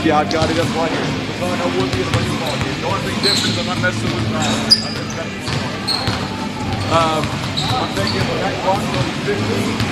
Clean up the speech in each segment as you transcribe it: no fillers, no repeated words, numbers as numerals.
Yeah, I've got it up right here. So I know we'll be able to play the ball game. The only thing different is I'm not messing with I'm thinking that clock will be 15.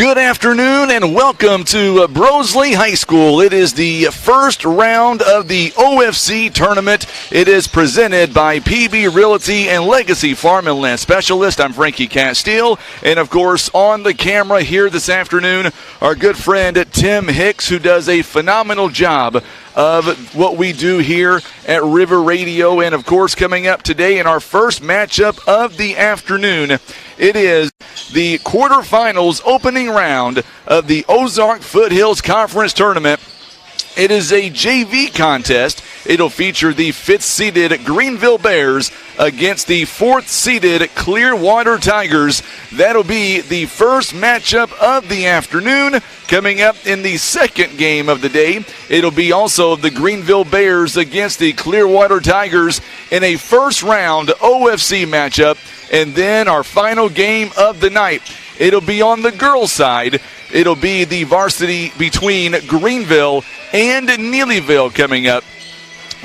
Good afternoon and welcome to Brosley High School. It is the first round of the OFC tournament. It is presented by PB Realty and Legacy Farm and Land Specialist. I'm Frankie Castile, and of course on the camera here this afternoon, our good friend Tim Hicks, who does a phenomenal job of what we do here at River Radio. And of course, coming up today in our first matchup of the afternoon, it is the quarterfinals opening round of the Ozark Foothills Conference Tournament. It is a JV contest. It'll feature the 5th-seeded Greenville Bears against the 4th-seeded Clearwater Tigers. That'll be the first matchup of the afternoon. Coming up in the second game of the day, it'll be also the Greenville Bears against the Clearwater Tigers in a first-round OFC matchup. And then our final game of the night, it'll be on the girls' side. It'll be the varsity between Greenville and Neelyville coming up.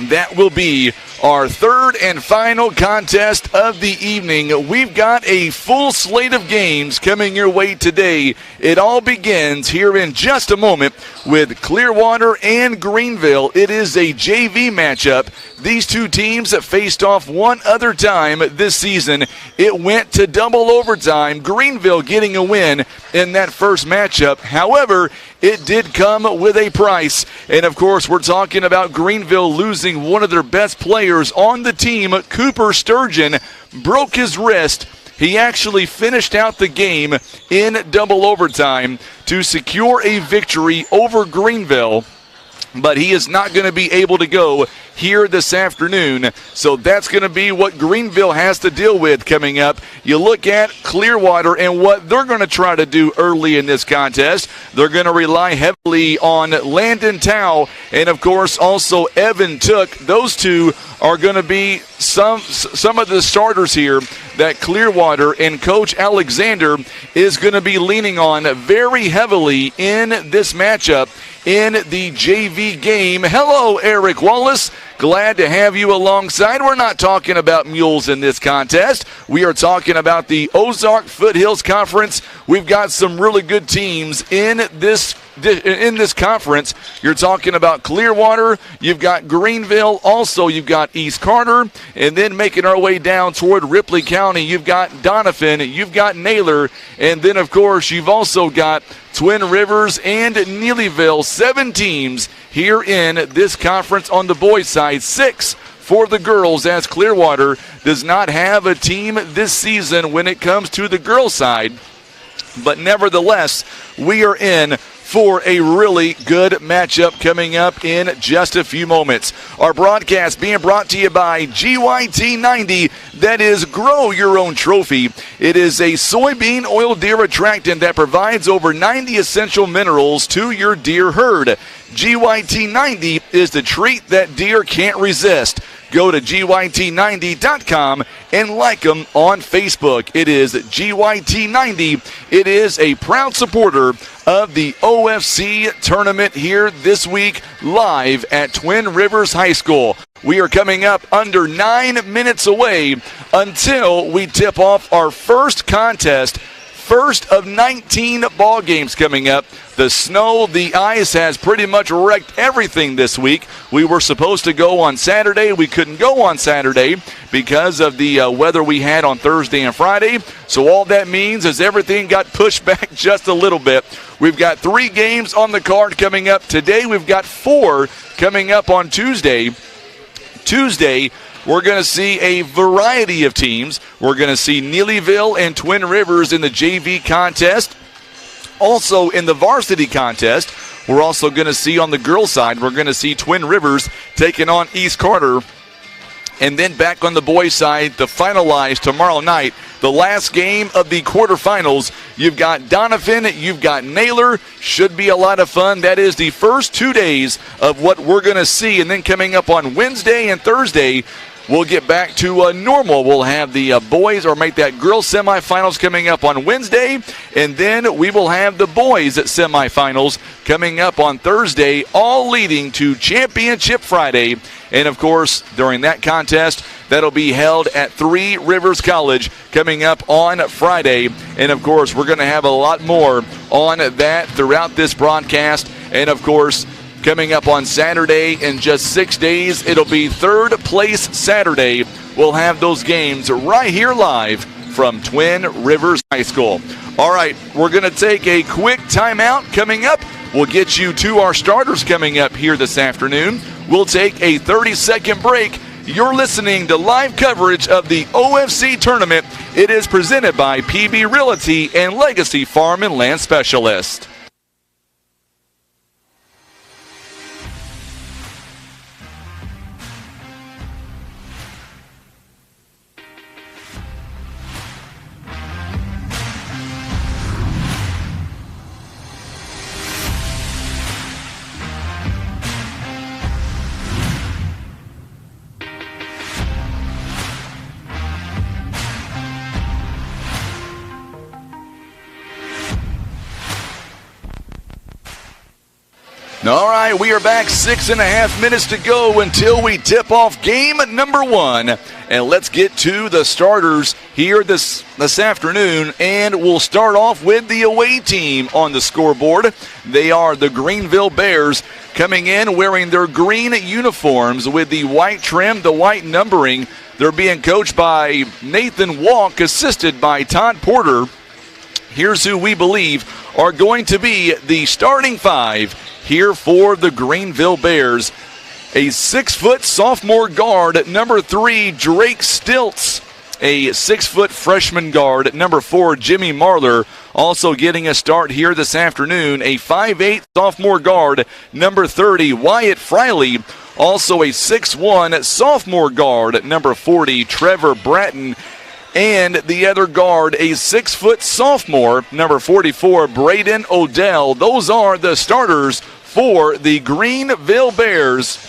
That will be our third and final contest of the evening. We've got a full slate of games coming your way today. It all begins here in just a moment with Clearwater and Greenville. It is a JV matchup. These two teams have faced off one other time this season. It went to double overtime, Greenville getting a win in that first matchup. However, it did come with a price. And of course, we're talking about Greenville losing one of their best players on the team. Cooper Sturgeon broke his wrist. He actually finished out the game in double overtime to secure a victory over Greenville. But he is not going to be able to go here this afternoon. So that's going to be what Greenville has to deal with coming up. You look at Clearwater and what they're going to try to do early in this contest. They're going to rely heavily on Landon Tao and, of course, also Evan Took. Those two are going to be some of the starters here that Clearwater and Coach Alexander is going to be leaning on very heavily in this matchup in the JV game. Hello, Eric Wallace. Glad to have you alongside. We're not talking about mules in this contest. We are talking about the Ozark Foothills Conference. We've got some really good teams in this conference. You're talking about Clearwater. You've got Greenville. Also, you've got East Carter. And then making our way down toward Ripley County, you've got Donovan. You've got Naylor. And then, of course, you've also got Twin Rivers and Neelyville. 7 teams here in this conference on the boys' side. 6 for the girls, as Clearwater does not have a team this season when it comes to the girls' side. But nevertheless, we are in for a really good matchup coming up in just a few moments. Our broadcast being brought to you by GYT 90, that is Grow Your Own Trophy. It is a soybean oil deer attractant that provides over 90 essential minerals to your deer herd. GYT 90 is the treat that deer can't resist. Go to GYT90.com and like them on Facebook. It is GYT90. It is a proud supporter of the OFC tournament here this week live at Twin Rivers High School. We are coming up under 9 minutes away until we tip off our first contest. First of 19 ball games coming up. The snow, the ice has pretty much wrecked everything this week. We were supposed to go on Saturday. We couldn't go on Saturday because of the weather we had on Thursday and Friday. So all that means is everything got pushed back just a little bit. We've got 3 games on the card coming up today. We've got 4 coming up on Tuesday. We're going to see a variety of teams. We're going to see Neelyville and Twin Rivers in the JV contest. Also in the varsity contest, we're also going to see on the girls' side, we're going to see Twin Rivers taking on East Carter. And then back on the boys' side, to finalize tomorrow night, the last game of the quarterfinals. You've got Donovan, you've got Naylor. Should be a lot of fun. That is the first 2 days of what we're going to see. And then coming up on Wednesday and Thursday, we'll get back to normal. We'll have the boys, or make that girls semifinals coming up on Wednesday, and then we will have the boys semifinals coming up on Thursday, all leading to Championship Friday. And, of course, during that contest, that'll be held at Three Rivers College coming up on Friday. And, of course, we're going to have a lot more on that throughout this broadcast. And, of course, coming up on Saturday in just 6 days, it'll be Third Place Saturday. We'll have those games right here live from Twin Rivers High School. All right, we're going to take a quick timeout. Coming up, we'll get you to our starters coming up here this afternoon. We'll take a 30-second break. You're listening to live coverage of the OFC tournament. It is presented by PB Realty and Legacy Farm and Land Specialist. All right, we are back. 6.5 minutes to go until we tip off game number 1. And let's get to the starters here this afternoon. And we'll start off with the away team on the scoreboard. They are the Greenville Bears, coming in wearing their green uniforms with the white trim, the white numbering. They're being coached by Nathan Walk, assisted by Todd Porter. Here's who we believe are going to be the starting 5 here for the Greenville Bears. A 6-foot sophomore guard at number 3, Drake Stilts. A 6-foot freshman guard at number 4, Jimmy Marler. Also getting a start here this afternoon, a 5'8 sophomore guard, number 30, Wyatt Friley. Also a 6'1 sophomore guard at number 40, Trevor Bratton. And the other guard, a 6-foot sophomore, number 44, Braden Odell. Those are the starters for the Greenville Bears.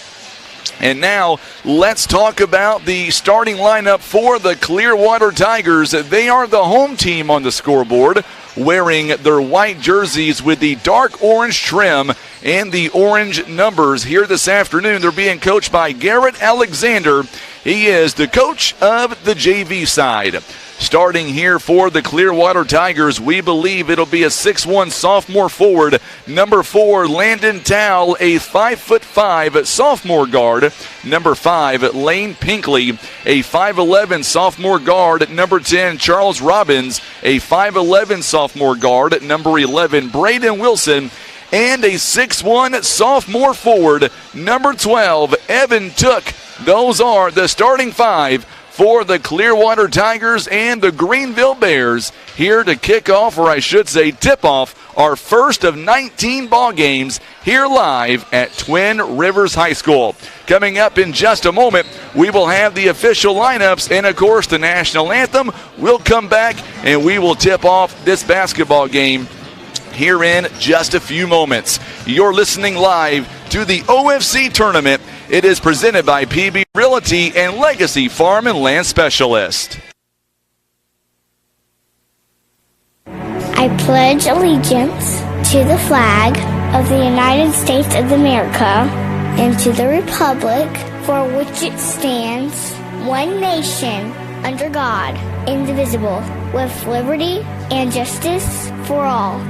And now let's talk about the starting lineup for the Clearwater Tigers. They are the home team on the scoreboard, wearing their white jerseys with the dark orange trim and the orange numbers. Here this afternoon, they're being coached by Garrett Alexander. He is the coach of the JV side. Starting here for the Clearwater Tigers, we believe it'll be a 6'1 sophomore forward, number 4, Landon Towle, a 5'5 sophomore guard, number 5, Lane Pinkley, a 5'11 sophomore guard, number 10, Charles Robbins, a 5'11 sophomore guard, number 11, Braden Wilson, and a 6'1 sophomore forward, number 12, Evan Took. Those are the starting 5 for the Clearwater Tigers and the Greenville Bears, here to kick off, or I should say tip off, our first of 19 ball games here live at Twin Rivers High School. Coming up in just a moment, we will have the official lineups and, of course, the national anthem. We'll come back and we will tip off this basketball game here in just a few moments. You're listening live to the OFC tournament. It is presented by PB Realty and Legacy Farm and Land Specialist. I pledge allegiance to the flag of the United States of America and to the republic for which it stands, one nation, under God, indivisible, with liberty and justice for all.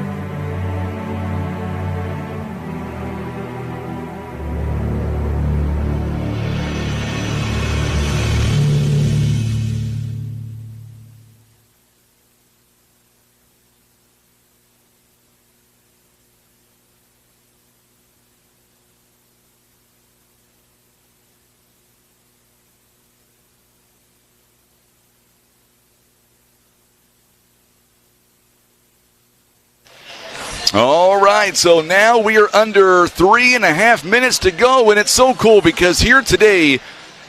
All right, so now we are under 3.5 minutes to go, and it's so cool because here today,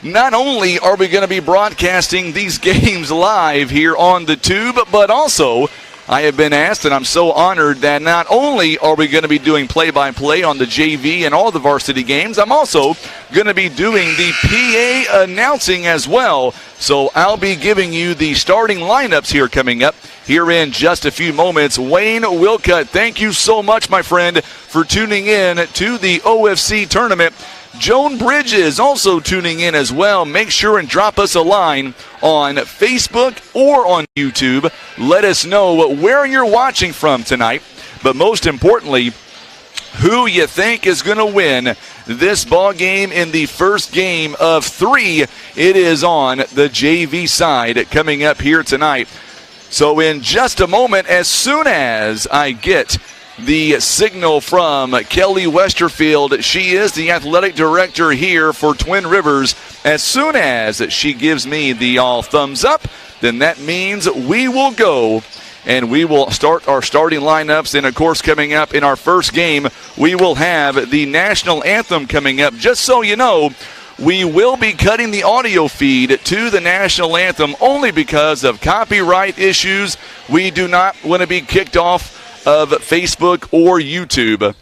not only are we going to be broadcasting these games live here on the tube, but also I have been asked, and I'm so honored that not only are we going to be doing play-by-play on the JV and all the varsity games, I'm also going to be doing the PA announcing as well. So I'll be giving you the starting lineups here coming up here in just a few moments. Wayne Wilcutt, thank you so much, my friend, for tuning in to the OFC tournament. Joan Bridges also tuning in as well. Make sure and drop us a line on Facebook or on YouTube. Let us know where you're watching from tonight. But most importantly, who you think is going to win this ball game in the first game of 3. It is on the JV side coming up here tonight. So in just a moment, as soon as I get the signal from Kelly Westerfield, she is the athletic director here for Twin Rivers. As soon as she gives me the all thumbs up, then that means we will go and we will start our starting lineups. And, of course, coming up in our first game, we will have the national anthem coming up. Just so you know, we will be cutting the audio feed to the national anthem only because of copyright issues. We do not want to be kicked off of Facebook or YouTube.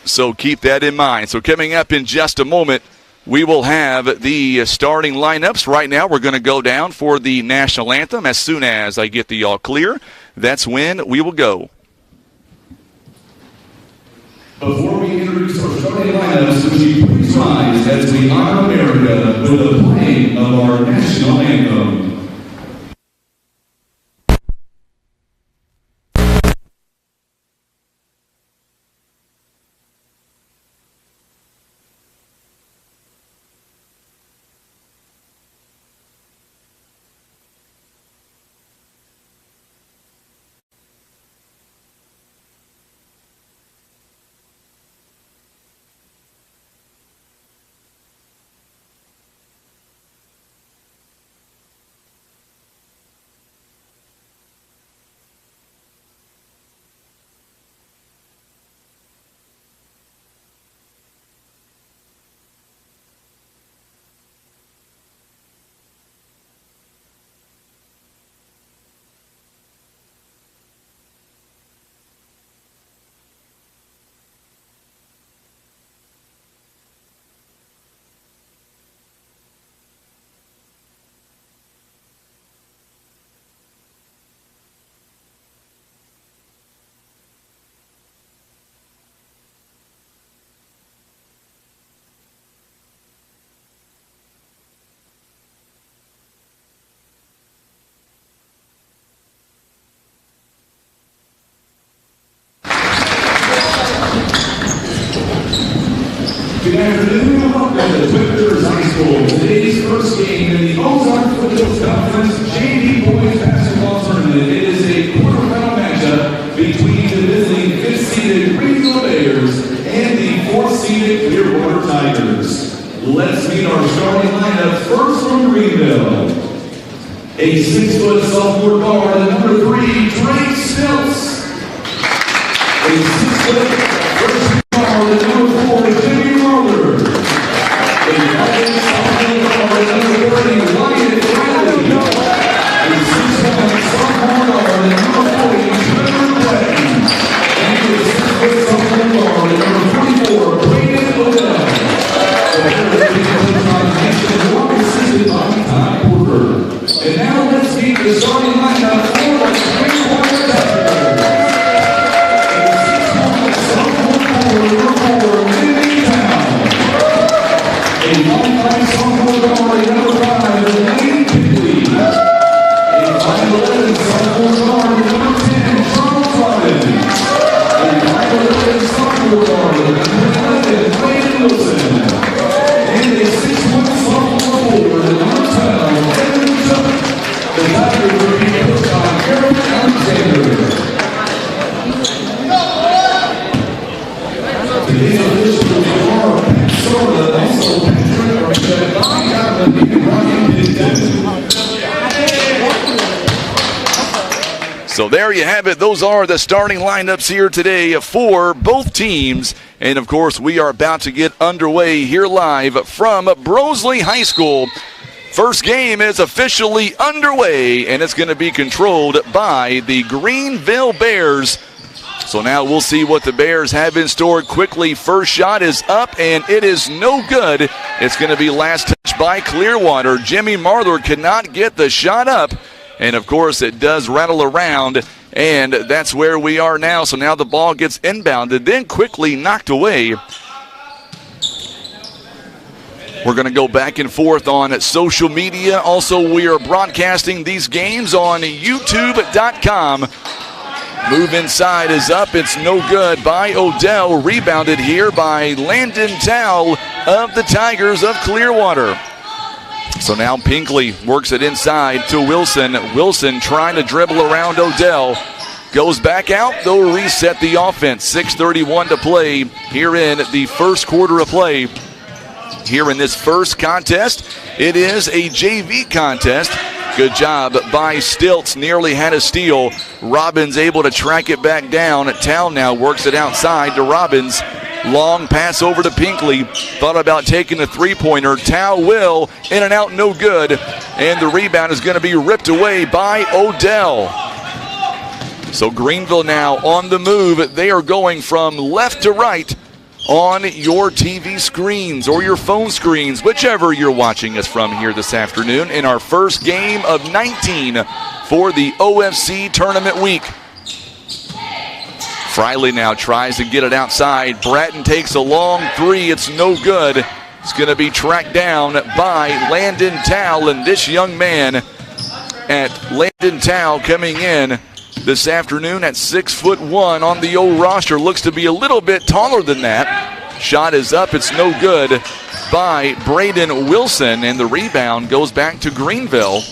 So keep that in mind. So coming up in just a moment, we will have the starting lineups. Right now, we're going to go down for the national anthem. As soon as I get the all clear, that's when we will go. Before we introduce our starting lineups, would you please rise as we honor America with the playing of our national anthem. Good afternoon and welcome to Twin Rivers High School. Today's first game in the Ozark Foothills Conference JV Boys Basketball Tournament. It is a quarterfinal matchup between the visiting 5th-seeded Greenville Bears and the 4th-seeded Clearwater Tigers. Let's meet our starting lineup. First from Greenville, a 6-foot sophomore guard, the number 3, Trey Stilts. A 6-foot freshman guard, the number 4, Jimmy Roller. A 5-foot sophomore guard, the number 30, Wyatt Riley. A 6-foot sophomore guard, the number 40, Trevor Bratton. And a 6-foot sophomore guard, the number 44, Brayden Odell. The third team on the national work assisted by Ty Porter. And now let's meet the starting lineup for the Clearwater Tigers. A 6-foot sophomore forward, number 4, Lindy Town. A 5'5" sophomore guard, number 5, Lane Pinkley. A 5'11" sophomore guard, number 10, Charles Harden. A 5'11" sophomore guard, number 11, Brandon Wilson. And a 6'1" sophomore forward, number 12, Evan Tuck. The Tigers will be coached by Aaron Alexander. Today's officials are Pat Sorda, also Patrick Arquette, Bobby Allen, and Ryan Denton. So there you have it. Those are the starting lineups here today for both teams. And, of course, we are about to get underway here live from Broseley High School. First game is officially underway, and it's going to be controlled by the Greenville Bears. So now we'll see what the Bears have in store quickly. First shot is up, and it is no good. It's going to be last touch by Clearwater. Jimmy Marler could not get the shot up. And, of course, it does rattle around And that's where we are now. So now the ball gets inbounded, then quickly knocked away. We're going to go back and forth on social media. Also, we are broadcasting these games on YouTube.com. Move inside is up. It's no good by Odell. Rebounded here by Landon Towle of the Tigers of Clearwater. So now Pinkley works it inside to Wilson. Wilson trying to dribble around Odell. Goes back out. They'll reset the offense. 6:31 to play here in the first quarter of play. Here in this first contest, it is a JV contest. Good job by Stilts. Nearly had a steal. Robbins able to track it back down. Towle now works it outside to Robbins. Long pass over to Pinkley. Thought about taking a three-pointer. Towle will. In and out, no good. And the rebound is going to be ripped away by Odell. So Greenville now on the move. They are going from left to right on your TV screens or your phone screens, whichever you're watching us from here this afternoon in our first game of 19 for the OFC tournament week. Friley now tries to get it outside. Bratton takes a long three. It's no good. It's going to be tracked down by Landon Towle, and this young man at Landon Towle coming in this afternoon at 6'1" on the old roster. Looks to be a little bit taller than that. Shot is up. It's no good by Braden Wilson, and the rebound goes back to Greenville.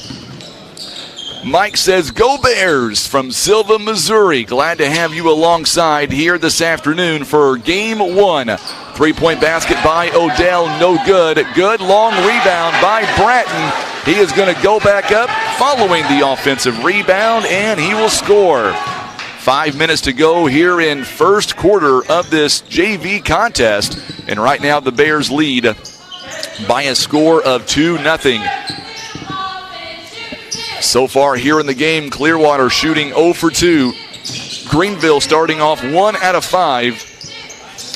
Mike says, "Go Bears" from Silva, Missouri. Glad to have you alongside here this afternoon for game one. Three-point basket by Odell, no good. Good long rebound by Bratton. He is going to go back up following the offensive rebound, and he will score. 5 minutes to go here in first quarter of this JV contest. And right now the Bears lead by a score of 2-0. So far here in the game, Clearwater shooting 0 for 2. Greenville starting off 1 out of 5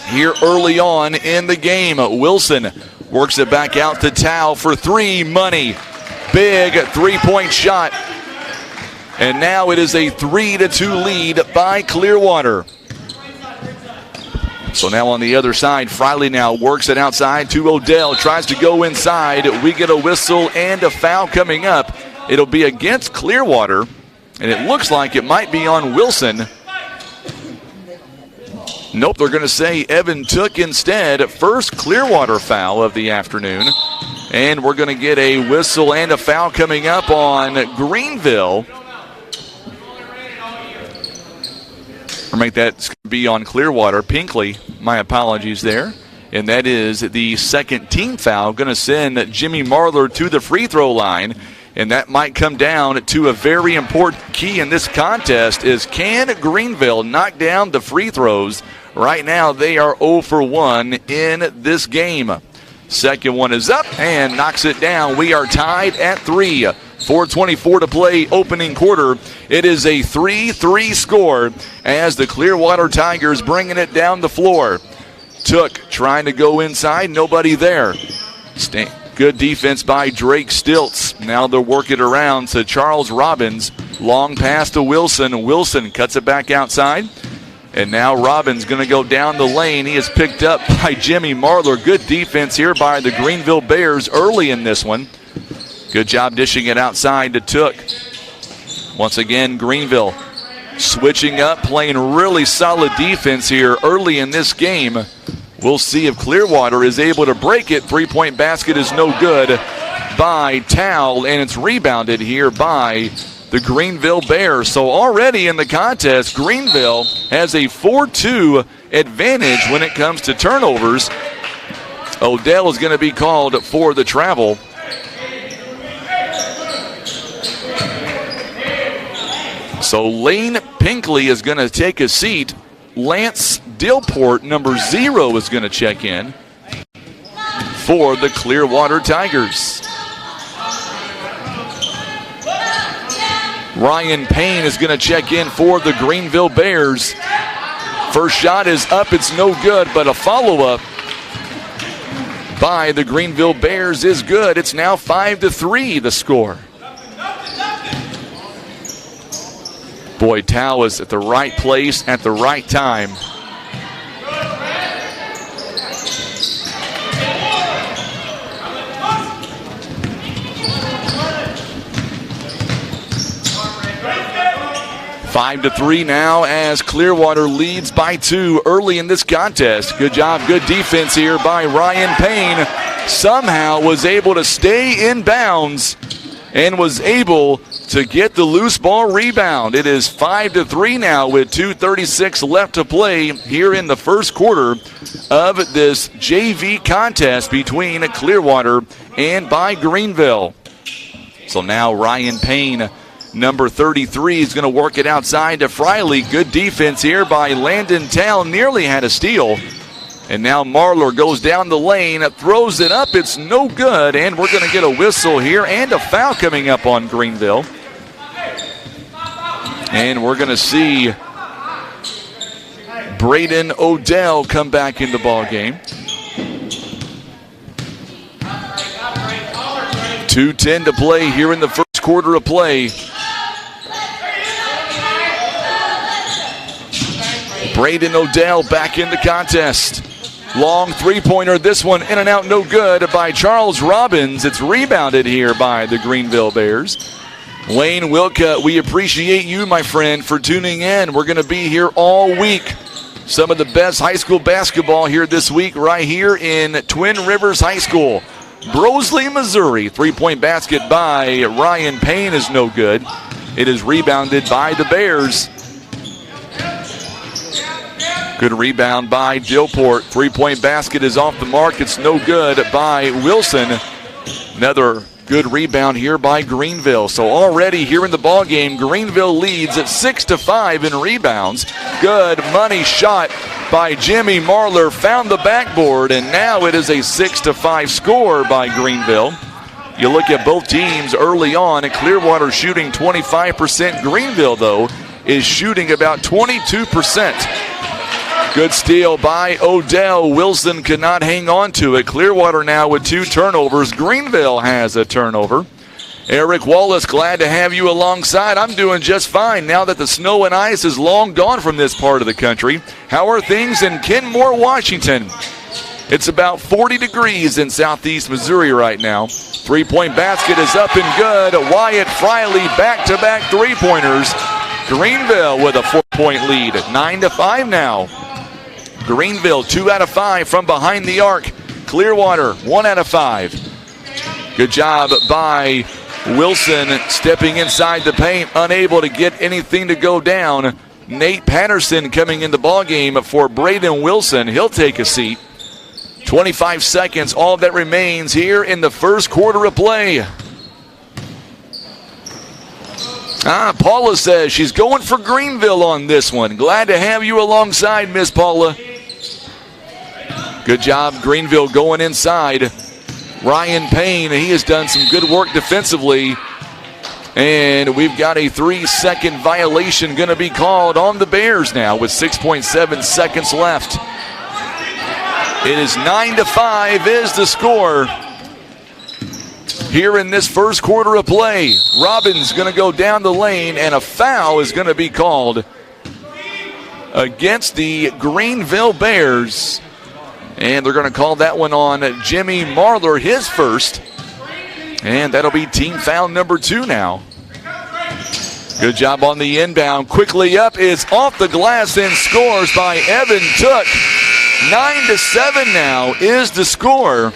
here early on in the game. Wilson works it back out to Towle for three. Money. Big three-point shot. And now it is a 3-2 lead by Clearwater. So now on the other side, Friley now works it outside to Odell. Tries to go inside. We get a whistle and a foul coming up. It'll be against Clearwater, and it looks like it might be on Wilson. Nope, they're going to say Evan took instead. First Clearwater foul of the afternoon. And we're going to get a whistle and a foul coming up on Greenville. Or make that be on Clearwater. Pinkley, my apologies there. And that is the second team foul. Going to send Jimmy Marler to the free throw line. And that might come down to a very important key in this contest is can Greenville knock down the free throws? Right now they are 0 for 1 in this game. Second one is up and knocks it down. We are tied at 3. 4:24 to play opening quarter. It is a 3-3 score as the Clearwater Tigers bringing it down the floor. Took trying to go inside. Nobody there. Good defense by Drake Stilts. Now they'll work it around to Charles Robbins. Long pass to Wilson. Wilson cuts it back outside. And now Robbins going to go down the lane. He is picked up by Jimmy Marler. Good defense here by the Greenville Bears early in this one. Good job dishing it outside to Took. Once again, Greenville switching up, playing really solid defense here early in this game. We'll see if Clearwater is able to break it. Three-point basket is no good by Towle, and it's rebounded here by the Greenville Bears. So already in the contest, Greenville has a 4-2 advantage when it comes to turnovers. Odell is going to be called for the travel. So Lane Pinkley is going to take a seat. Lance Dillport, number 0, is going to check in for the Clearwater Tigers. Ryan Payne is going to check in for the Greenville Bears. First shot is up. It's no good, but a follow-up by the Greenville Bears is good. It's now 5-3, the score. Boy, Tao was at the right place at the right time. Five to 3 now as Clearwater leads by 2 early in this contest. Good job, good defense here by Ryan Payne. Somehow was able to stay in bounds and was able to get the loose ball rebound. It is 5 to 3 now with 2:36 left to play here in the first quarter of this JV contest between Clearwater and by Greenville. So now Ryan Payne, number 33, is going to work it outside to Friley. Good defense here by Landon Tao. Nearly had a steal. And now Marler goes down the lane, throws it up. It's no good. And we're going to get a whistle here and a foul coming up on Greenville. And we're going to see Braden Odell come back in the ball game. 2:10 to play here in the first quarter of play. Braden Odell back in the contest. Long three-pointer, this one in and out, no good by Charles Robbins. It's rebounded here by the Greenville Bears. Wayne Wilka, we appreciate you, my friend, for tuning in. We're going to be here all week. Some of the best high school basketball here this week right here in Twin Rivers High School. Brosley, Missouri. Three-point basket by Ryan Payne is no good. It is rebounded by the Bears. Good rebound by Dillport. Three-point basket is off the mark. It's no good by Wilson. Another good rebound here by Greenville. So already here in the ballgame, Greenville leads at 6-5 in rebounds. Good money shot by Jimmy Marler. Found the backboard, and now it is a 6-5 score by Greenville. You look at both teams early on, and Clearwater shooting 25%. Greenville, though, is shooting about 22%. Good steal by Odell. Wilson could not hang on to it. Clearwater now with 2 turnovers. Greenville has a turnover. Eric Wallace, glad to have you alongside. I'm doing just fine now that the snow and ice is long gone from this part of the country. How are things in Kenmore, Washington? It's about 40 degrees in southeast Missouri right now. Three-point basket is up and good. Wyatt Friley back-to-back three-pointers. Greenville with a 4-point lead. 9-5 now. Greenville 2 out of 5 from behind the arc. Clearwater 1 out of 5. Good job by Wilson stepping inside the paint, unable to get anything to go down. Nate Patterson coming in the ballgame for Braden Wilson. He'll take a seat. 25 seconds, all that remains here in the first quarter of play. Paula says she's going for Greenville on this one. Glad to have you alongside, Miss Paula. Good job, Greenville going inside. Ryan Payne, he has done some good work defensively. And we've got a 3-second violation going to be called on the Bears now with 6.7 seconds left. It is 9-5 is the score here in this first quarter of play. Robbins going to go down the lane, and a foul is going to be called against the Greenville Bears. And they're going to call that one on Jimmy Marler, his first. And that'll be team foul number 2 now. Good job on the inbound. Quickly up is off the glass and scores by Evan Took. 9-7 now is the score.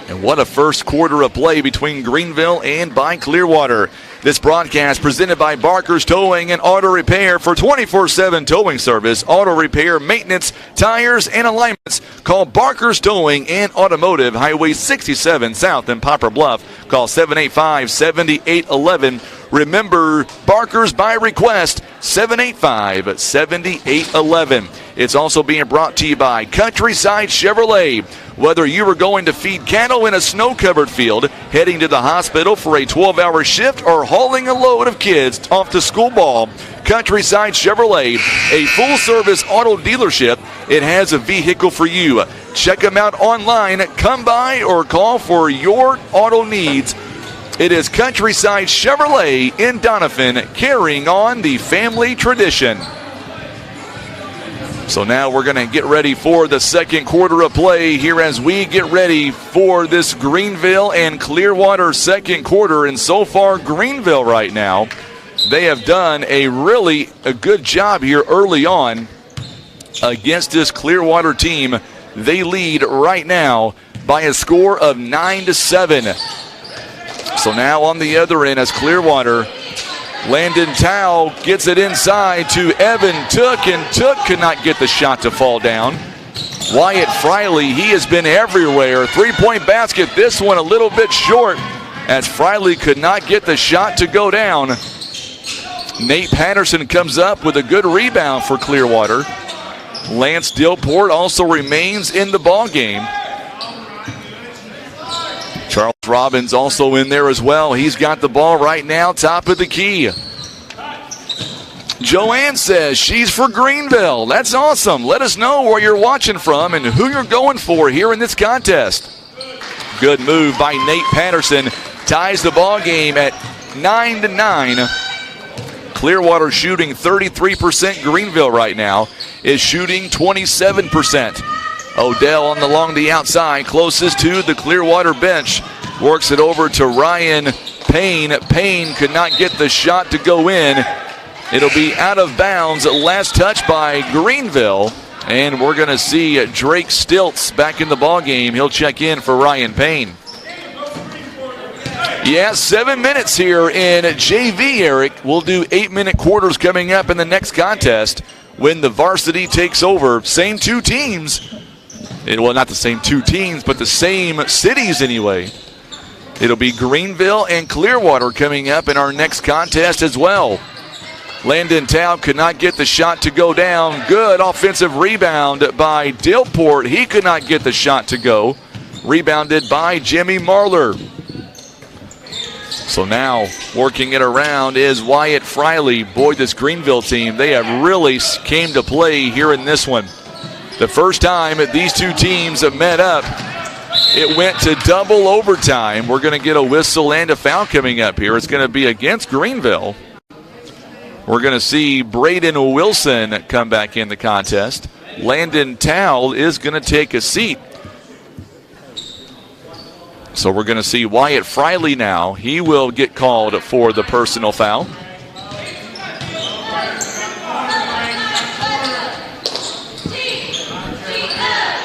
And what a first quarter of play between Greenville and by Clearwater. This broadcast presented by Barker's Towing and Auto Repair for 24/7 towing service, auto repair, maintenance, tires, and alignments. Call Barker's Towing and Automotive, Highway 67 South in Poplar Bluff. Call 785-7811. Remember, Barker's by request, 785-7811. It's also being brought to you by Countryside Chevrolet. Whether you are going to feed cattle in a snow-covered field, heading to the hospital for a 12-hour shift, or hauling a load of kids off to school ball, Countryside Chevrolet, a full-service auto dealership. It has a vehicle for you. Check them out online. Come by or call for your auto needs. It is Countryside Chevrolet in Donovan carrying on the family tradition. So now we're going to get ready for the second quarter of play here as we get ready for this Greenville and Clearwater second quarter. And so far, Greenville right now, they have done a good job here early on against this Clearwater team. They lead right now by a score of 9-7. So now on the other end as Clearwater, Landon Tao gets it inside to Evan Took, and Took could not get the shot to fall down. Wyatt Friley, he has been everywhere. Three-point basket, this one a little bit short as Friley could not get the shot to go down. Nate Patterson comes up with a good rebound for Clearwater. Lance Dillport also remains in the ball game. Charles Robbins also in there as well. He's got the ball right now, top of the key. Joanne says she's for Greenville. That's awesome. Let us know where you're watching from and who you're going for here in this contest. Good move by Nate Patterson. Ties the ball game at 9-9. Clearwater shooting 33%. Greenville right now is shooting 27%. Odell along the outside, closest to the Clearwater bench. Works it over to Ryan Payne. Payne could not get the shot to go in. It'll be out of bounds. Last touch by Greenville. And we're going to see Drake Stilts back in the ballgame. He'll check in for Ryan Payne. Yeah, 7 minutes here in JV, Eric. We'll do 8-minute quarters coming up in the next contest when the varsity takes over. Same two teams. Well, not the same two teams, but the same cities anyway. It'll be Greenville and Clearwater coming up in our next contest as well. Landon Tao could not get the shot to go down. Good offensive rebound by Dillport. He could not get the shot to go. Rebounded by Jimmy Marler. So now working it around is Wyatt Friley. Boy, this Greenville team, they have really came to play here in this one. The first time that these two teams have met up, it went to double overtime. We're going to get a whistle and a foul coming up here. It's going to be against Greenville. We're going to see Braden Wilson come back in the contest. Landon Towle is going to take a seat. So we're going to see Wyatt Friley now. He will get called for the personal foul.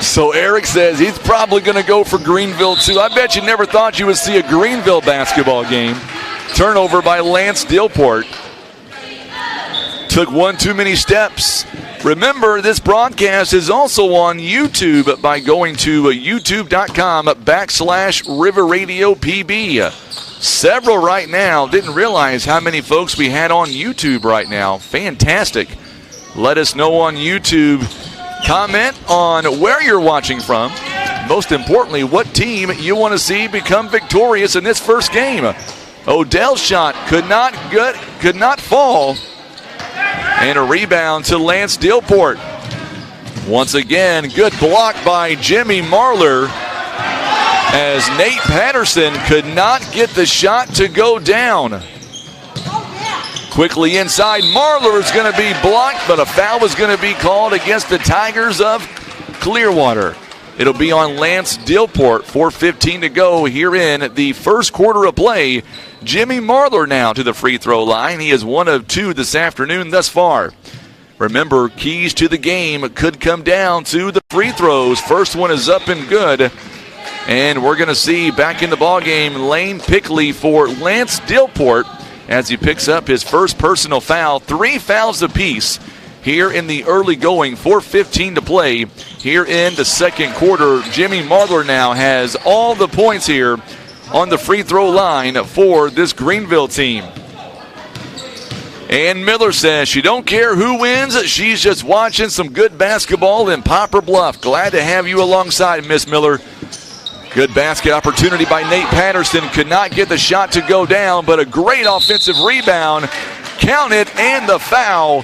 So Eric says he's probably going to go for Greenville too. I bet you never thought you would see a Greenville basketball game. Turnover by Lance Dillport. Took one too many steps. Remember, this broadcast is also on YouTube by going to youtube.com/River Radio PB. Several right now. Didn't realize how many folks we had on YouTube right now. Fantastic. Let us know on YouTube. Comment on where you're watching from. Most importantly, what team you want to see become victorious in this first game. Odell's shot could not fall. And a rebound to Lance Dillport. Once again, good block by Jimmy Marler as Nate Patterson could not get the shot to go down. Quickly inside, Marler is going to be blocked, but a foul is going to be called against the Tigers of Clearwater. It'll be on Lance Dillport. 4:15 to go here in the first quarter of play. Jimmy Marler now to the free throw line. He is 1 of 2 this afternoon thus far. Remember, keys to the game could come down to the free throws. First one is up and good. And we're going to see back in the ballgame Lane Pickley for Lance Dillport as he picks up his first personal foul. 3 fouls apiece here in the early going. 4:15 to play here in the second quarter. Jimmy Marler now has all the points here on the free throw line for this Greenville team. And Miller says she don't care who wins. She's just watching some good basketball in Poplar Bluff. Glad to have you alongside, Miss Miller. Good basket opportunity by Nate Patterson. Could not get the shot to go down, but a great offensive rebound. Counted and the foul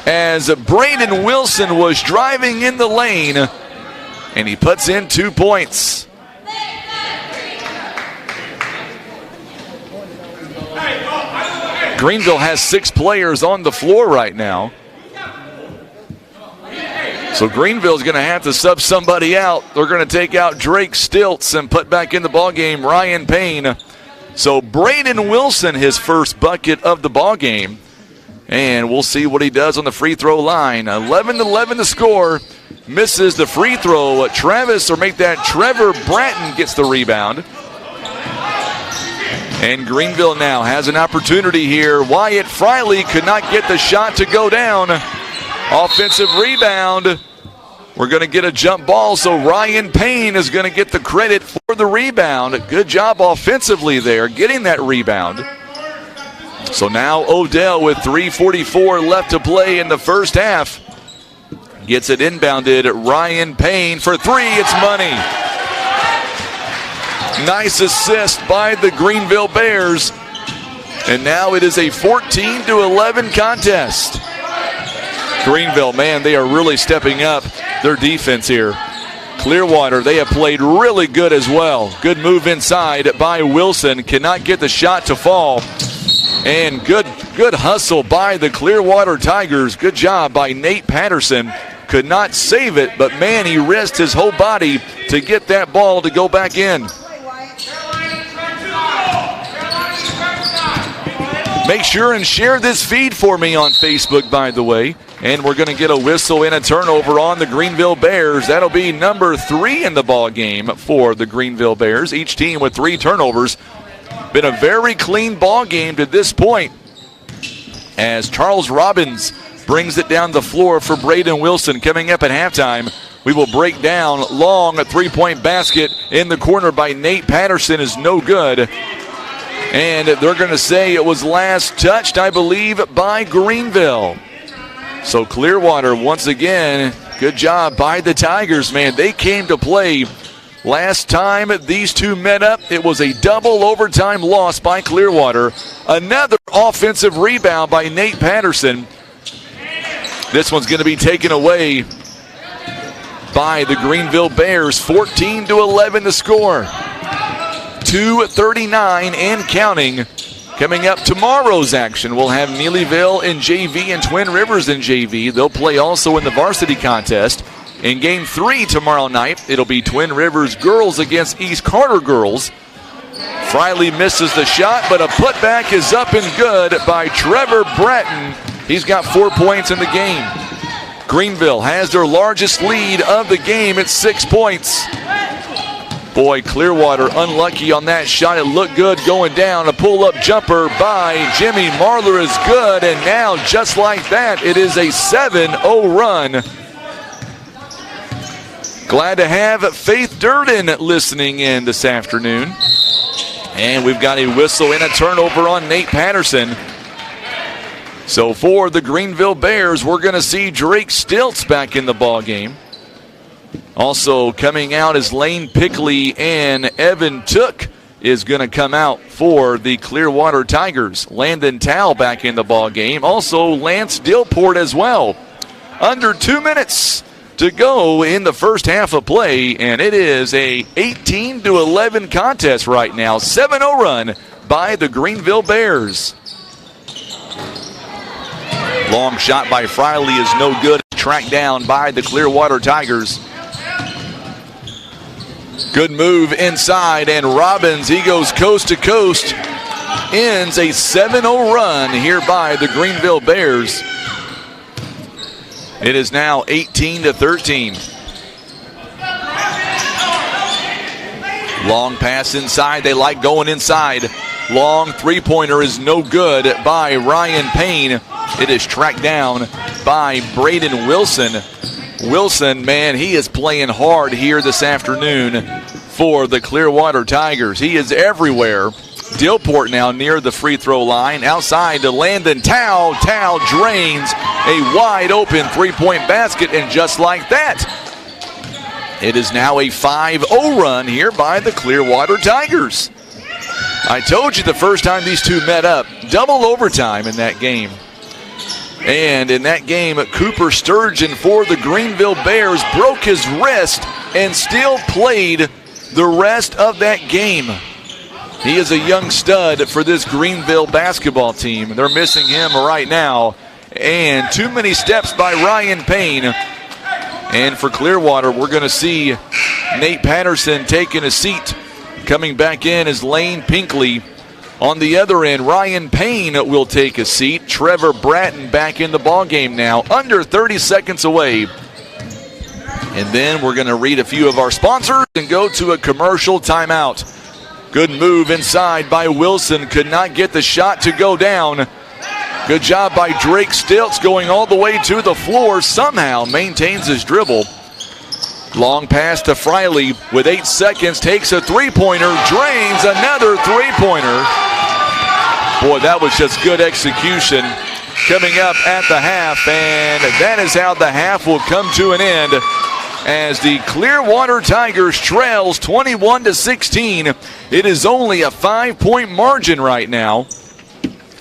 as Braden Wilson was driving in the lane, and he puts in 2 points. Greenville has 6 players on the floor right now. So Greenville's going to have to sub somebody out. They're going to take out Drake Stilts and put back in the ballgame Ryan Payne. So Braden Wilson, his first bucket of the ballgame. And we'll see what he does on the free throw line. 11-11 to score. Misses the free throw. Trevor Bratton gets the rebound. And Greenville now has an opportunity here. Wyatt Friley could not get the shot to go down. Offensive rebound. We're going to get a jump ball, so Ryan Payne is going to get the credit for the rebound. Good job offensively there, getting that rebound. So now Odell with 3:44 left to play in the first half. Gets it inbounded. Ryan Payne for 3. It's money. Nice assist by the Greenville Bears. And now it is a 14-11 contest. Greenville, man, they are really stepping up their defense here. Clearwater, they have played really good as well. Good move inside by Wilson. Cannot get the shot to fall. And good hustle by the Clearwater Tigers. Good job by Nate Patterson. Could not save it, but man, he risked his whole body to get that ball to go back in. Make sure and share this feed for me on Facebook, by the way. And we're going to get a whistle and a turnover on the Greenville Bears. That'll be number 3 in the ball game for the Greenville Bears. Each team with 3 turnovers. Been a very clean ball game to this point, as Charles Robbins brings it down the floor for Braden Wilson. Coming up at halftime, we will break down long. A 3-point basket in the corner by Nate Patterson is no good. And they're going to say it was last touched, I believe, by Greenville. So Clearwater, once again, good job by the Tigers, man. They came to play. Last time these two met up, it was a double overtime loss by Clearwater. Another offensive rebound by Nate Patterson. This one's going to be taken away by the Greenville Bears. 14-11 to score. 2:39 and counting. Coming up tomorrow's action, we'll have Neelyville in JV and Twin Rivers in JV. They'll play also in the varsity contest. In Game 3 tomorrow night, it'll be Twin Rivers Girls against East Carter Girls. Friley misses the shot, but a putback is up and good by Trevor Bratton. He's got 4 points in the game. Greenville has their largest lead of the game at 6 points. Boy, Clearwater unlucky on that shot. It looked good going down. A pull-up jumper by Jimmy Marler is good, and now just like that, it is a 7-0 run. Glad to have Faith Durden listening in this afternoon. And we've got a whistle and a turnover on Nate Patterson. So for the Greenville Bears, we're going to see Drake Stilts back in the ballgame. Also coming out is Lane Pickley, and Evan Took is going to come out for the Clearwater Tigers. Landon Towle back in the ballgame. Also Lance Dillport as well. Under 2 minutes to go in the first half of play, and it is a 18-11 contest right now. 7-0 run by the Greenville Bears. Long shot by Friley is no good. Tracked down by the Clearwater Tigers. Good move inside, and Robbins, he goes coast to coast. Ends a 7-0 run here by the Greenville Bears. It is now 18-13. Long pass inside. They like going inside. Long three-pointer is no good by Ryan Payne. It is tracked down by Braden Wilson. Wilson, man, he is playing hard here this afternoon for the Clearwater Tigers. He is everywhere. Dillport now near the free throw line. Outside to Landon Towle. Towle drains a wide open 3-point basket, and just like that, it is now a 5-0 run here by the Clearwater Tigers. I told you the first time these two met up, double overtime in that game. And in that game, Cooper Sturgeon for the Greenville Bears broke his wrist and still played the rest of that game. He is a young stud for this Greenville basketball team. They're missing him right now. And too many steps by Ryan Payne. And for Clearwater, we're going to see Nate Patterson taking a seat. Coming back in is Lane Pinkley. On the other end, Ryan Payne will take a seat. Trevor Bratton back in the ballgame now, under 30 seconds away. And then we're going to read a few of our sponsors and go to a commercial timeout. Good move inside by Wilson. Could not get the shot to go down. Good job by Drake Stilts going all the way to the floor. Somehow maintains his dribble. Long pass to Friley with 8 seconds. Takes a three-pointer. Drains another three-pointer. Boy, that was just good execution coming up at the half. And that is how the half will come to an end as the Clearwater Tigers trails 21-16. It is only a 5-point margin right now.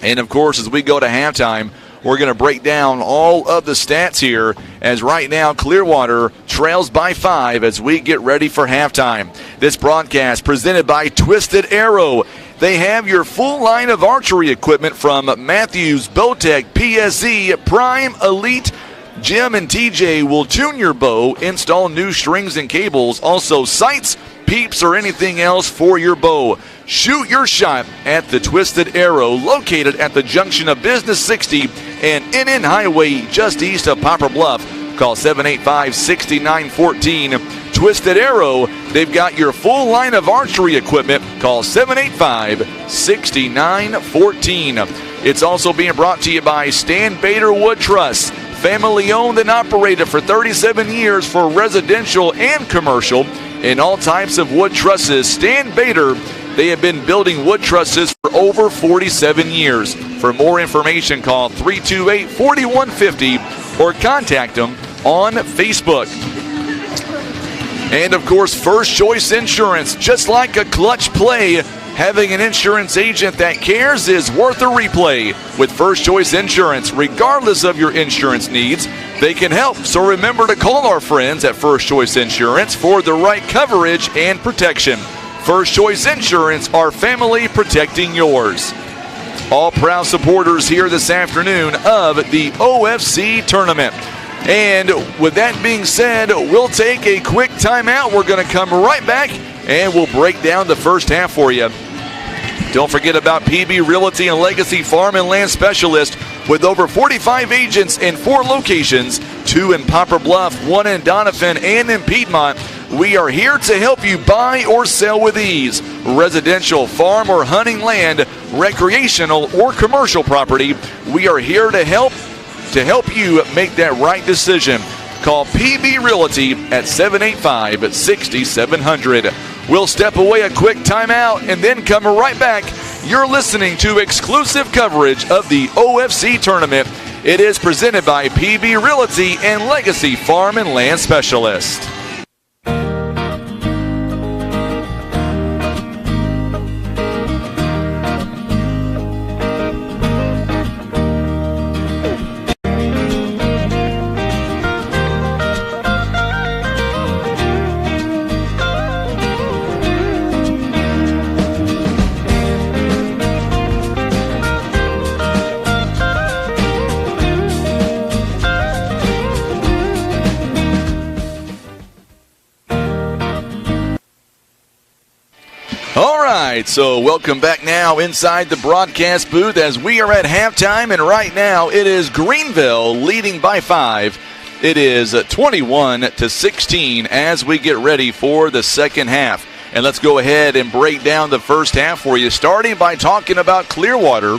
And, of course, as we go to halftime, we're going to break down all of the stats here as right now Clearwater trails by 5 as we get ready for halftime. This broadcast presented by Twisted Arrow. They have your full line of archery equipment from Matthews, Bowtech, PSE, Prime, Elite. Jim and TJ will tune your bow, install new strings and cables, also sights, peeps, or anything else for your bow. Shoot your shot at the Twisted Arrow, located at the junction of Business 60 and NN Highway just east of Poplar Bluff. Call 785-6914. Twisted Arrow, they've got your full line of archery equipment. Call 785-6914. It's also being brought to you by Stan Bader Wood Truss. Family owned and operated for 37 years for residential and commercial in all types of wood trusses. Stan Bader, they have been building wood trusses for over 47 years. For more information, call 328-4150 or contact them on Facebook. And, of course, First Choice Insurance. Just like a clutch play, having an insurance agent that cares is worth a replay. With First Choice Insurance, regardless of your insurance needs, they can help. So remember to call our friends at First Choice Insurance for the right coverage and protection. First Choice Insurance, our family protecting yours. All proud supporters here this afternoon of the OFC tournament. And with that being said, we'll take a quick timeout. We're going to come right back and we'll break down the first half for you. Don't forget about PB Realty and Legacy Farm and Land Specialist with over 45 agents in 4 locations, 2 in Poplar Bluff, 1 in Doniphan and in Piedmont. We are here to help you buy or sell with ease. Residential, farm, or hunting land, recreational, or commercial property. We are here to help you make that right decision. Call PB Realty at 785-6700. We'll step away a quick timeout and then come right back. You're listening to exclusive coverage of the OFC tournament. It is presented by PB Realty and Legacy Farm and Land Specialist. So welcome back now inside the broadcast booth as we are at halftime, and right now it is Greenville leading by 5. It is 21-16 as we get ready for the second half. And let's go ahead and break down the first half for you, starting by talking about Clearwater.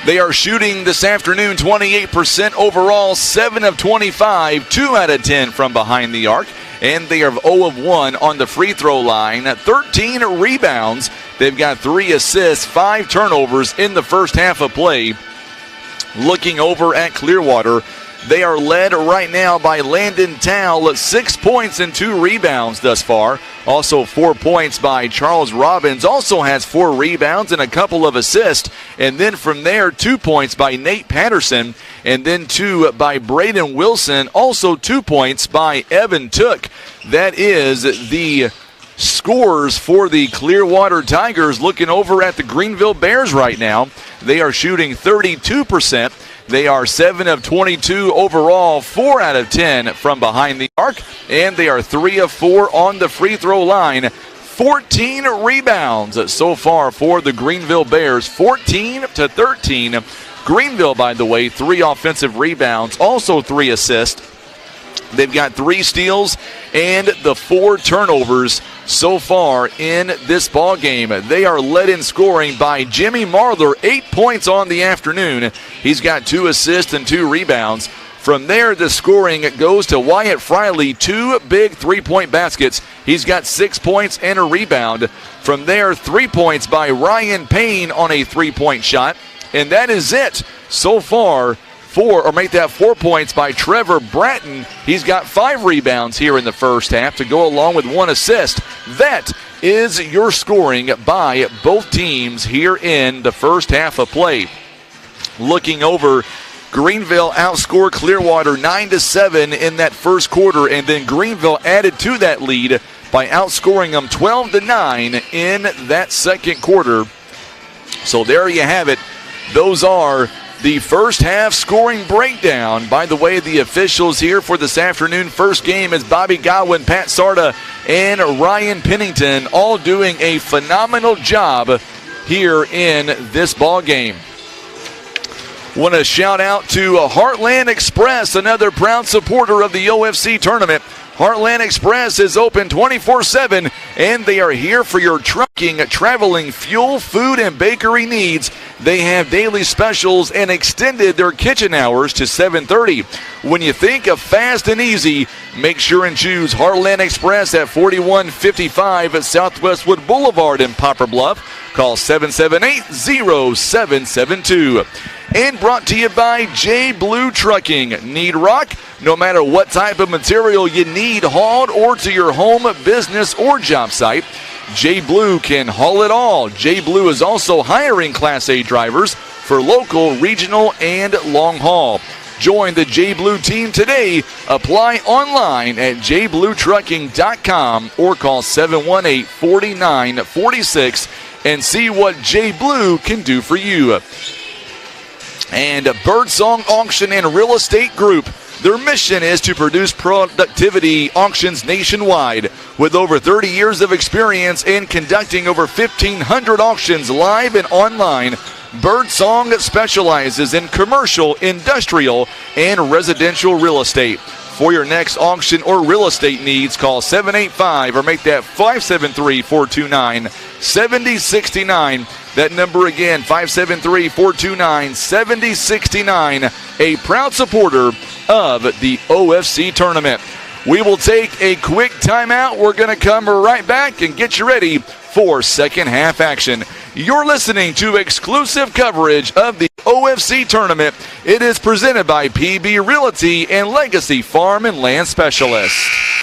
They are shooting this afternoon 28% overall, 7 of 25, 2 out of 10 from behind the arc. And they are 0 of 1 on the free throw line, 13 rebounds. They've got 3 assists, 5 turnovers in the first half of play. Looking over at Clearwater, they are led right now by Landon Towle, 6 points and 2 rebounds thus far. Also 4 points by Charles Robbins, also has 4 rebounds and a couple of assists. And then from there, 2 points by Nate Patterson, and then 2 by Braden Wilson, also 2 points by Evan Took. That is the scores for the Clearwater Tigers. Looking over at the Greenville Bears right now, they are shooting 32%. They are 7 of 22 overall, 4 out of 10 from behind the arc, and they are 3 of 4 on the free throw line. 14 rebounds so far for the Greenville Bears, 14 to 13. Greenville, by the way, 3 offensive rebounds, also 3 assists. They've got 3 steals and the 4 turnovers so far in this ball game. They are led in scoring by Jimmy Marler, 8 points on the afternoon. He's got 2 assists and 2 rebounds. From there, the scoring goes to Wyatt Friley, 2 big 3-point baskets. He's got 6 points and a rebound. From there, 3 points by Ryan Payne on a 3-point shot. And that is it so far. 4 points by Trevor Bratton. He's got 5 rebounds here in the first half to go along with 1 assist. That is your scoring by both teams here in the first half of play. Looking over, Greenville outscored Clearwater 9-7 in that first quarter, and then Greenville added to that lead by outscoring them 12-9 in that second quarter. So there you have it. Those are the first half scoring breakdown. By the way, the officials here for this afternoon first game is Bobby Godwin, Pat Sarda, and Ryan Pennington, all doing a phenomenal job here in this ball game. Want to shout out to Heartland Express, another proud supporter of the OFC tournament. Heartland Express is open 24/7, and they are here for your trucking, traveling, fuel, food, and bakery needs. They have daily specials and extended their kitchen hours to 7:30. When you think of fast and easy, make sure and choose Heartland Express at 4155 at Southwestwood Boulevard in Poplar Bluff. Call 778-0772. And brought to you by J Blue Trucking. Need rock? No matter what type of material you need hauled or to your home, business, or job site, J Blue can haul it all. J Blue is also hiring Class A drivers for local, regional, and long haul. Join the J Blue team today. Apply online at jbluetrucking.com or call 718-4946 and see what J Blue can do for you. And Birdsong Auction and Real Estate Group. Their mission is to produce productivity auctions nationwide. With over 30 years of experience in conducting over 1,500 auctions live and online, Birdsong specializes in commercial, industrial, and residential real estate. For your next auction or real estate needs, call 785 or make that 573-429-7069. That number again, 573-429-7069. A proud supporter of the OFC tournament. We will take a quick timeout. We're going to come right back and get you ready for second half action. You're listening to exclusive coverage of the OFC tournament. It is presented by PB Realty and Legacy Farm and Land Specialists.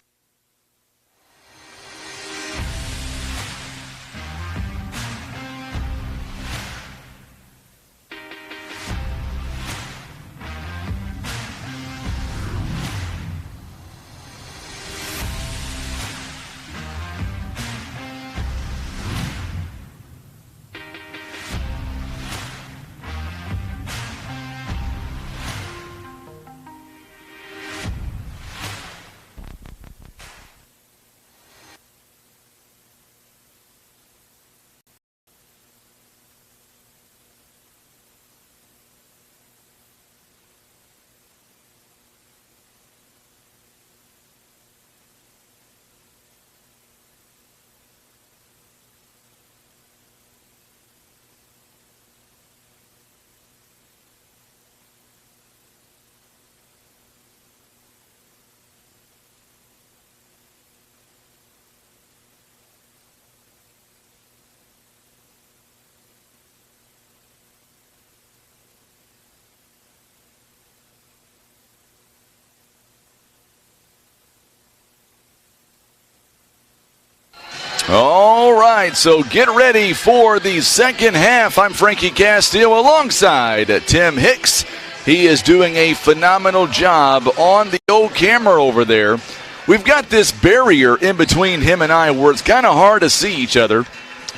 All right, so get ready for the second half. I'm Frankie Castillo alongside Tim Hicks. He is doing a phenomenal job on the old camera over there. we've got this barrier in between him and I where it's kind of hard to see each other,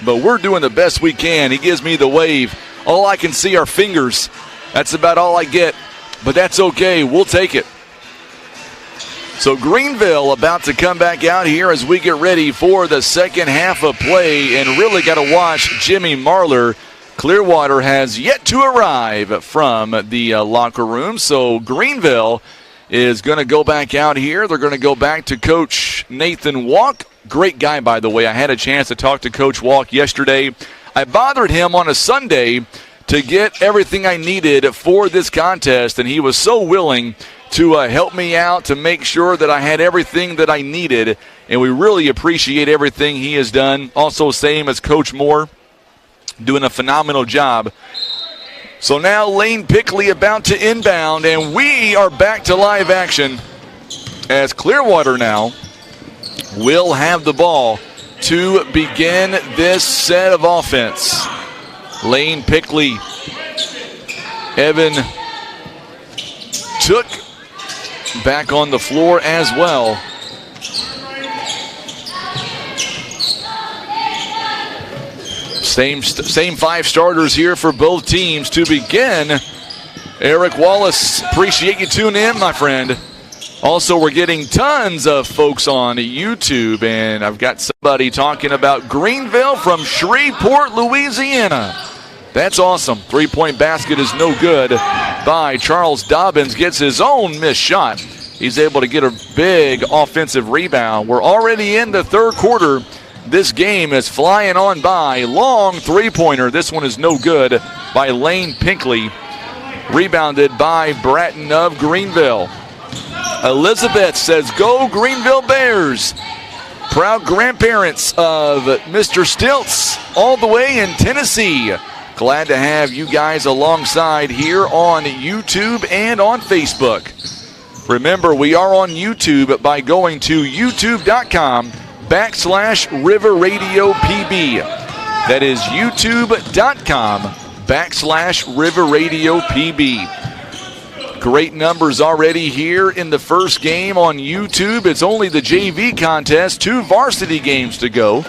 but we're doing the best we can. He gives me the wave. All I can see are fingers. That's about all I get, but that's okay. We'll take it. So Greenville about to come back out here as we get ready for the second half of play, and really got to watch Jimmy Marler. Clearwater has yet to arrive from the locker room, so Greenville is going to go back out here. They're going to go back to Coach Nathan Walk. Great guy, by the way. I had a chance to talk to Coach Walk yesterday. I bothered him on a Sunday to get everything I needed for this contest, and he was so willing to help me out, to make sure that I had everything that I needed, and we really appreciate everything he has done. Also, same as Coach Moore, doing a phenomenal job. So now Lane Pickley about to inbound, and we are back to live action as Clearwater now will have the ball to begin this set of offense. Lane Pickley, Evan Took back on the floor as well. Same five starters here for both teams to begin. Eric Wallace, appreciate you tuning in, my friend. Also, we're getting tons of folks on YouTube, and I've got somebody talking about Greenville from Shreveport, Louisiana. That's awesome. Three-point basket is no good by Charles Dobbins. Gets his own missed shot. He's able to get a big offensive rebound. We're already in the third quarter. This game is flying on by. Long three-pointer. This one is no good by Lane Pickley. Rebounded by Bratton of Greenville. Elizabeth says, "Go Greenville Bears." Proud grandparents of Mr. Stilts all the way in Tennessee. Glad to have you guys alongside here on YouTube and on Facebook. Remember, we are on YouTube by going to youtube.com/River Radio PB. That is youtube.com/River Radio PB. Great numbers already here in the first game on YouTube. It's only the JV contest, 2 varsity games to go.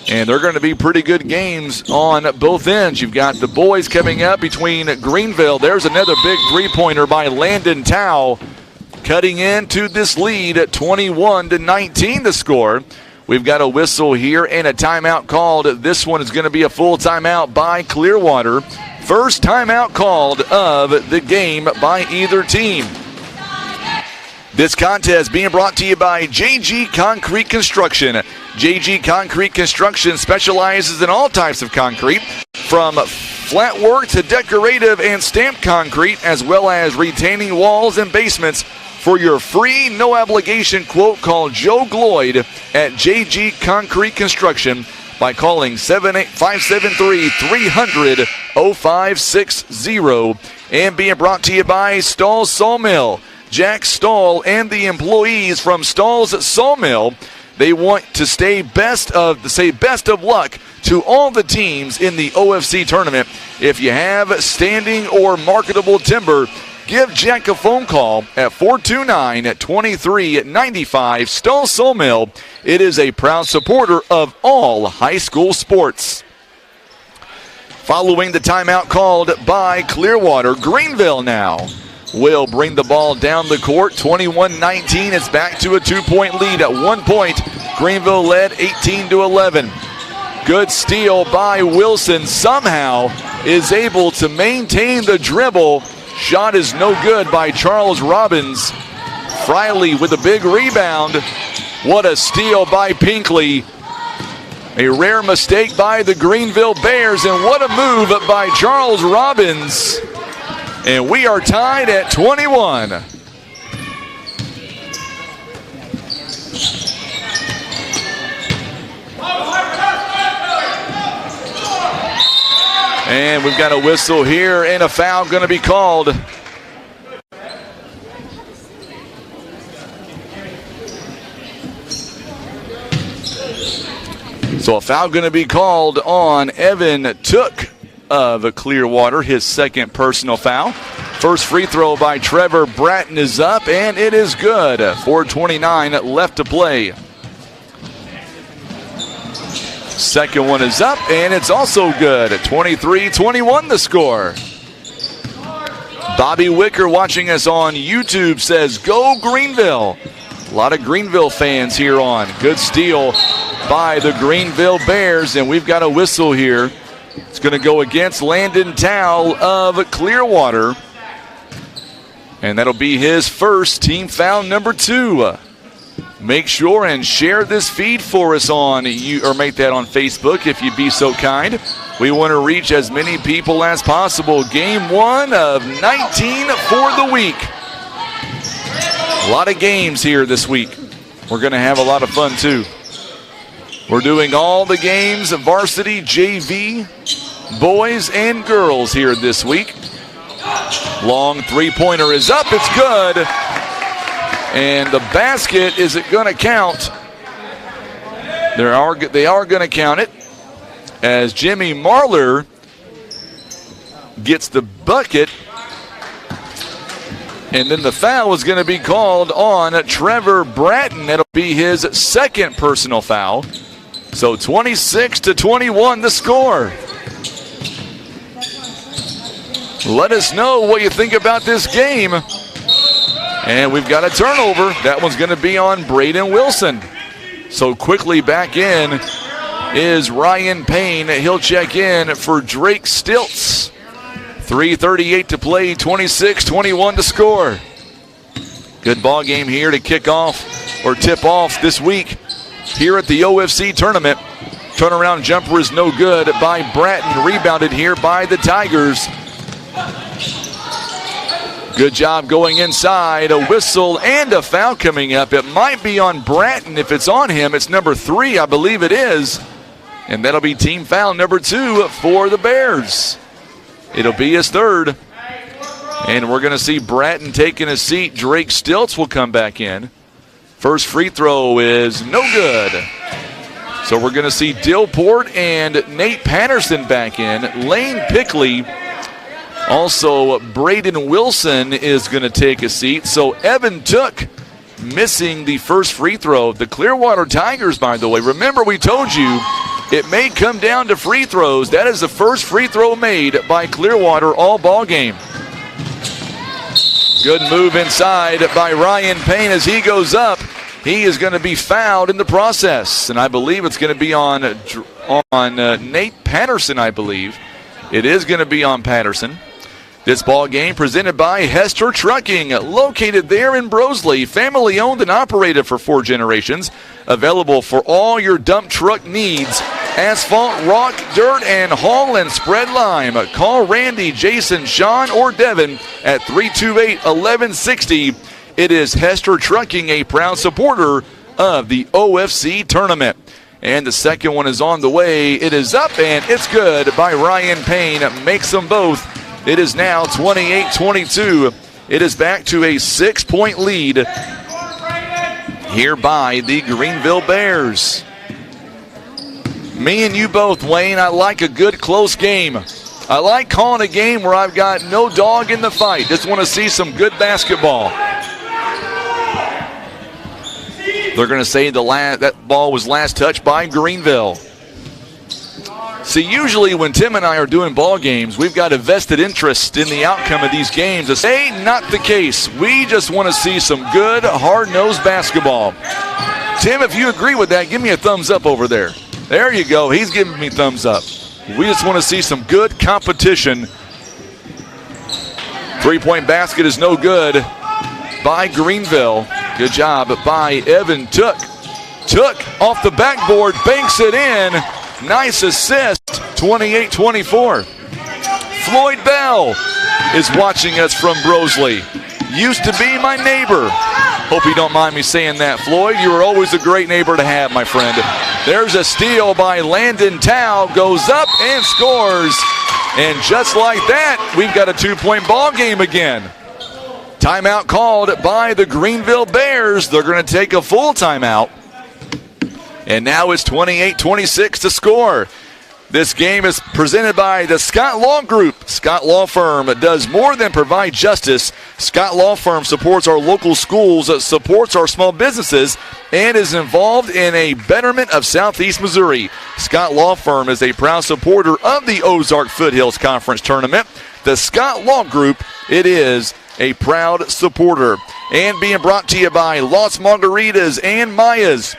And they're going to be pretty good games on both ends. You've got the boys coming up between Greenville. There's another big three-pointer by Landon Tao, cutting into this lead at 21-19 the score. We've got a whistle here and a timeout called. This one is going to be a full timeout by Clearwater. First timeout called of the game by either team. This contest being brought to you by JG Concrete Construction. JG Concrete Construction specializes in all types of concrete, from flat work to decorative and stamped concrete, as well as retaining walls and basements. For your free, no-obligation quote, call Joe Gloyd at JG Concrete Construction by calling 573-300-0560. And being brought to you by Stahl's Sawmill. Jack Stahl and the employees from Stahl's Sawmill, they want to say best of luck to all the teams in the OFC tournament. If you have standing or marketable timber, give Jack a phone call at 429-2395. Stahl Sawmill. It is a proud supporter of all high school sports. Following the timeout called by Clearwater, Greenville now will bring the ball down the court. 21-19. It's back to a 2-point lead. At 1 point, Greenville led 18-11. Good steal by Wilson. Somehow is able to maintain the dribble. Shot is no good by Charles Robbins. Friley with a big rebound. What a steal by Pinkley. A rare mistake by the Greenville Bears, and what a move by Charles Robbins. And we are tied at 21. And we've got a whistle here and a foul going to be called. So a foul going to be called on Evan Took of Clearwater, his second personal foul. First free throw by Trevor Bratton is up, and it is good. 4:29 left to play. Second one is up, and it's also good. 23-21 the score. Bobby Wicker watching us on YouTube says, "Go Greenville." A lot of Greenville fans here on. Good steal by the Greenville Bears, and we've got a whistle here. It's going to go against Landon Towle of Clearwater. And that'll be his first, team foul number 2. Make sure and share this feed for us or make that on Facebook if you'd be so kind. We want to reach as many people as possible. Game 1 of 19 for the week. A lot of games here this week. We're going to have a lot of fun too. We're doing all the games of varsity, JV, boys, and girls here this week. Long three-pointer is up. It's good. And the basket, is it going to count? They are going to count it as Jimmy Marler gets the bucket. And then the foul is going to be called on Trevor Bratton. That'll be his second personal foul. So 26-21 the score. Let us know what you think about this game. And we've got a turnover. That one's going to be on Braden Wilson. So quickly back in is Ryan Payne. He'll check in for Drake Stilts. 3:38 to play, 26-21 to score. Good ball game here to kick off or tip off this week here at the OFC tournament. Turnaround jumper is no good by Bratton. Rebounded here by the Tigers. Good job going inside. A whistle and a foul coming up. It might be on Bratton. If it's on him, it's number 3. I believe it is. And that'll be team foul number 2 for the Bears. It'll be his third. And we're going to see Bratton taking a seat. Drake Stilts will come back in. First free throw is no good. So we're going to see Dillport and Nate Patterson back in. Lane Pickley. Also, Braden Wilson is going to take a seat. So Evan Took missing the first free throw. The Clearwater Tigers, by the way, remember we told you it may come down to free throws. That is the first free throw made by Clearwater all ball game. Good move inside by Ryan Payne as he goes up. He is going to be fouled in the process, and I believe it's going to be on Nate Patterson, I believe. It is going to be on Patterson. This ball game presented by Hester Trucking, located there in Brosley, family owned and operated for 4 generations. Available for all your dump truck needs. Asphalt, rock, dirt, and haul and spread lime. Call Randy, Jason, Sean, or Devin at 328-1160. It is Hester Trucking, a proud supporter of the OFC tournament. And the second one is on the way. It is up, and it's good by Ryan Payne. Makes them both. It is now 28-22. It is back to a 6-point lead here by the Greenville Bears. Me and you both, Wayne, I like a good close game. I like calling a game where I've got no dog in the fight. Just want to see some good basketball. They're going to say that ball was last touched by Greenville. See, usually when Tim and I are doing ball games, we've got a vested interest in the outcome of these games. It's not the case. We just want to see some good, hard-nosed basketball. Tim, if you agree with that, give me a thumbs up over there. There you go. He's giving me thumbs up. We just want to see some good competition. Three-point basket is no good by Greenville. Good job by Evan Took. Took off the backboard, banks it in. Nice assist, 28-24. Floyd Bell is watching us from Brosley. Used to be my neighbor. Hope you don't mind me saying that, Floyd. You were always a great neighbor to have, my friend. There's a steal by Landon Towle. Goes up and scores. And just like that, we've got a 2-point ball game again. Timeout called by the Greenville Bears. They're going to take a full timeout. And now it's 28-26 to score. This game is presented by the Scott Law Group. Scott Law Firm does more than provide justice. Scott Law Firm supports our local schools, supports our small businesses, and is involved in a betterment of Southeast Missouri. Scott Law Firm is a proud supporter of the Ozark Foothills Conference Tournament. The Scott Law Group, it is a proud supporter. And being brought to you by Los Margaritas and Maya's.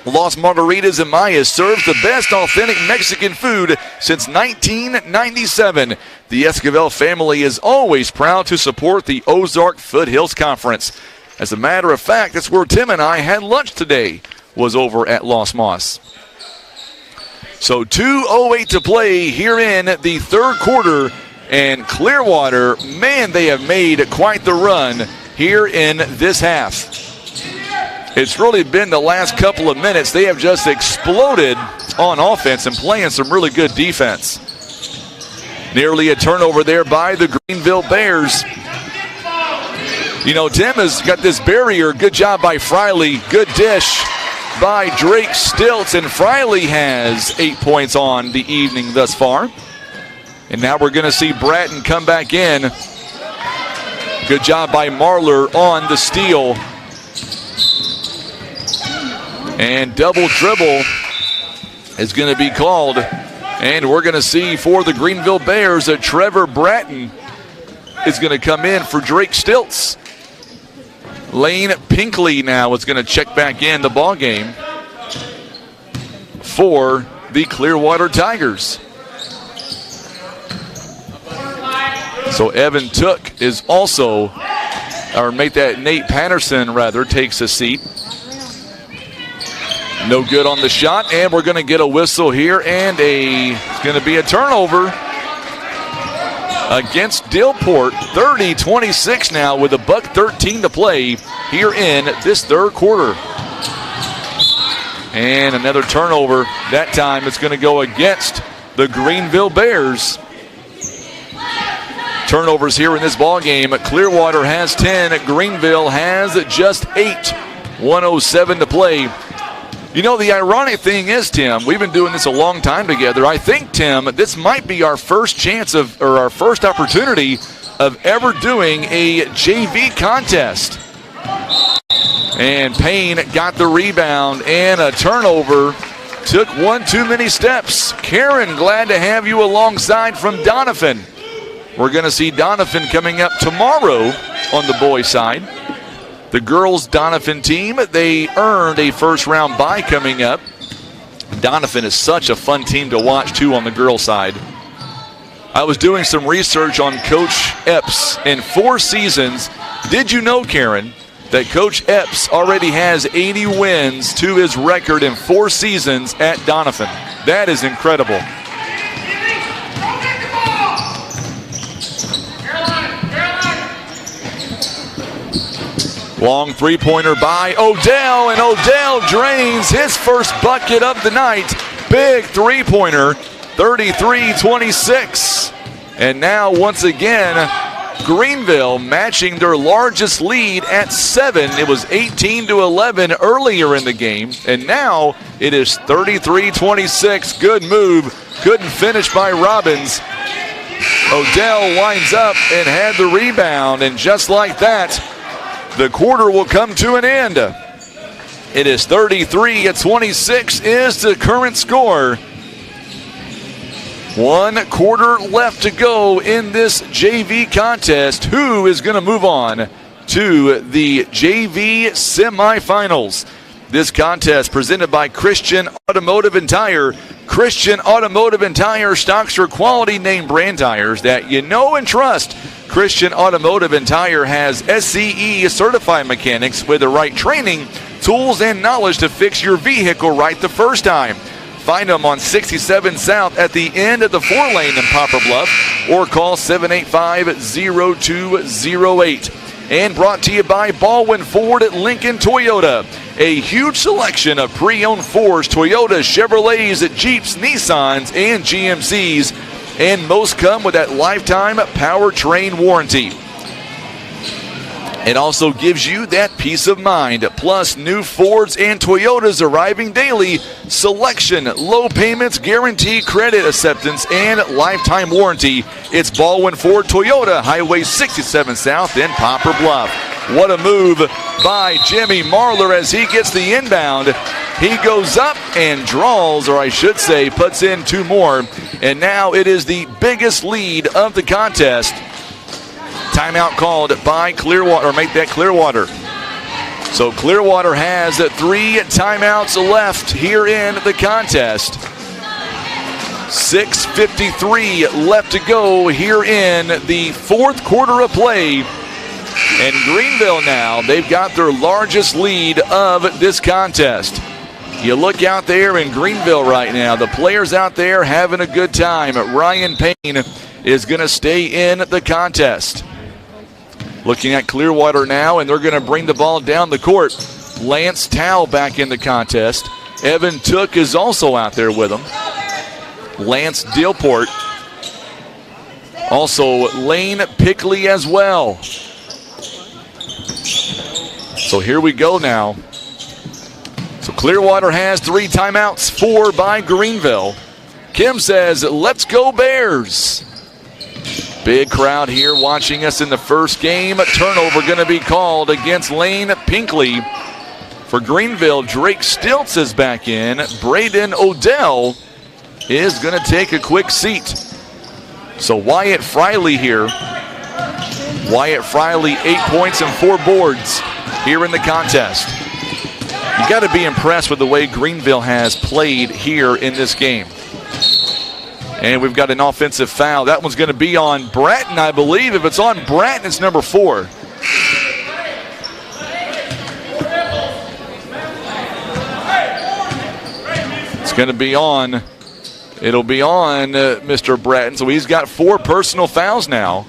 Los Margaritas and Maya's serves the best authentic Mexican food since 1997. The Esquivel family is always proud to support the Ozark Foothills Conference. As a matter of fact, that's where Tim and I had lunch today, was over at Los Moss. So 2:08 to play here in the third quarter, and Clearwater, man, they have made quite the run here in this half. It's really been the last couple of minutes. They have just exploded on offense and playing some really good defense. Nearly a turnover there by the Greenville Bears. You know, Tim has got this barrier. Good job by Friley. Good dish by Drake Stilts. And Friley has 8 points on the evening thus far. And now we're going to see Bratton come back in. Good job by Marler on the steal. And double dribble is going to be called. And we're going to see for the Greenville Bears that Trevor Bratton is going to come in for Drake Stilts. Lane Pinkley now is going to check back in the ball game for the Clearwater Tigers. So Evan Took is also, or make that Nate Patterson rather, takes a seat. No good on the shot, and we're going to get a whistle here, and it's going to be a turnover against Dillport. 30-26 now with $1:13 to play here in this third quarter. And another turnover. That time it's going to go against the Greenville Bears. Turnovers here in this ball game. Clearwater has 10. Greenville has just 8. 1:07 to play. You know, the ironic thing is, Tim, we've been doing this a long time together. I think, Tim, this might be our first chance of, or our first opportunity of ever doing a JV contest. And Payne got the rebound and a turnover. Took one too many steps. Karen, glad to have you alongside from Donovan. We're going to see Donovan coming up tomorrow on the boys' side. The girls' Donovan team, they earned a first-round bye coming up. Donovan is such a fun team to watch, too, on the girls' side. I was doing some research on Coach Epps in 4 seasons. Did you know, Karen, that Coach Epps already has 80 wins to his record in 4 seasons at Donovan? That is incredible. Long three-pointer by Odell, and Odell drains his first bucket of the night. Big three-pointer, 33-26. And now, once again, Greenville matching their largest lead at 7. It was 18-11 earlier in the game, and now it is 33-26. Good move. Couldn't finish by Robbins. Odell winds up and had the rebound, and just like that, the quarter will come to an end. It is 33-26 is the current score. 1 quarter left to go in this JV contest. Who is going to move on to the JV semifinals? This contest presented by Christian Automotive and Tire. Christian Automotive and Tire stocks your quality name brand tires that you know and trust. Christian Automotive and Tire has SCE certified mechanics with the right training, tools, and knowledge to fix your vehicle right the first time. Find them on 67 South at the end of the 4-lane in Poplar Bluff, or call 785-0208. And brought to you by Baldwin Ford at Lincoln Toyota. A huge selection of pre-owned Fords, Toyotas, Chevrolets, Jeeps, Nissans, and GMCs. And most come with that lifetime powertrain warranty. It also gives you that peace of mind. Plus, new Fords and Toyotas arriving daily. Selection, low payments, guarantee credit acceptance, and lifetime warranty. It's Baldwin Ford Toyota, Highway 67 South in Poplar Bluff. What a move by Jimmy Marler as he gets the inbound. He goes up and draws, or I should say, puts in two more. And now it is the biggest lead of the contest. Timeout called by Clearwater, or make that Clearwater. So Clearwater has 3 timeouts left here in the contest. 6:53 left to go here in the fourth quarter of play. And Greenville now, they've got their largest lead of this contest. You look out there in Greenville right now, the players out there having a good time. Ryan Payne is going to stay in the contest. Looking at Clearwater now, and they're going to bring the ball down the court. Lance Tao back in the contest. Evan Took is also out there with him. Lance Dillport. Also Lane Pickley as well. So here we go now. So Clearwater has 3 timeouts, 4 by Greenville. Kim says, let's go Bears. Big crowd here watching us in the first game. A turnover going to be called against Lane Pinkley. For Greenville, Drake Stilts is back in. Braden Odell is going to take a quick seat. So Wyatt Friley here. Wyatt Friley, 8 points and 4 boards here in the contest. You got to be impressed with the way Greenville has played here in this game. And we've got an offensive foul. That one's going to be on Bratton, I believe. If it's on Bratton, it's number 4. It's going to be on. It'll be on Mr. Bratton. So he's got 4 personal fouls now.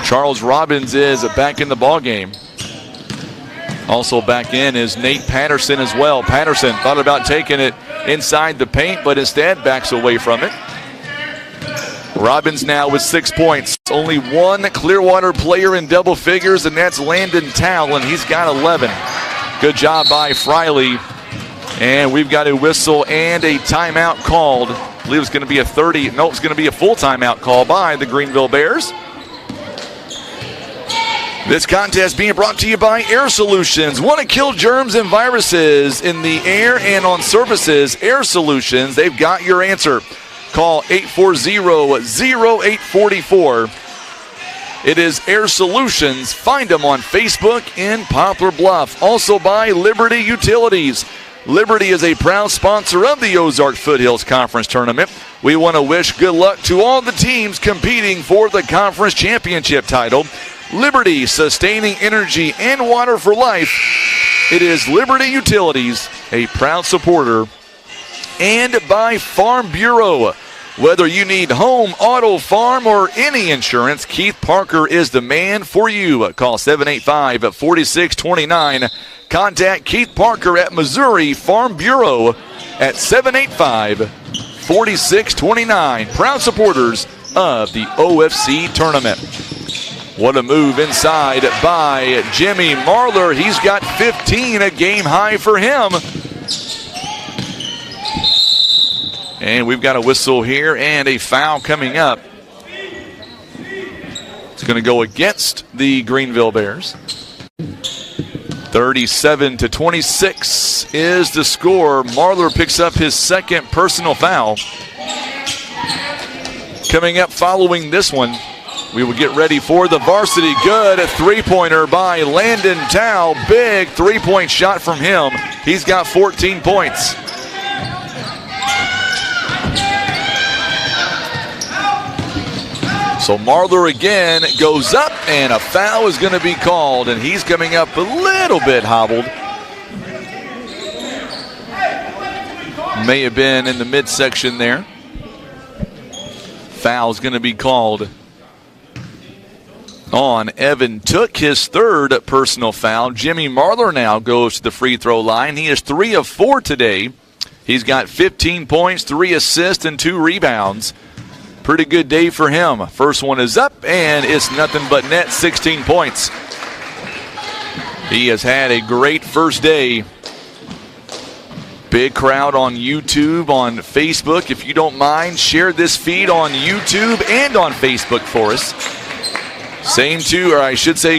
Charles Robbins is back in the ballgame. Also back in is Nate Patterson as well. Patterson thought about taking it inside the paint, but instead backs away from it. Robbins now with 6 points. Only one Clearwater player in double figures, and that's Landon Towle, and he's got 11. Good job by Friley. And we've got a whistle and a timeout called. I believe it's going to be it's going to be a full timeout call by the Greenville Bears. This contest being brought to you by Air Solutions. Want to kill germs and viruses in the air and on surfaces? Air Solutions, they've got your answer. Call 840-0844. It is Air Solutions. Find them on Facebook in Poplar Bluff. Also by Liberty Utilities. Liberty is a proud sponsor of the Ozark Foothills Conference Tournament. We want to wish good luck to all the teams competing for the conference championship title. Liberty, sustaining energy and water for life. It is Liberty Utilities, a proud supporter. And by Farm Bureau. Whether you need home, auto, farm, or any insurance, Keith Parker is the man for you. Call 785-4629. Contact Keith Parker at Missouri Farm Bureau at 785-4629. Proud supporters of the OFC tournament. What a move inside by Jimmy Marler. He's got 15, a game high for him. And we've got a whistle here and a foul coming up. It's going to go against the Greenville Bears. 37-26 is the score. Marler picks up his second personal foul. Coming up following this one, we will get ready for the varsity. Good three-pointer by Landon Towle. Big three-point shot from him. He's got 14 points. So Marler again goes up, and a foul is going to be called, and he's coming up a little bit hobbled. May have been in the midsection there. Foul is going to be called on Evan Took, his third personal foul. Jimmy Marler now goes to the free throw line. He is 3 of 4 today. He's got 15 points, 3 assists, and 2 rebounds. Pretty good day for him. First one is up, and it's nothing but net, 16 points. He has had a great first day. Big crowd on YouTube, on Facebook. If you don't mind, share this feed on YouTube and on Facebook for us.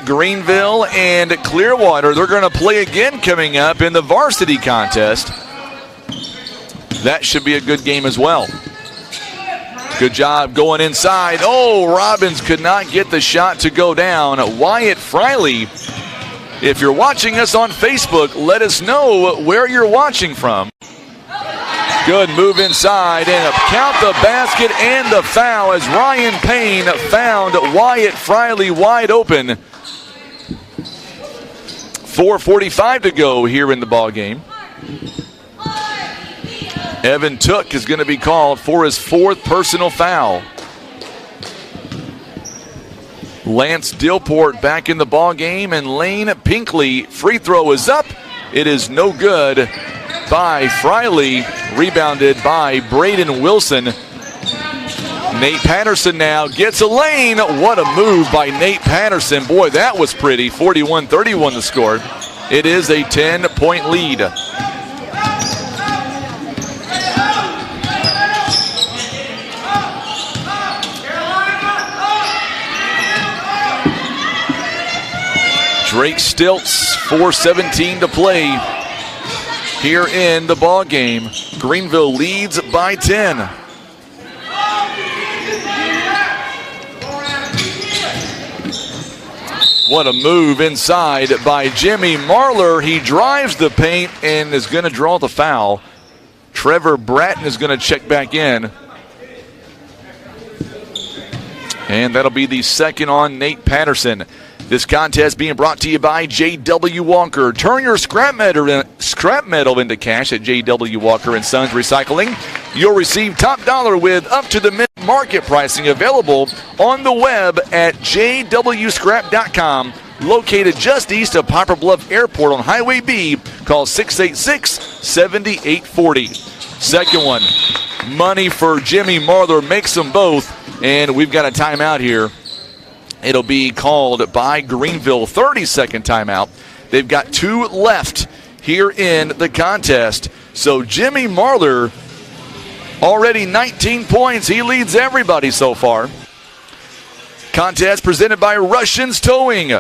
Greenville and Clearwater. They're going to play again coming up in the varsity contest. That should be a good game as well. Good job going inside. Oh, Robbins could not get the shot to go down. Wyatt Friley, if you're watching us on Facebook, let us know where you're watching from. Good move inside and count the basket and the foul as Ryan Payne found Wyatt Friley wide open. 4:45 to go here in the ball game. Evan Took is going to be called for his 4th personal foul. Lance Dillport back in the ball game, and Lane Pinkley free throw is up. It is no good by Friley, rebounded by Braden Wilson. Nate Patterson now gets a lane. What a move by Nate Patterson. Boy, that was pretty. 41-31 the score. It is a 10-point lead. Drake Stilts, 4:17 to play here in the ball game. Greenville leads by 10. What a move inside by Jimmy Marler. He drives the paint and is going to draw the foul. Trevor Bratton is going to check back in. And that'll be the second on Nate Patterson. This contest being brought to you by J.W. Walker. Turn your scrap metal into cash at J.W. Walker & Sons Recycling. You'll receive top dollar with up to the mid-market pricing available on the web at jwscrap.com. Located just east of Poplar Bluff Airport on Highway B. Call 686-7840. Second one. Money for Jimmy Marler makes them both. And we've got a timeout here. It'll be called by Greenville. 30-second timeout. They've got 2 left here in the contest. So Jimmy Marler, already 19 points. He leads everybody so far. Contest presented by Russians Towing.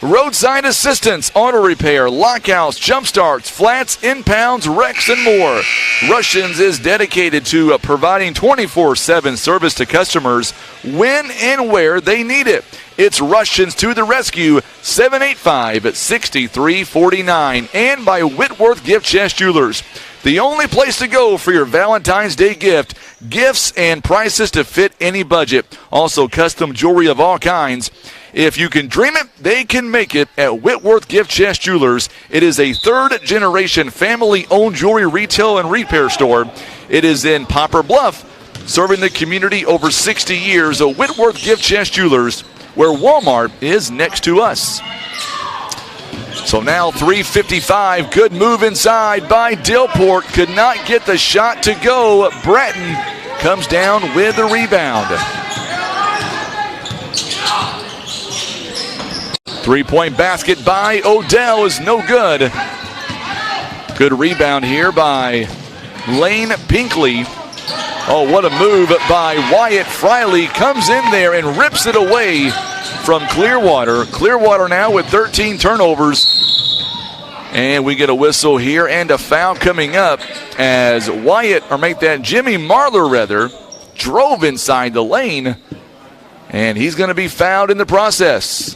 Roadside assistance, auto repair, lockouts, jump starts, flats, impounds, wrecks, and more. Russians is dedicated to providing 24/7 service to customers when and where they need it. It's Russians to the rescue, 785-6349, and by Whitworth Gift Chest Jewelers. The only place to go for your Valentine's Day gift. Gifts and prices to fit any budget. Also custom jewelry of all kinds. If you can dream it, they can make it at Whitworth Gift Chest Jewelers. It is a 3rd-generation family-owned jewelry retail and repair store. It is in Poplar Bluff, serving the community over 60 years. A Whitworth Gift Chest Jewelers, where Walmart is next to us. So now 3:55. Good move inside by Dillport. Could not get the shot to go. Bratton comes down with the rebound. 3-point basket by Odell is no good. Good rebound here by Lane Pinkley. Oh, what a move by Wyatt Friley. Comes in there and rips it away from Clearwater. Clearwater now with 13 turnovers. And we get a whistle here and a foul coming up as Jimmy Marler drove inside the lane. And he's going to be fouled in the process.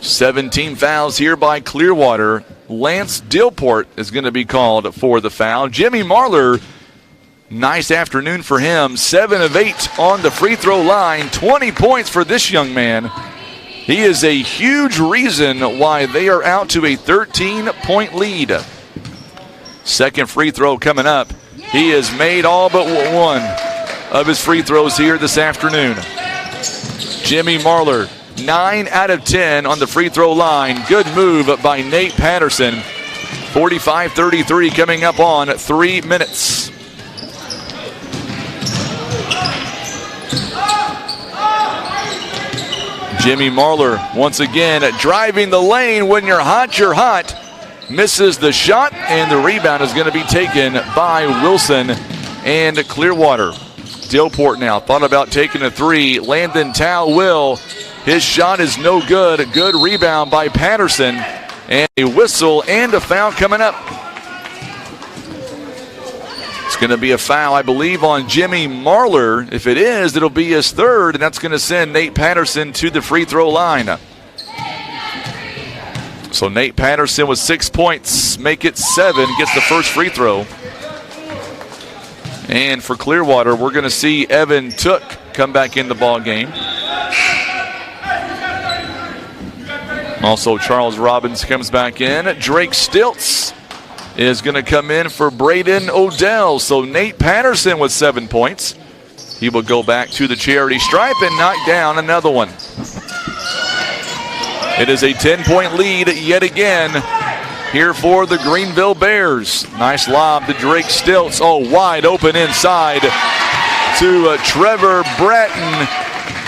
17 fouls here by Clearwater. Lance Dillport is going to be called for the foul. Jimmy Marler, nice afternoon for him. 7 of 8 on the free throw line. 20 points for this young man. He is a huge reason why they are out to a 13-point lead. Second free throw coming up. He has made all but one of his free throws here this afternoon. Jimmy Marler, 9 out of 10 on the free throw line. Good move by Nate Patterson. 45-33 coming up on 3 minutes. Jimmy Marler once again driving the lane. When you're hot, you're hot. Misses the shot, and the rebound is going to be taken by Wilson and Clearwater. Dilport now thought about taking a three. Landon Tao will. His shot is no good. A good rebound by Patterson. And a whistle and a foul coming up. It's going to be a foul, I believe, on Jimmy Marler. If it is, it'll be his third, and that's going to send Nate Patterson to the free throw line. So Nate Patterson with 6 points, make it 7, gets the first free throw. And for Clearwater, we're going to see Evan Took come back in the ball game. Also, Charles Robbins comes back in. Drake Stilts is going to come in for Braden Odell. So Nate Patterson with 7 points. He will go back to the charity stripe and knock down another one. It is a 10-point lead yet again here for the Greenville Bears. Nice lob to Drake Stilts. Oh, wide open inside to Trevor Bratton.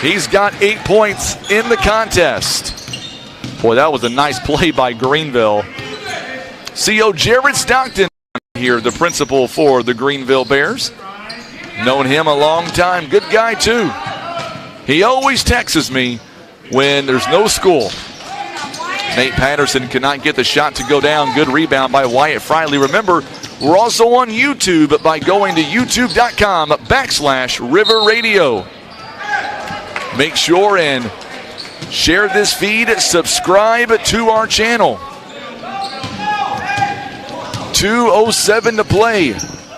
He's got 8 points in the contest. Boy, that was a nice play by Greenville. CO Jared Stockton here, the principal for the Greenville Bears. Known him a long time. Good guy, too. He always texts me when there's no school. Nate Patterson cannot get the shot to go down. Good rebound by Wyatt Friley. Remember, we're also on YouTube by going to youtube.com/River Radio. Make sure and share this feed. Subscribe to our channel. 2:07 to play.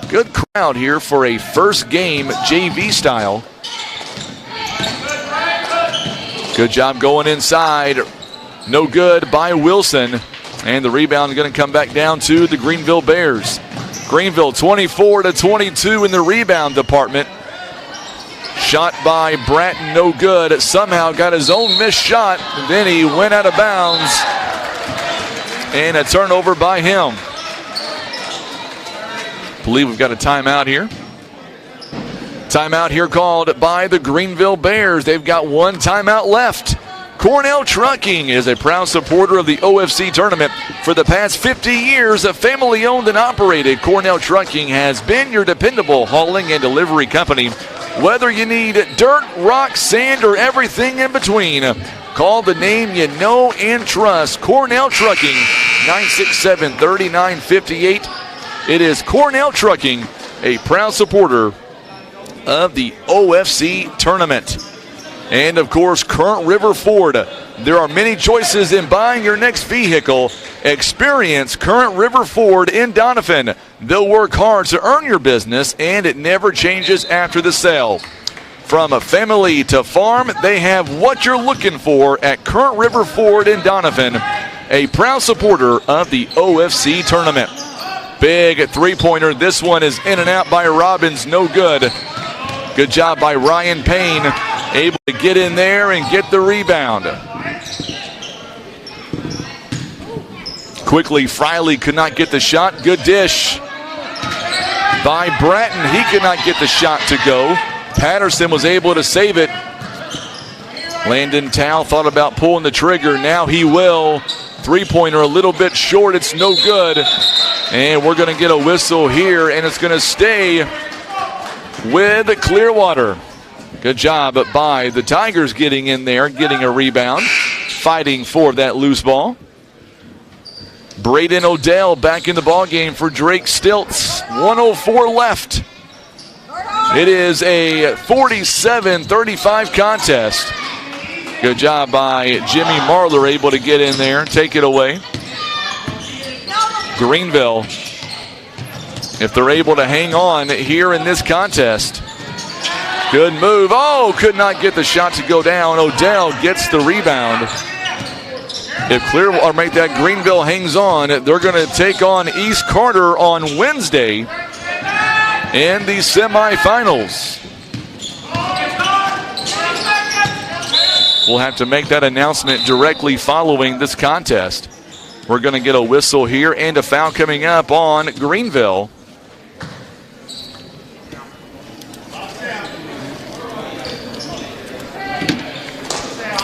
Good crowd here for a first game JV style. Good job going inside. No good by Wilson. And the rebound is going to come back down to the Greenville Bears. Greenville 24-22 in the rebound department. Shot by Bratton, no good. Somehow got his own missed shot. Then he went out of bounds. And a turnover by him. I believe we've got a timeout here. Timeout here called by the Greenville Bears. They've got one timeout left. Cornell Trucking is a proud supporter of the OFC tournament. For the past 50 years, a family-owned and operated, Cornell Trucking has been your dependable hauling and delivery company. Whether you need dirt, rock, sand, or everything in between, call the name you know and trust. Cornell Trucking, 967-3958. It is Cornell Trucking, a proud supporter of the OFC tournament. And, of course, Current River Ford. There are many choices in buying your next vehicle. Experience Current River Ford in Doniphan. They'll work hard to earn your business, and it never changes after the sale. From a family to farm, they have what you're looking for at Current River Ford in Doniphan, a proud supporter of the OFC tournament. Big three-pointer. This one is in and out by Robbins. No good. Good job by Ryan Payne. Able to get in there and get the rebound. Quickly, Friley could not get the shot. Good dish by Bratton. He could not get the shot to go. Patterson was able to save it. Landon Tao thought about pulling the trigger. Now he will. Three-pointer a little bit short. It's no good. And we're going to get a whistle here, and it's going to stay with Clearwater. Good job by the Tigers getting in there, getting a rebound, fighting for that loose ball. Braden Odell back in the ball game for Drake Stilts. 1:04 left. It is a 47-35 contest. Good job by Jimmy Marler, able to get in there, take it away. Greenville, if they're able to hang on here in this contest. Good move. Oh, could not get the shot to go down. Odell gets the rebound. If Clearwater make that, Greenville hangs on, they're going to take on East Carter on Wednesday in the semifinals. We'll have to make that announcement directly following this contest. We're going to get a whistle here and a foul coming up on Greenville.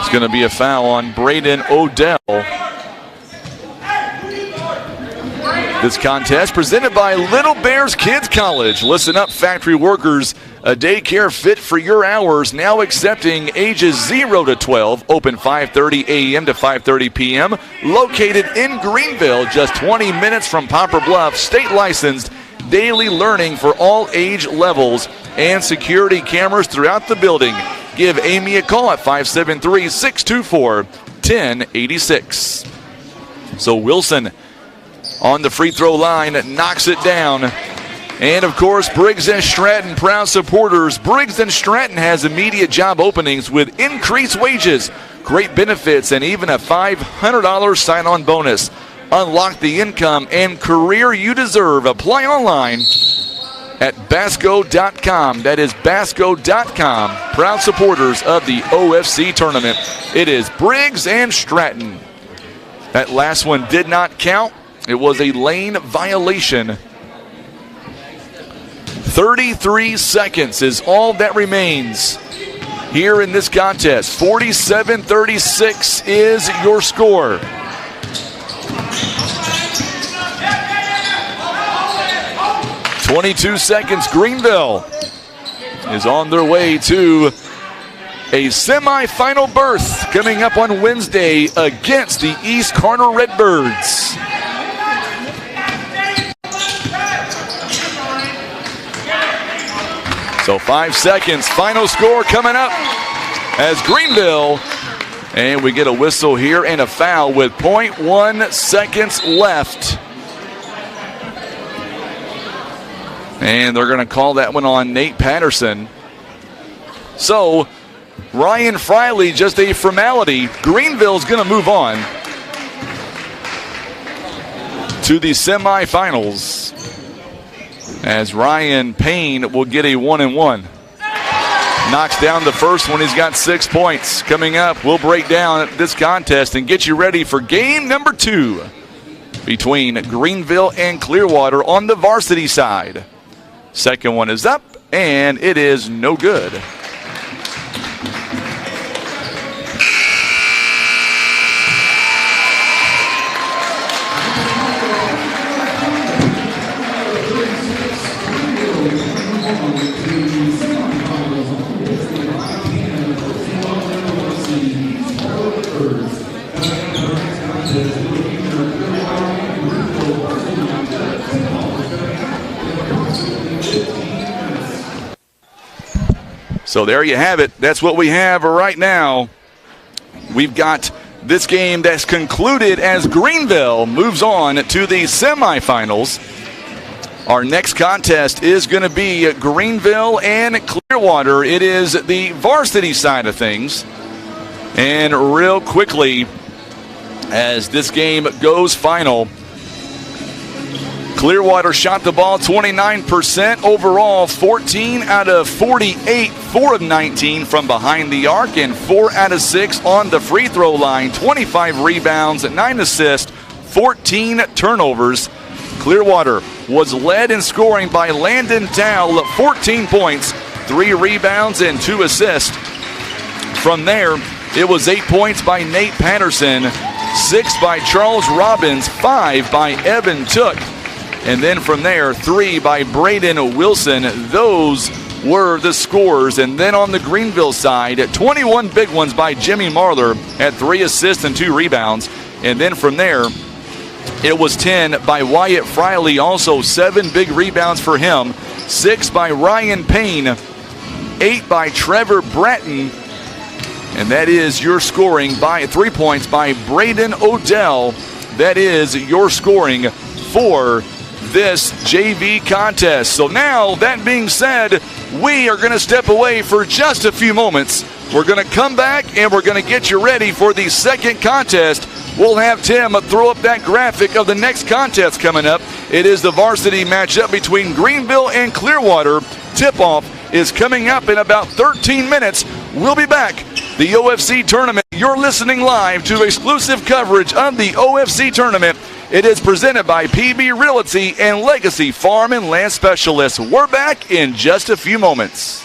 It's going to be a foul on Braden Odell. This contest presented by Little Bears Kids College. Listen up, factory workers. A daycare fit for your hours, now accepting ages 0 to 12. Open 5:30 a.m. to 5:30 p.m. Located in Greenville, just 20 minutes from Poplar Bluff. State licensed. Daily learning for all age levels and security cameras throughout the building. Give Amy a call at 573-624-1086. So Wilson on the free throw line knocks it down. And, of course, Briggs & Stratton, proud supporters. Briggs & Stratton has immediate job openings with increased wages, great benefits, and even a $500 sign-on bonus. Unlock the income and career you deserve. Apply online at basco.com. That is basco.com. Proud supporters of the OFC tournament. It is Briggs & Stratton. That last one did not count. It was a lane violation. 33 seconds is all that remains here in this contest. 47-36 is your score. "22 seconds. Greenville is on their way to a semifinal berth coming up on Wednesday against the East Carter Redbirds. So 5 seconds, final score coming up as Greenville, and we get a whistle here and a foul with 0.1 seconds left. And they're going to call that one on Nate Patterson. So Ryan Friley, just a formality. Greenville's going to move on to the semifinals, as Ryan Payne will get a 1-and-1. Knocks down the first one. He's got 6 points. Coming up, we'll break down this contest and get you ready for game number 2 between Greenville and Clearwater on the varsity side. Second one is up, and it is no good. So there you have it. That's what we have right now. We've got this game that's concluded as Greenville moves on to the semifinals. Our next contest is going to be Greenville and Clearwater. It is the varsity side of things. And real quickly, as this game goes final, Clearwater shot the ball 29% overall, 14 out of 48, 4 of 19 from behind the arc, and 4 out of 6 on the free throw line, 25 rebounds, 9 assists, 14 turnovers. Clearwater was led in scoring by Landon Dowell, 14 points, 3 rebounds, and 2 assists. From there, it was 8 points by Nate Patterson, 6 by Charles Robbins, 5 by Evan Took. And then from there, 3 by Braden Wilson. Those were the scores. And then on the Greenville side, 21 big ones by Jimmy Marler at 3 assists and 2 rebounds. And then from there, it was 10 by Wyatt Friley, also 7 big rebounds for him. 6 by Ryan Payne, 8 by Trevor Bratton. And that is your scoring by 3 points by Braden Odell. That is your scoring for this JV contest. So now, that being said, we are going to step away for just a few moments. We're going to come back and we're going to get you ready for the second contest. We'll have Tim throw up that graphic of the next contest coming up. It is the varsity matchup between Greenville and Clearwater. Tip-off is coming up in about 13 minutes. We'll be back. The OFC tournament. You're listening live to exclusive coverage of the OFC tournament. It is presented by PB Realty and Legacy Farm and Land Specialists. We're back in just a few moments.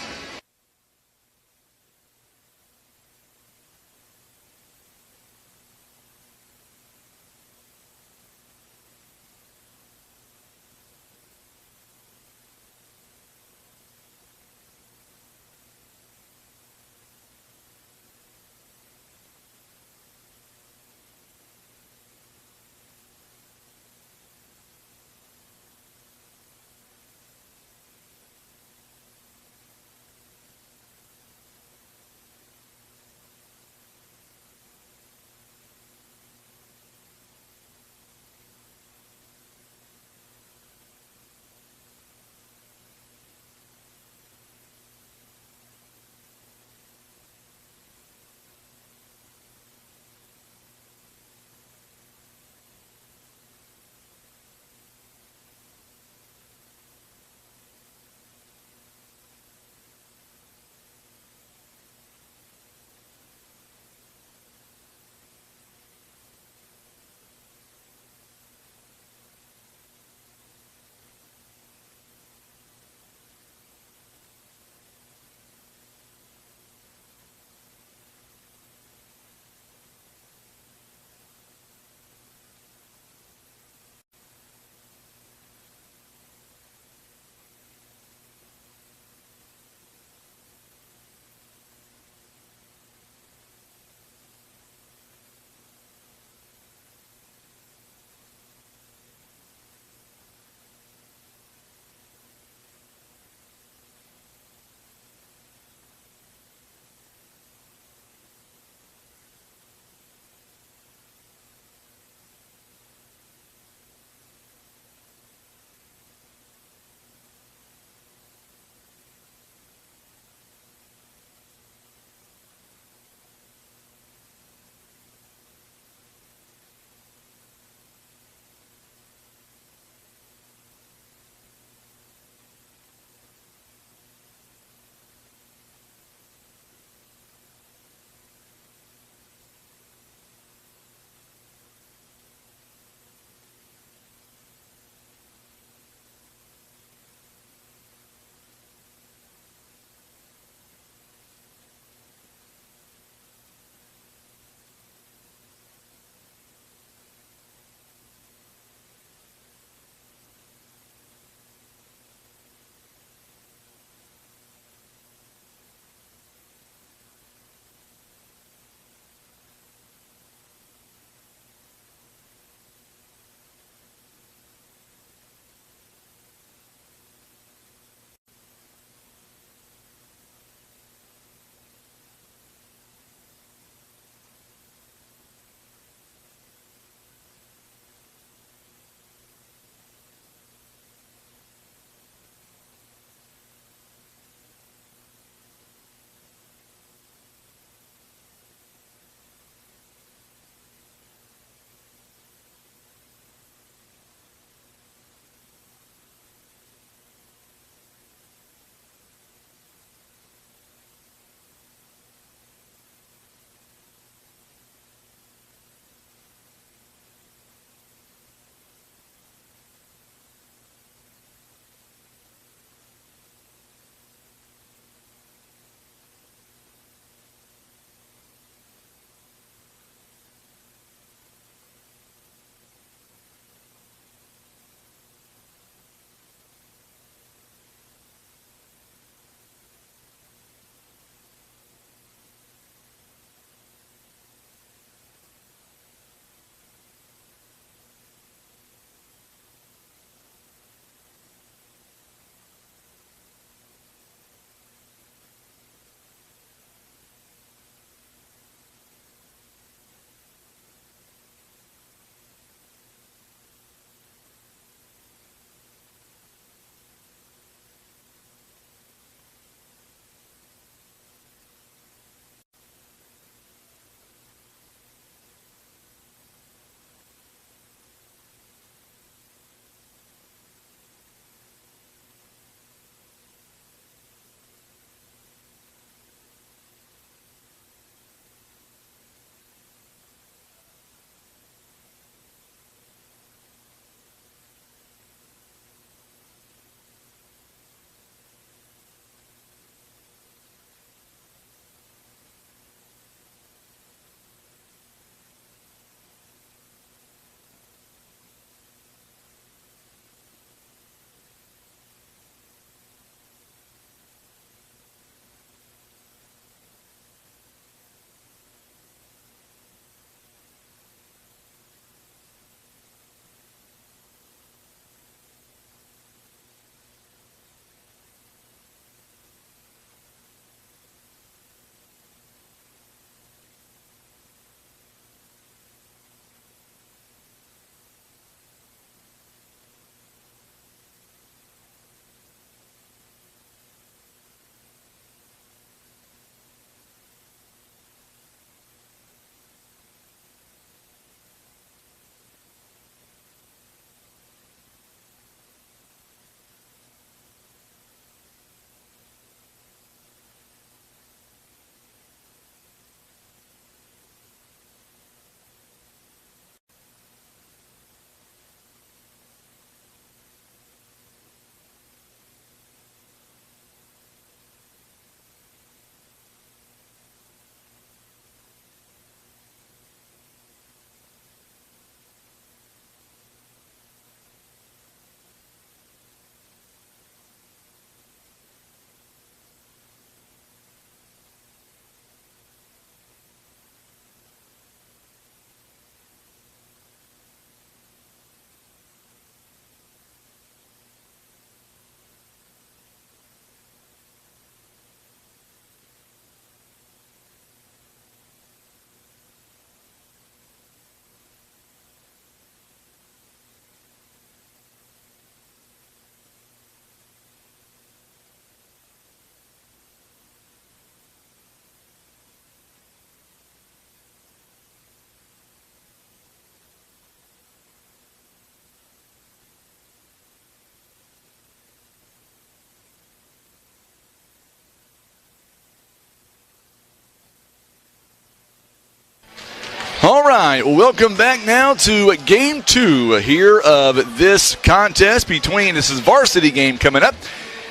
right, welcome back now to Game 2 here of this contest this is varsity game coming up.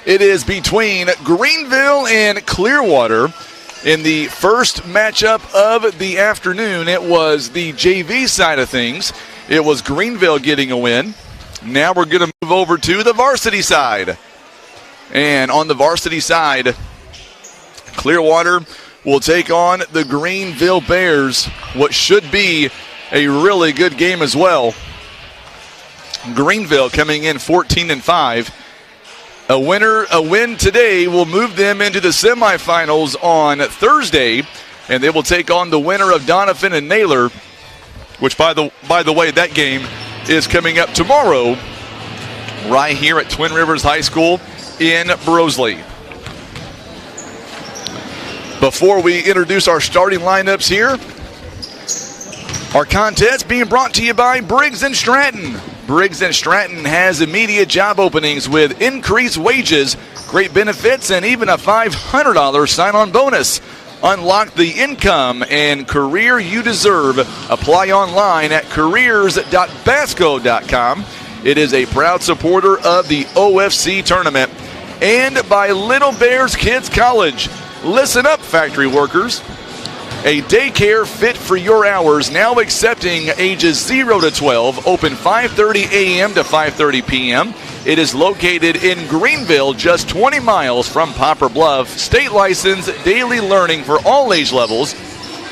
It is between Greenville and Clearwater. In the first matchup of the afternoon, it was the JV side of things. It was Greenville getting a win. Now we're going to move over to the varsity side. And on the varsity side, Clearwater will take on the Greenville Bears, what should be a really good game as well. Greenville coming in 14-5. A win today will move them into the semifinals on Thursday, and they will take on the winner of Doniphan and Naylor, which, by the way, that game is coming up tomorrow right here at Twin Rivers High School in Broseley. Before we introduce our starting lineups here, our contest being brought to you by Briggs & Stratton. Briggs & Stratton has immediate job openings with increased wages, great benefits, and even a $500 sign-on bonus. Unlock the income and career you deserve. Apply online at careers.basco.com. It is a proud supporter of the OFC tournament. And by Little Bears Kids College. Listen up, factory workers. A daycare fit for your hours, now accepting ages 0 to 12, open 5:30 a.m. to 5:30 p.m. It is located in Greenville, just 20 miles from Poplar Bluff. State license, daily learning for all age levels,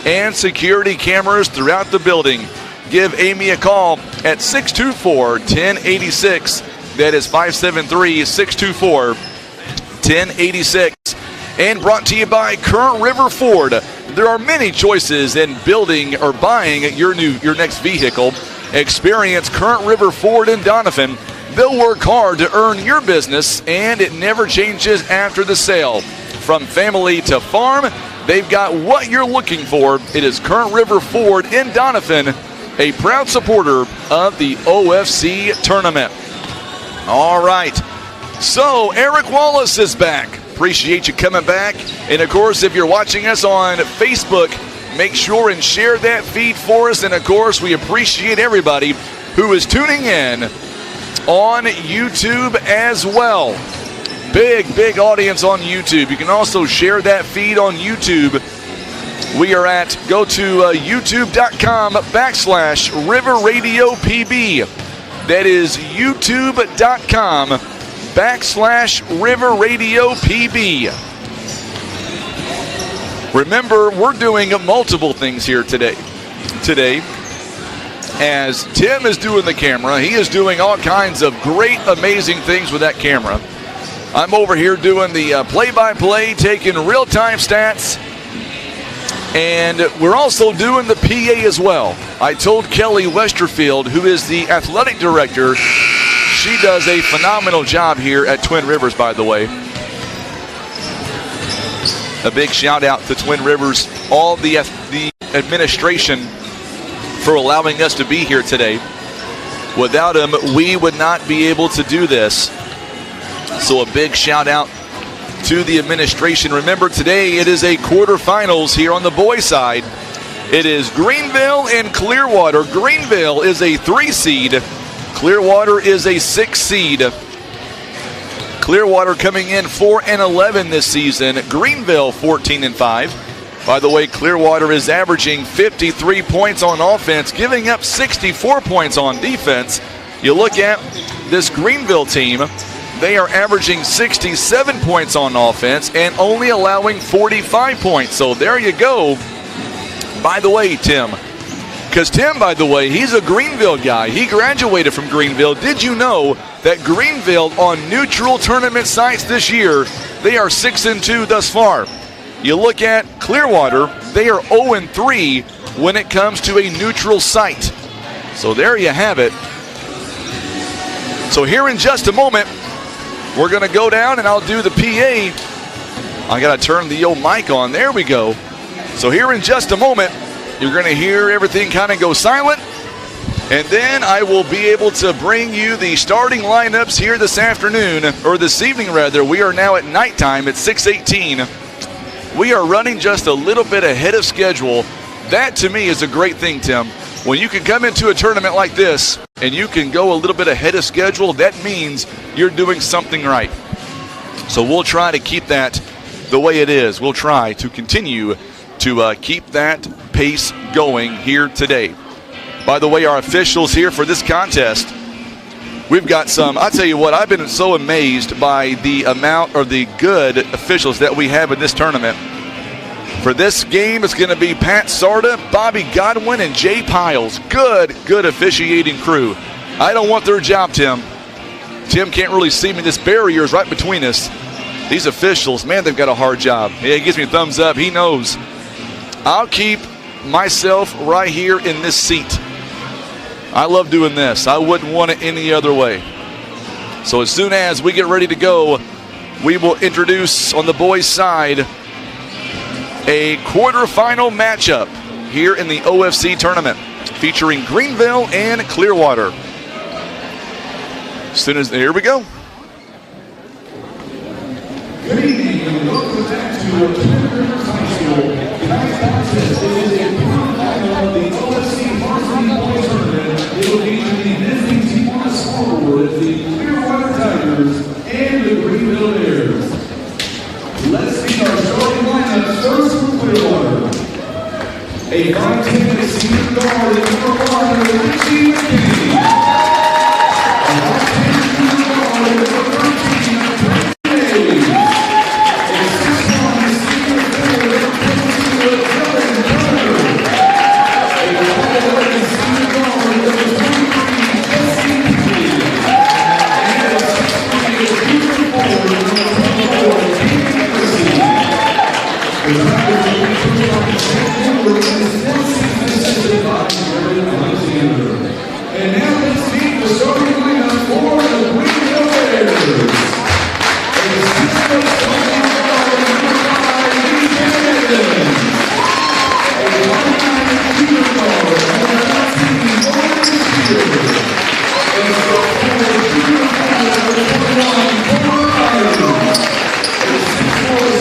and security cameras throughout the building. Give Amy a call at 624-1086. That is 573-624-1086. And brought to you by Current River Ford. There are many choices in building or buying your next vehicle. Experience Current River Ford in Doniphan. They'll work hard to earn your business, and it never changes after the sale. From family to farm, they've got what you're looking for. It is Current River Ford in Doniphan, a proud supporter of the OFC tournament. All right, so Eric Wallace is back. Appreciate you coming back. And, of course, if you're watching us on Facebook, make sure and share that feed for us. And, of course, we appreciate everybody who is tuning in on YouTube as well. Big audience on YouTube. You can also share that feed on YouTube. We are go to youtube.com/River Radio PB. That is youtube.com/River Radio PB. Remember, we're doing multiple things here today. As Tim is doing the camera, he is doing all kinds of great, amazing things with that camera. I'm over here doing the play-by-play, taking real-time stats, and we're also doing the PA as well. I told Kelly Westerfield, who is the athletic director, she does a phenomenal job here at Twin Rivers, by the way. A big shout out to Twin Rivers, all the administration, for allowing us to be here today. Without them, we would not be able to do this. So a big shout out to the administration. Remember, today it is a quarterfinals here on the boys' side. It is Greenville and Clearwater. Greenville is a 3 seed. Clearwater is a 6 seed. Clearwater coming in 4-11 this season. Greenville 14-5. By the way, Clearwater is averaging 53 points on offense, giving up 64 points on defense. You look at this Greenville team, they are averaging 67 points on offense and only allowing 45 points. So there you go. By the way, Tim, because Tim, by the way, he's a Greenville guy. He graduated from Greenville. Did you know that Greenville on neutral tournament sites this year, they are 6-2 thus far? You look at Clearwater, they are 0-3 when it comes to a neutral site. So there you have it. So here in just a moment, we're going to go down and I'll do the PA. I got to turn the old mic on. There we go. So here in just a moment, you're going to hear everything kind of go silent. And then I will be able to bring you the starting lineups here this afternoon, or this evening rather. We are now at nighttime at 6:18. We are running just a little bit ahead of schedule That, to me, is a great thing, Tim. When you can come into a tournament like this and you can go a little bit ahead of schedule, that means you're doing something right. So we'll try to keep that the way it is. We'll try to continue to keep that pace going here today. By the way, our officials here for this contest, we've got some. I'll tell you what, I've been so amazed by the amount or the good officials that we have in this tournament. For this game, it's going to be Pat Sarda, Bobby Godwin, and Jay Piles. Good officiating crew. I don't want their job, Tim. Tim can't really see me. This barrier is right between us. These officials, man, they've got a hard job. Yeah, he gives me a thumbs up. He knows. I'll keep myself right here in this seat. I love doing this. I wouldn't want it any other way. So as soon as we get ready to go, we will introduce on the boys' side a quarterfinal matchup here in the OFC tournament featuring Greenville and Clearwater. As soon as, here we go. Good evening and welcome back to Clearwater High School. Tonight's contest is a quarterfinal of the OFC Varsity Boys tournament. It will feature the visiting team on the scoreboard as the Clearwater Tigers and the Greenville Bears. Let's see our starting lineup first for Clearwater. A 5'10" senior guard in number 1, Richie McKinney. A 5'10" junior guard in number 13, Pregame. A 6'1" senior forward in number 22, Kevin Turner. A 5'11" senior guard in number 23, Jesse Peasley. And a 6'3" junior forward in number 24, the Tigers will be put on the same number in this fourth season assisted by Alexander. And now let's meet the starting lineup for the Greenville Bears. A 6'1" guard number 5, Lee Cannon. A 1'9" junior guard number 19, Owen Spears. A 6'4" junior guard number 21, Connor Iron. A 6'4"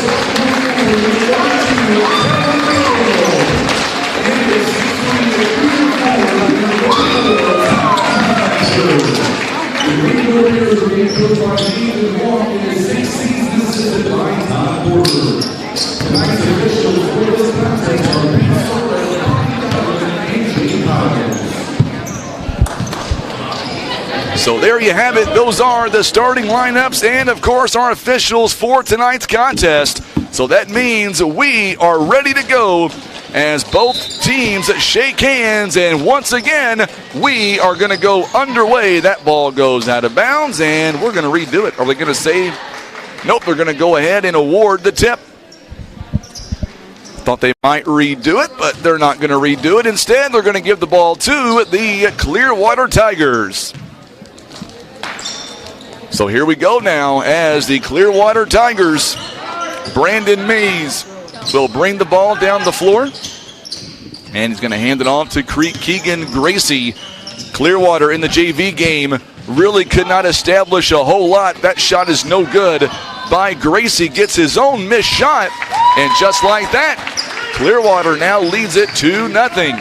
sophomore forward number 22, Kevin Turner. And a 6'3" junior forward number 44, the Greenville Bears are being coached by Nathan Walk in his 6th season assisted by Todd Porter. Tonight's officials for this contest are Pat Sarda, Bobby Godwin, and Jay Piles. So there you have it. Those are the starting lineups and, of course, our officials for tonight's contest. So that means we are ready to go as both teams shake hands. And once again, we are going to go underway. That ball goes out of bounds, and we're going to redo it. Are they going to say? Nope, they're going to go ahead and award the tip. Thought they might redo it, but they're not going to redo it. Instead, they're going to give the ball to the Clearwater Tigers. So here we go now as the Clearwater Tigers, Brandon Mays will bring the ball down the floor. And he's going to hand it off to Keegan Gracie. Clearwater in the JV game really could not establish a whole lot. That shot is no good by Gracie. Gets his own missed shot. And just like that, Clearwater now leads it 2-0.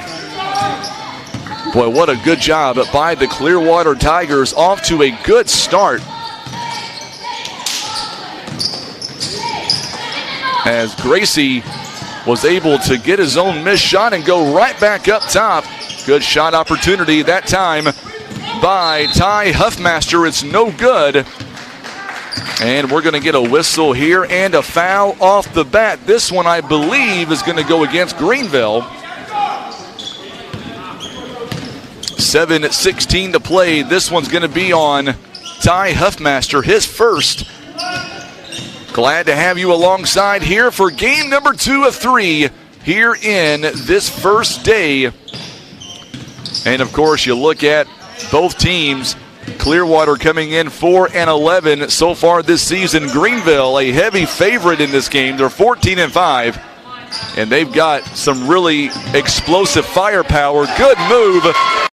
Boy, what a good job by the Clearwater Tigers. Off to a good start. As Gracie was able to get his own missed shot and go right back up top. Good shot opportunity that time by Ty Huffmaster. It's no good. And we're going to get a whistle here and a foul off the bat. This one, I believe, is going to go against Greenville. 7:16 to play. This one's going to be on Ty Huffmaster, his first. Glad to have you alongside here for game number 2 of 3 here in this first day. And, of course, you look at both teams. Clearwater coming in 4-11 so far this season. Greenville, a heavy favorite in this game. They're 14-5, and they've got some really explosive firepower. Good move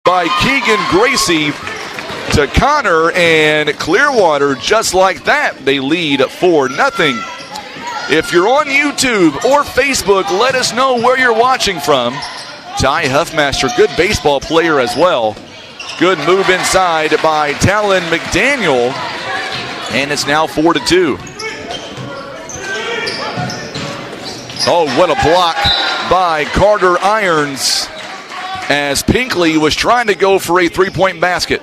by Keegan Gracie to Connor, and Clearwater, just like that, they lead 4-0. If you're on YouTube or Facebook, let us know where you're watching from. Ty Huffmaster, good baseball player as well. Good move inside by Talon McDaniel, and it's now 4-2. Oh, what a block by Carter Irons as Pinkley was trying to go for a three-point basket.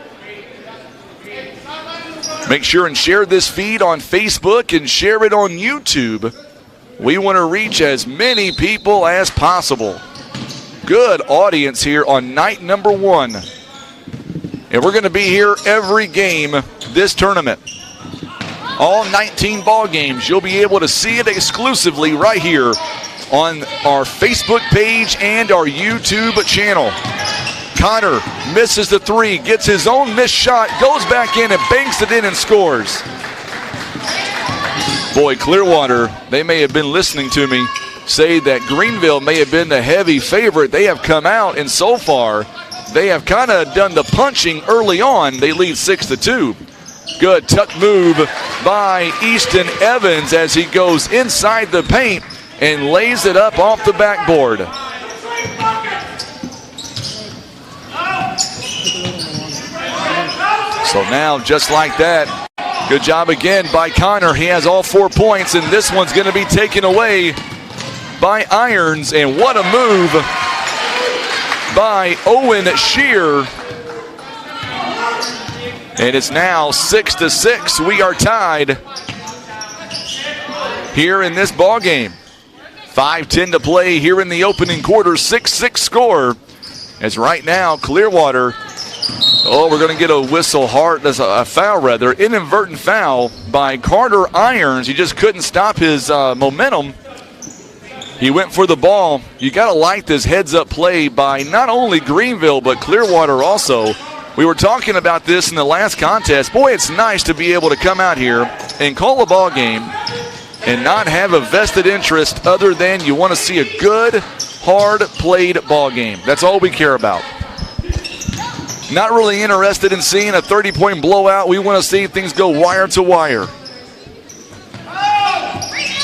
Make sure and share this feed on Facebook and share it on YouTube. We want to reach as many people as possible. Good audience here on night number 1. And we're going to be here every game this tournament. All 19 ball games, you'll be able to see it exclusively right here on our Facebook page and our YouTube channel. Connor misses the three, gets his own missed shot, goes back in and banks it in and scores. Boy, Clearwater, they may have been listening to me say that Greenville may have been the heavy favorite. They have come out, and so far, they have kind of done the punching early on. They lead 6-2. Good tuck move by Easton Evans as he goes inside the paint and lays it up off the backboard. So now, just like that, good job again by Connor. He has all 4 points, and this one's going to be taken away by Irons. And what a move by Owen Shear. And it's now 6-6. We are tied here in this ball game. 5:10 to play here in the opening quarter. 6-6 score. As right now, Clearwater, we're going to get a whistle hard, a foul rather, inadvertent foul by Carter Irons. He just couldn't stop his momentum. He went for the ball. You got to like this heads-up play by not only Greenville, but Clearwater also. We were talking about this in the last contest. Boy, it's nice to be able to come out here and call a ball game and not have a vested interest other than you want to see a good, hard-played ball game. That's all we care about. Not really interested in seeing a 30-point blowout. We want to see things go wire to wire.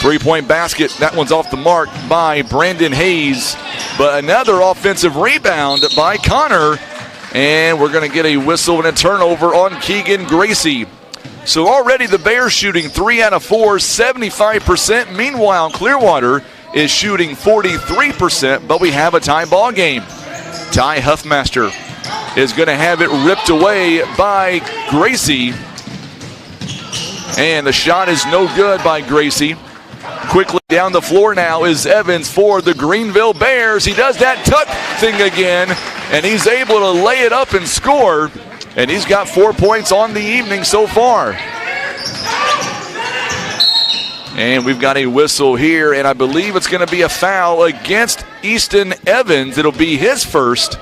3-point basket. That one's off the mark by Brandon Hayes. But another offensive rebound by Connor. And we're going to get a whistle and a turnover on Keegan Gracie. So already the Bears shooting 3 out of 4, 75%. Meanwhile, Clearwater is shooting 43%, but we have a tie ball game. Ty Huffmaster is going to have it ripped away by Gracie. And the shot is no good by Gracie. Quickly down the floor now is Evans for the Greenville Bears. He does that tuck thing again, and he's able to lay it up and score. And he's got 4 points on the evening so far. And we've got a whistle here, and I believe it's going to be a foul against Easton Evans. It'll be his first.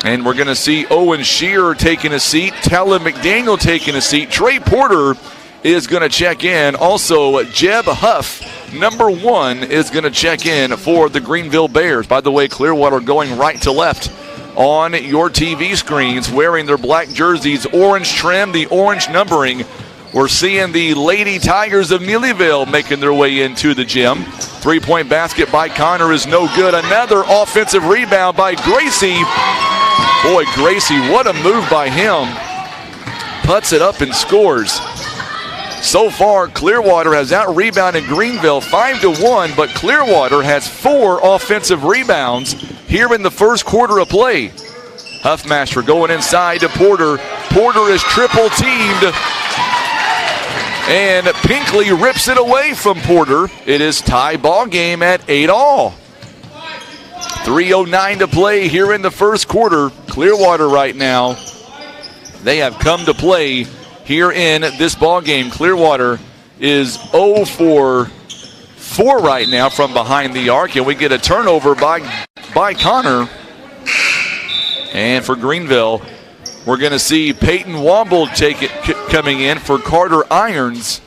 And we're going to see Owen Shearer taking a seat, Talon McDaniel taking a seat. Trey Porter is going to check in. Also, Jeb Huff, number 1, is going to check in for the Greenville Bears. By the way, Clearwater going right to left on your TV screens, wearing their black jerseys, orange trim, the orange numbering. We're seeing the Lady Tigers of Neelyville making their way into the gym. 3-point basket by Connor is no good. Another offensive rebound by Gracie. Boy, Gracie, what a move by him. Puts it up and scores. So far, Clearwater has out-rebounded Greenville 5-1, but Clearwater has 4 offensive rebounds here in the first quarter of play. Huffmaster going inside to Porter. Porter is triple-teamed, and Pinkley rips it away from Porter. It is tie ball game at 8-all. 3:09 to play here in the first quarter. Clearwater right now, they have come to play here in this ball game. Clearwater is 0 for 4 right now from behind the arc, and we get a turnover by Connor. And for Greenville, we're going to see Peyton Womble coming in for Carter Irons.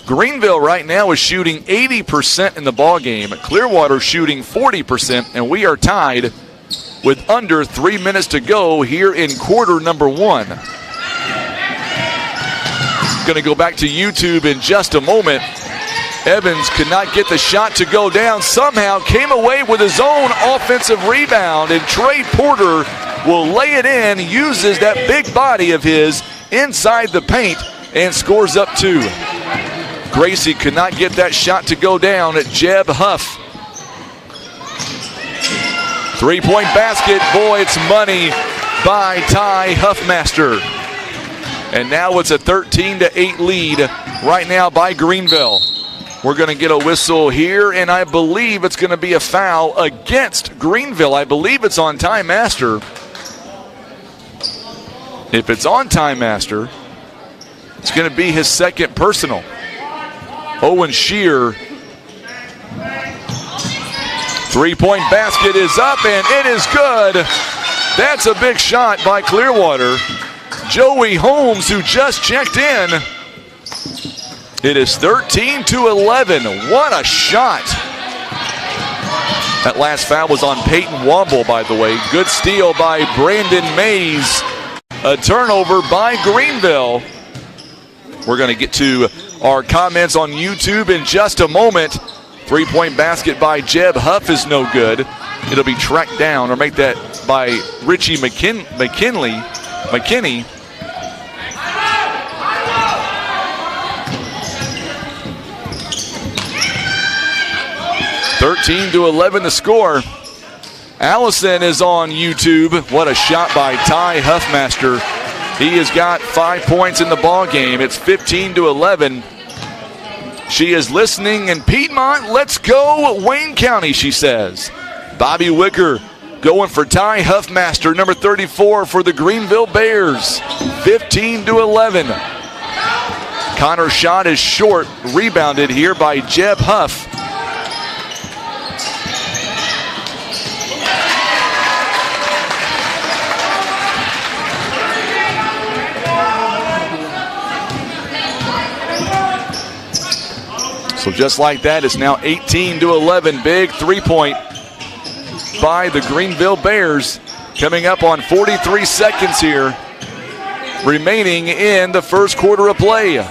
Greenville right now is shooting 80% in the ball game. Clearwater shooting 40%, and we are tied with under 3 minutes to go here in quarter number 1. Going to go back to YouTube in just a moment Evans could not get the shot to go down. Somehow came away with his own offensive rebound, and Trey Porter will lay it in, uses that big body of his inside the paint, and scores up 2. Gracie could not get that shot to go down at Jeb Huff. 3-point basket. Boy, it's money by Ty Huffmaster. And now it's a 13-8 lead right now by Greenville. We're going to get a whistle here, and I believe it's going to be a foul against Greenville. I believe it's on Ty Master. If it's on Ty Master, it's going to be his second personal. Owen Shear. 3-point basket is up, and it is good. That's a big shot by Clearwater. Joey Holmes, who just checked in. It is 13-11. What a shot. That last foul was on Peyton Womble, by the way. Good steal by Brandon Mays. A turnover by Greenville. We're going to get to our comments on YouTube in just a moment. 3-point basket by Jeb Huff is no good. It'll be tracked down, or make that by Richie McKinney. 13-11 to score. Allison is on YouTube. What a shot by Ty Huffmaster. He has got 5 points in the ball game. It's 15-11. She is listening in Piedmont. Let's go Wayne County, she says. Bobby Wicker going for Ty Huffmaster, number 34 for the Greenville Bears. 15-11. Connor's shot is short, rebounded here by Jeb Huff. So just like that, it's now 18-11. Big 3-point by the Greenville Bears. Coming up on 43 seconds here remaining in the first quarter of play.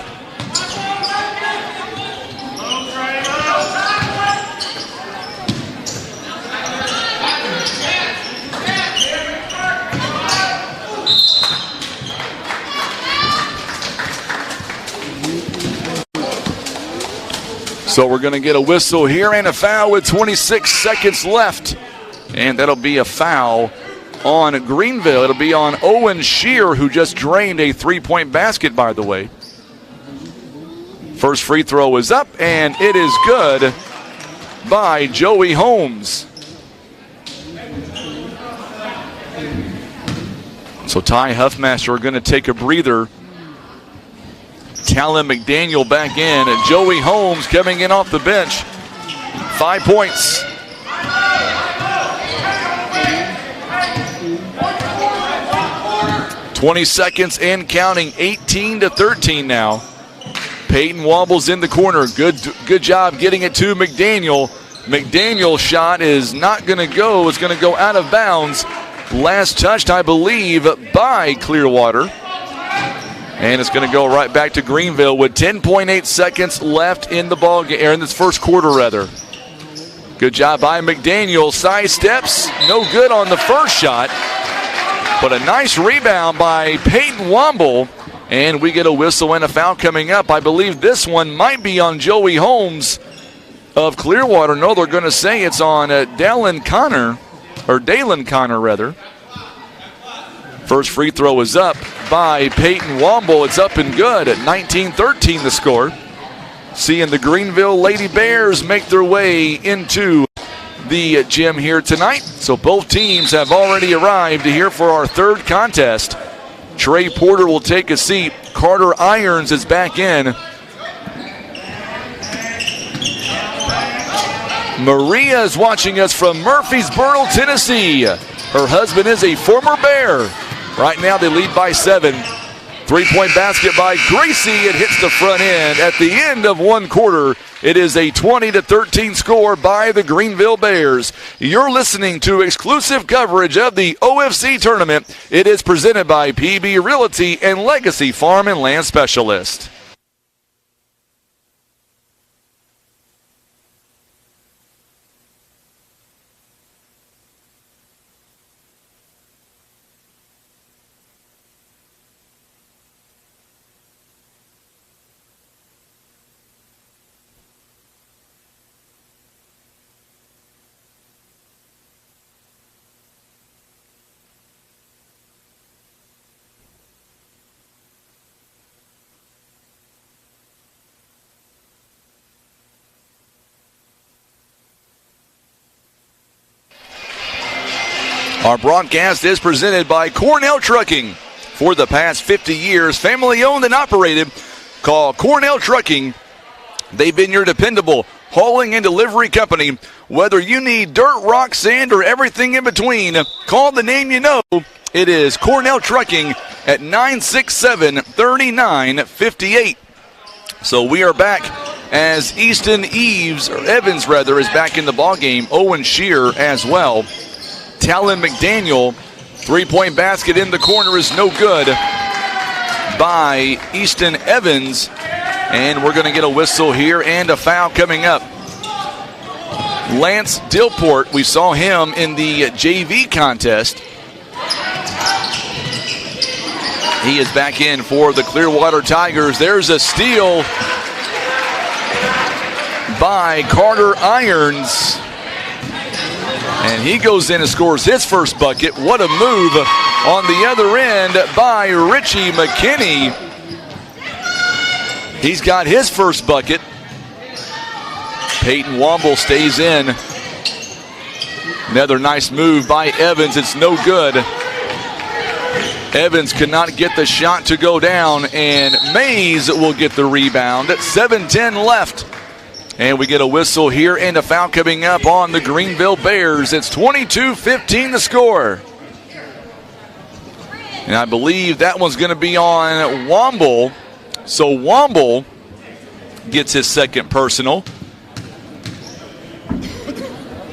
So we're going to get a whistle here and a foul with 26 seconds left. And that'll be a foul on Greenville. It'll be on Owen Shear, who just drained a 3-point basket, by the way. First free throw is up, and it is good by Joey Holmes. So Ty Huffmaster are going to take a breather. Talon McDaniel back in, and Joey Holmes coming in off the bench. 5 points. "20 seconds and counting, 18-13 now. Peyton Womble's in the corner. Good job getting it to McDaniel. McDaniel's shot is not going to go. It's going to go out of bounds. Last touched, I believe, by Clearwater. And it's going to go right back to Greenville with 10.8 seconds left in the ball game, or in this first quarter, rather. Good job by McDaniel. Side steps, no good on the first shot. But a nice rebound by Peyton Womble. And we get a whistle and a foul coming up. I believe this one might be on Joey Holmes of Clearwater. No, they're going to say it's on Dalen Connor. First free throw is up by Peyton Womble. It's up and good at 19-13 the score. Seeing the Greenville Lady Bears make their way into the gym here tonight. So both teams have already arrived here for our third contest. Trey Porter will take a seat. Carter Irons is back in. Maria is watching us from Murfreesboro, Tennessee. Her husband is a former Bear. Right now they lead by 7. 3-point basket by Gracie. It hits the front end. At the end of one quarter, it is a 20-13 score by the Greenville Bears. You're listening to exclusive coverage of the OFC tournament. It is presented by PB Realty and Legacy Farm and Land Specialist. Our broadcast is presented by Cornell Trucking. For the past 50 years, family owned and operated. Call Cornell Trucking. They've been your dependable hauling and delivery company. Whether you need dirt, rock, sand, or everything in between, call the name you know. It is Cornell Trucking at 967-3958. So we are back as Evans is back in the ballgame. Owen Shear as well. Talon McDaniel, three-point basket in the corner is no good by Easton Evans. And we're going to get a whistle here and a foul coming up. Lance Dillport, we saw him in the JV contest. He is back in for the Clearwater Tigers. There's a steal by Carter Irons. And he goes in and scores his first bucket. What a move on the other end by Richie McKinney. He's got his first bucket. Peyton Womble stays in. Another nice move by Evans. It's no good. Evans could not get the shot to go down, and Mays will get the rebound. 7:10 left. And we get a whistle here and a foul coming up on the Greenville Bears. It's 22-15 the score. And I believe that one's going to be on Womble. So Womble gets his second personal.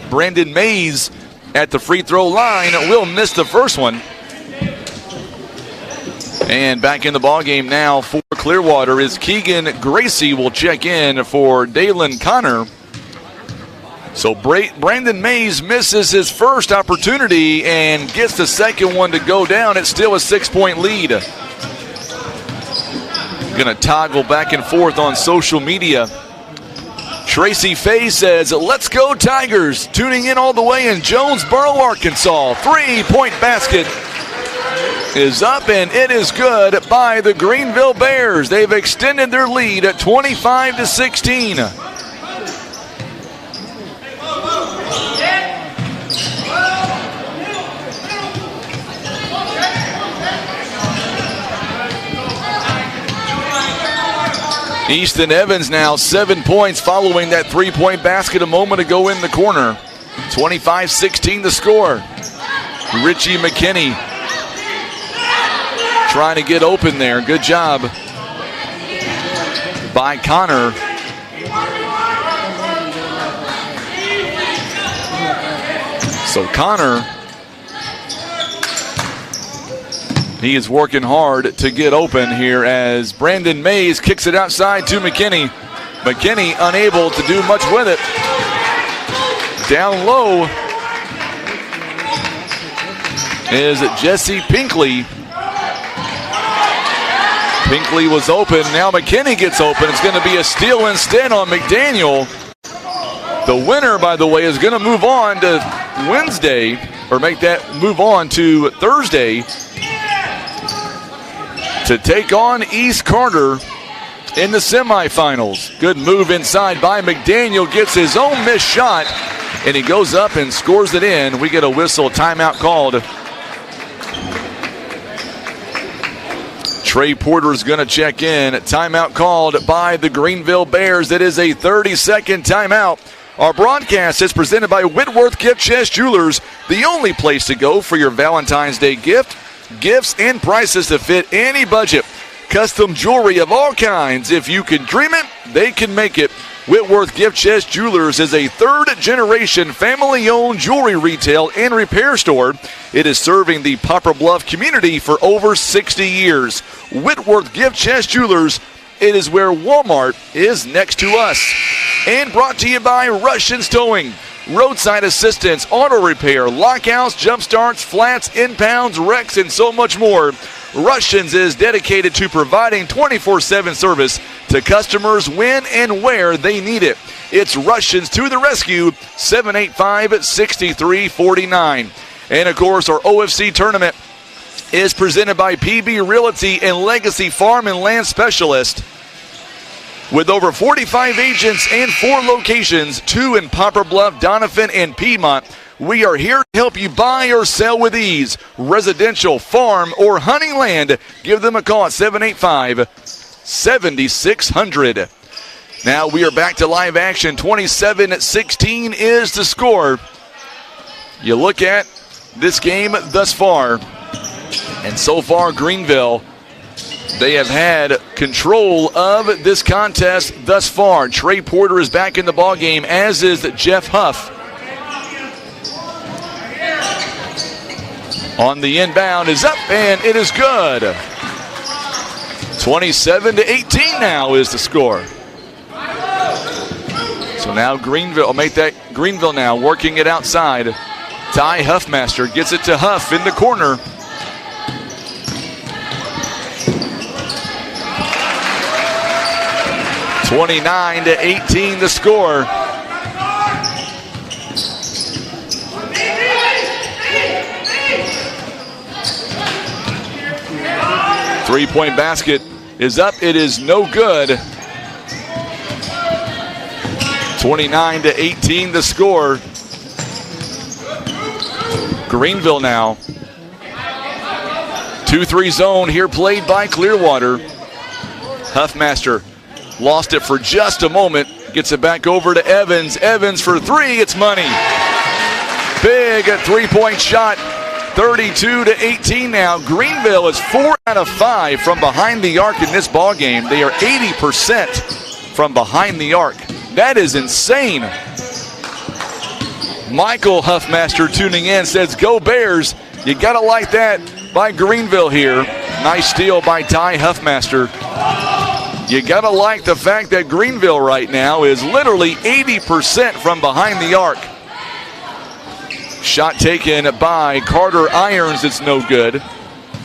Brandon Mays at the free throw line will miss the first one. And back in the ballgame now for Clearwater is Keegan Gracie will check in for Dalen Connor. So Brandon Mays misses his first opportunity and gets the second one to go down. It's still a 6-point lead. Going to toggle back and forth on social media. Tracy Fay says, "Let's go Tigers." Tuning in all the way in Jonesboro, Arkansas. 3-point basket is up, and it is good by the Greenville Bears. They've extended their lead at 25-16. Easton Evans now 7 points following that 3-point basket a moment ago in the corner. 25-16 the score. Richie McKinney trying to get open there. Good job by Connor. So Connor, he is working hard to get open here as Brandon Mays kicks it outside to McKinney. McKinney unable to do much with it. Down low is Jesse Pinkley. Pinkley was open. Now McKinney gets open. It's going to be a steal instead on McDaniel. The winner, by the way, is going to move on to Wednesday, or make that move on to Thursday to take on East Carter in the semifinals. Good move inside by McDaniel. Gets his own missed shot, and he goes up and scores it in. We get a whistle, timeout called. Trey Porter's going to check in. Timeout called by the Greenville Bears. It is a 30-second timeout. Our broadcast is presented by Whitworth Gift Chest Jewelers, the only place to go for your Valentine's Day gift. Gifts and prices to fit any budget. Custom jewelry of all kinds. If you can dream it, they can make it. Whitworth Gift Chest Jewelers is a third-generation family-owned jewelry retail and repair store. It is serving the Poplar Bluff community for over 60 years. Whitworth Gift Chest Jewelers, it is where Walmart is next to us. And brought to you by Russians Towing. Roadside assistance, auto repair, lockouts, jump starts, flats, impounds, wrecks, and so much more. Russians is dedicated to providing 24/7 service to customers when and where they need it. It's Russians to the rescue, 785-6349. And, of course, our OFC tournament is presented by PB Realty and Legacy Farm and Land Specialist. With over 45 agents and 4 locations, 2 in Poplar Bluff, Doniphan, and Piedmont, We are here to help you buy or sell with ease. Residential, farm, or hunting land. Give them a call at 785-7600. Now we are back to live action. 27-16 is the score. You look at this game thus far, and so far Greenville, they have had control of this contest thus far. Trey Porter is back in the ballgame, as is Jeff Huff. On the inbound is up, and it is good. 27-18 now is the score. So now Greenville, Greenville now working it outside. Ty Huffmaster gets it to Huff in the corner. (29-18) the score. Three-point basket is up. It is no good. 29-18 the score. Greenville now. 2-3 zone here played by Clearwater. Huffmaster lost it for just a moment. Gets it back over to Evans. Evans for three. It's money. Big three-point shot. 32-18 now. Greenville is 4 out of 5 from behind the arc in this ball game. They are 80% from behind the arc. That is insane. Michael Huffmaster tuning in says, "Go Bears." You gotta like that by Greenville here. Nice steal by Ty Huffmaster. You gotta like the fact that Greenville right now is literally 80% from behind the arc. Shot taken by Carter Irons. It's no good.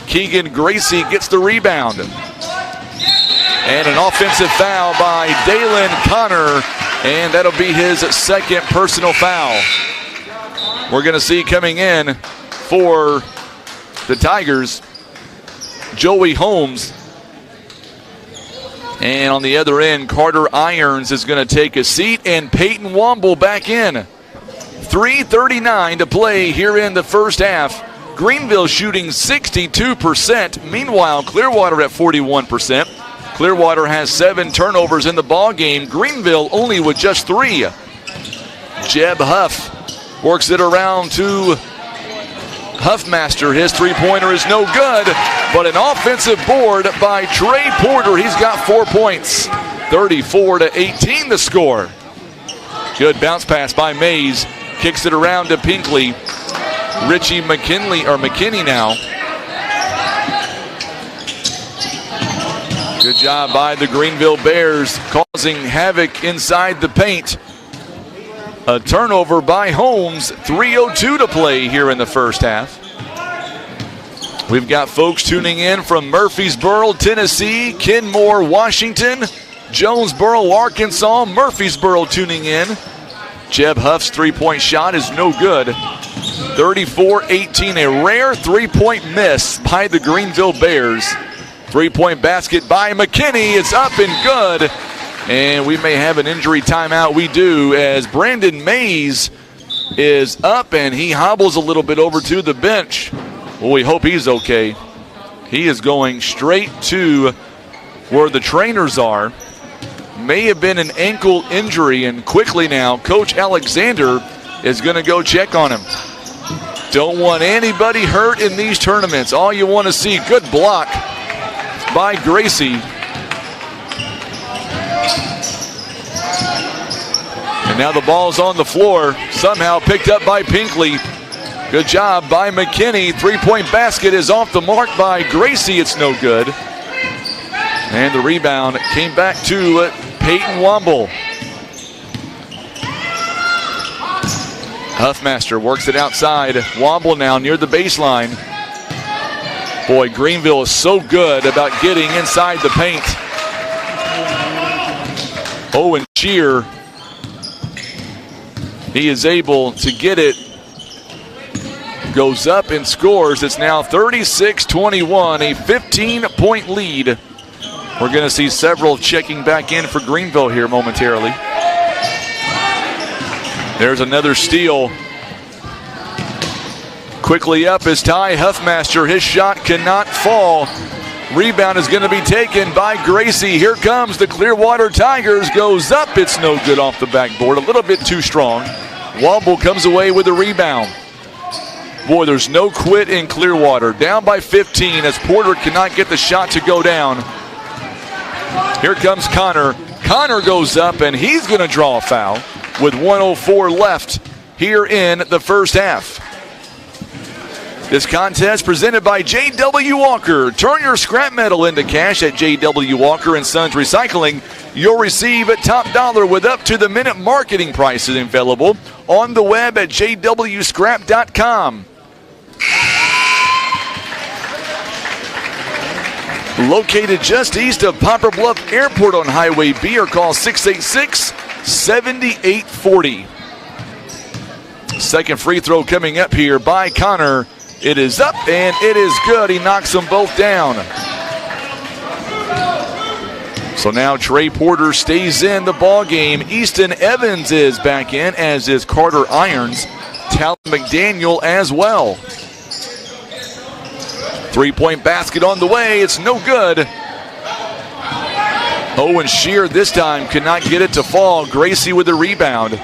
Keegan Gracie gets the rebound. And an offensive foul by Dalen Connor, and that'll be his second personal foul. We're going to see coming in for the Tigers, Joey Holmes. And on the other end, Carter Irons is going to take a seat, and Peyton Womble back in. 3:39 to play here in the first half. Greenville shooting 62%. Meanwhile, Clearwater at 41%. Clearwater has 7 turnovers in the ball game. Greenville only with just 3. Jeb Huff works it around to Huffmaster. His three-pointer is no good, but an offensive board by Trey Porter. He's got 4 points. 34-18 the score. Good bounce pass by Mays. Kicks it around to Pinkley. Richie McKinney now. Good job by the Greenville Bears, causing havoc inside the paint. A turnover by Holmes. 3:02 to play here in the first half. We've got folks tuning in from Murfreesboro, Tennessee, Kenmore, Washington, Jonesboro, Arkansas, Murfreesboro tuning in. Jeb Huff's three-point shot is no good. 34-18, a rare three-point miss by the Greenville Bears. Three-point basket by McKinney. It's up and good. And we may have an injury timeout. We do, as Brandon Mays is up and he hobbles a little bit over to the bench. Well, we hope he's okay. He is going straight to where the trainers are. May have been an ankle injury, and quickly now, Coach Alexander is going to go check on him. Don't want anybody hurt in these tournaments. All you want to see, good block by Gracie. And now the ball's on the floor, somehow picked up by Pinkley. Good job by McKinney. Three-point basket is off the mark by Gracie. It's no good. And the rebound came back to Peyton Womble. Huffmaster works it outside. Womble now near the baseline. Boy, Greenville is so good about getting inside the paint. Owen Shear, he is able to get it. Goes up and scores. It's now 36-21, a 15-point lead. We're going to see several checking back in for Greenville here momentarily. There's another steal Quickly up is Ty Huffmaster. His shot cannot fall. Rebound is going to be taken by Gracie. Here comes the Clearwater Tigers. Goes up. It's no good off the backboard. A little bit too strong. Womble comes away with the rebound. Boy, there's no quit in Clearwater. Down by 15 as Porter cannot get the shot to go down. Here comes Connor. Connor goes up, and he's going to draw a foul with 1:04 left here in the first half. This contest presented by J.W. Walker. Turn your scrap metal into cash at J.W. Walker & Sons Recycling. You'll receive a top dollar with up-to-the-minute marketing prices available on the web at jwscrap.com. Located just east of Poplar Bluff Airport on Highway B, or call 686-7840. Second free throw coming up here by Connor. It is up, and it is good. He knocks them both down. So now Trey Porter stays in the ball game. Easton Evans is back in, as is Carter Irons. Talon McDaniel as well. Three-point basket on the way. It's no good. Owen Shear this time could not get it to fall. Gracie with the rebound.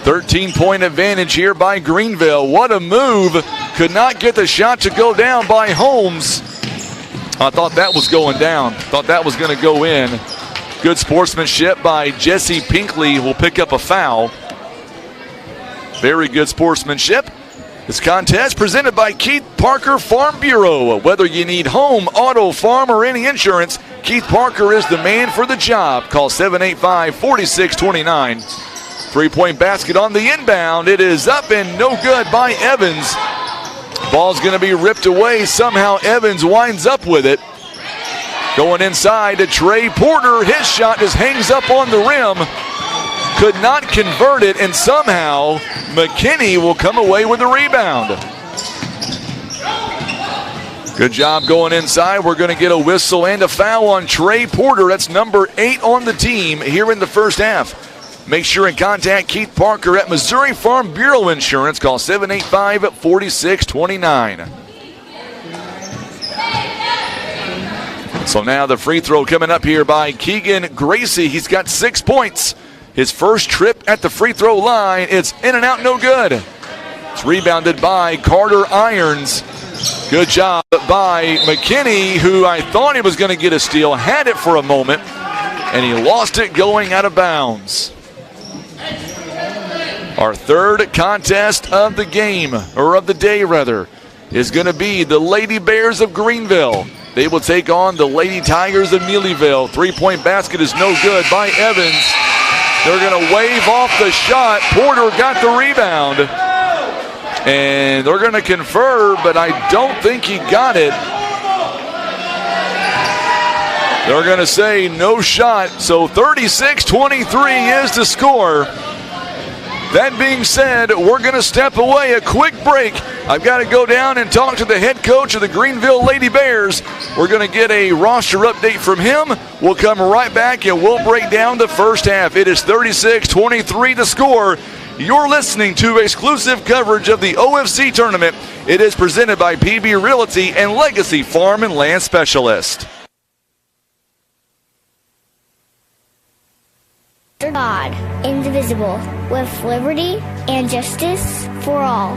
13-point advantage here by Greenville. What a move. Could not get the shot to go down by Holmes. I thought that was going down. Thought that was going to go in. Good sportsmanship by Jesse Pinkley, who will pick up a foul. Very good sportsmanship. This contest presented by Keith Parker Farm Bureau. Whether you need home, auto, farm, or any insurance, Keith Parker is the man for the job. Call 785-4629. Three-point basket on the inbound. It is up and no good by Evans. Ball's going to be ripped away. Somehow Evans winds up with it. Going inside to Trey Porter. His shot just hangs up on the rim. Could not convert it, and somehow McKinney will come away with the rebound. Good job going inside. We're going to get a whistle and a foul on Trey Porter. That's number 8 on the team here in the first half. Make sure and contact Keith Parker at Missouri Farm Bureau Insurance. Call 785-4629. So now the free throw coming up here by Keegan Gracie. He's got 6 points. His first trip at the free throw line. It's in and out, no good. It's rebounded by Carter Irons. Good job by McKinney, who I thought he was going to get a steal. Had it for a moment, and he lost it going out of bounds. Our third contest of the game, or of the day rather, is going to be the Lady Bears of Greenville. They will take on the Lady Tigers of Neelyville. Three-point basket is no good by Evans. They're going to wave off the shot. Porter got the rebound. And they're going to confer, but I don't think he got it. They're going to say no shot. So 36-23 is the score. That being said, we're going to step away. A quick break. I've got to go down and talk to the head coach of the Greenville Lady Bears. We're going to get a roster update from him. We'll come right back and we'll break down the first half. It is 36-23 the score. You're listening to exclusive coverage of the OFC tournament. It is presented by PB Realty and Legacy Farm and Land Specialist. God, indivisible, with liberty and justice for all.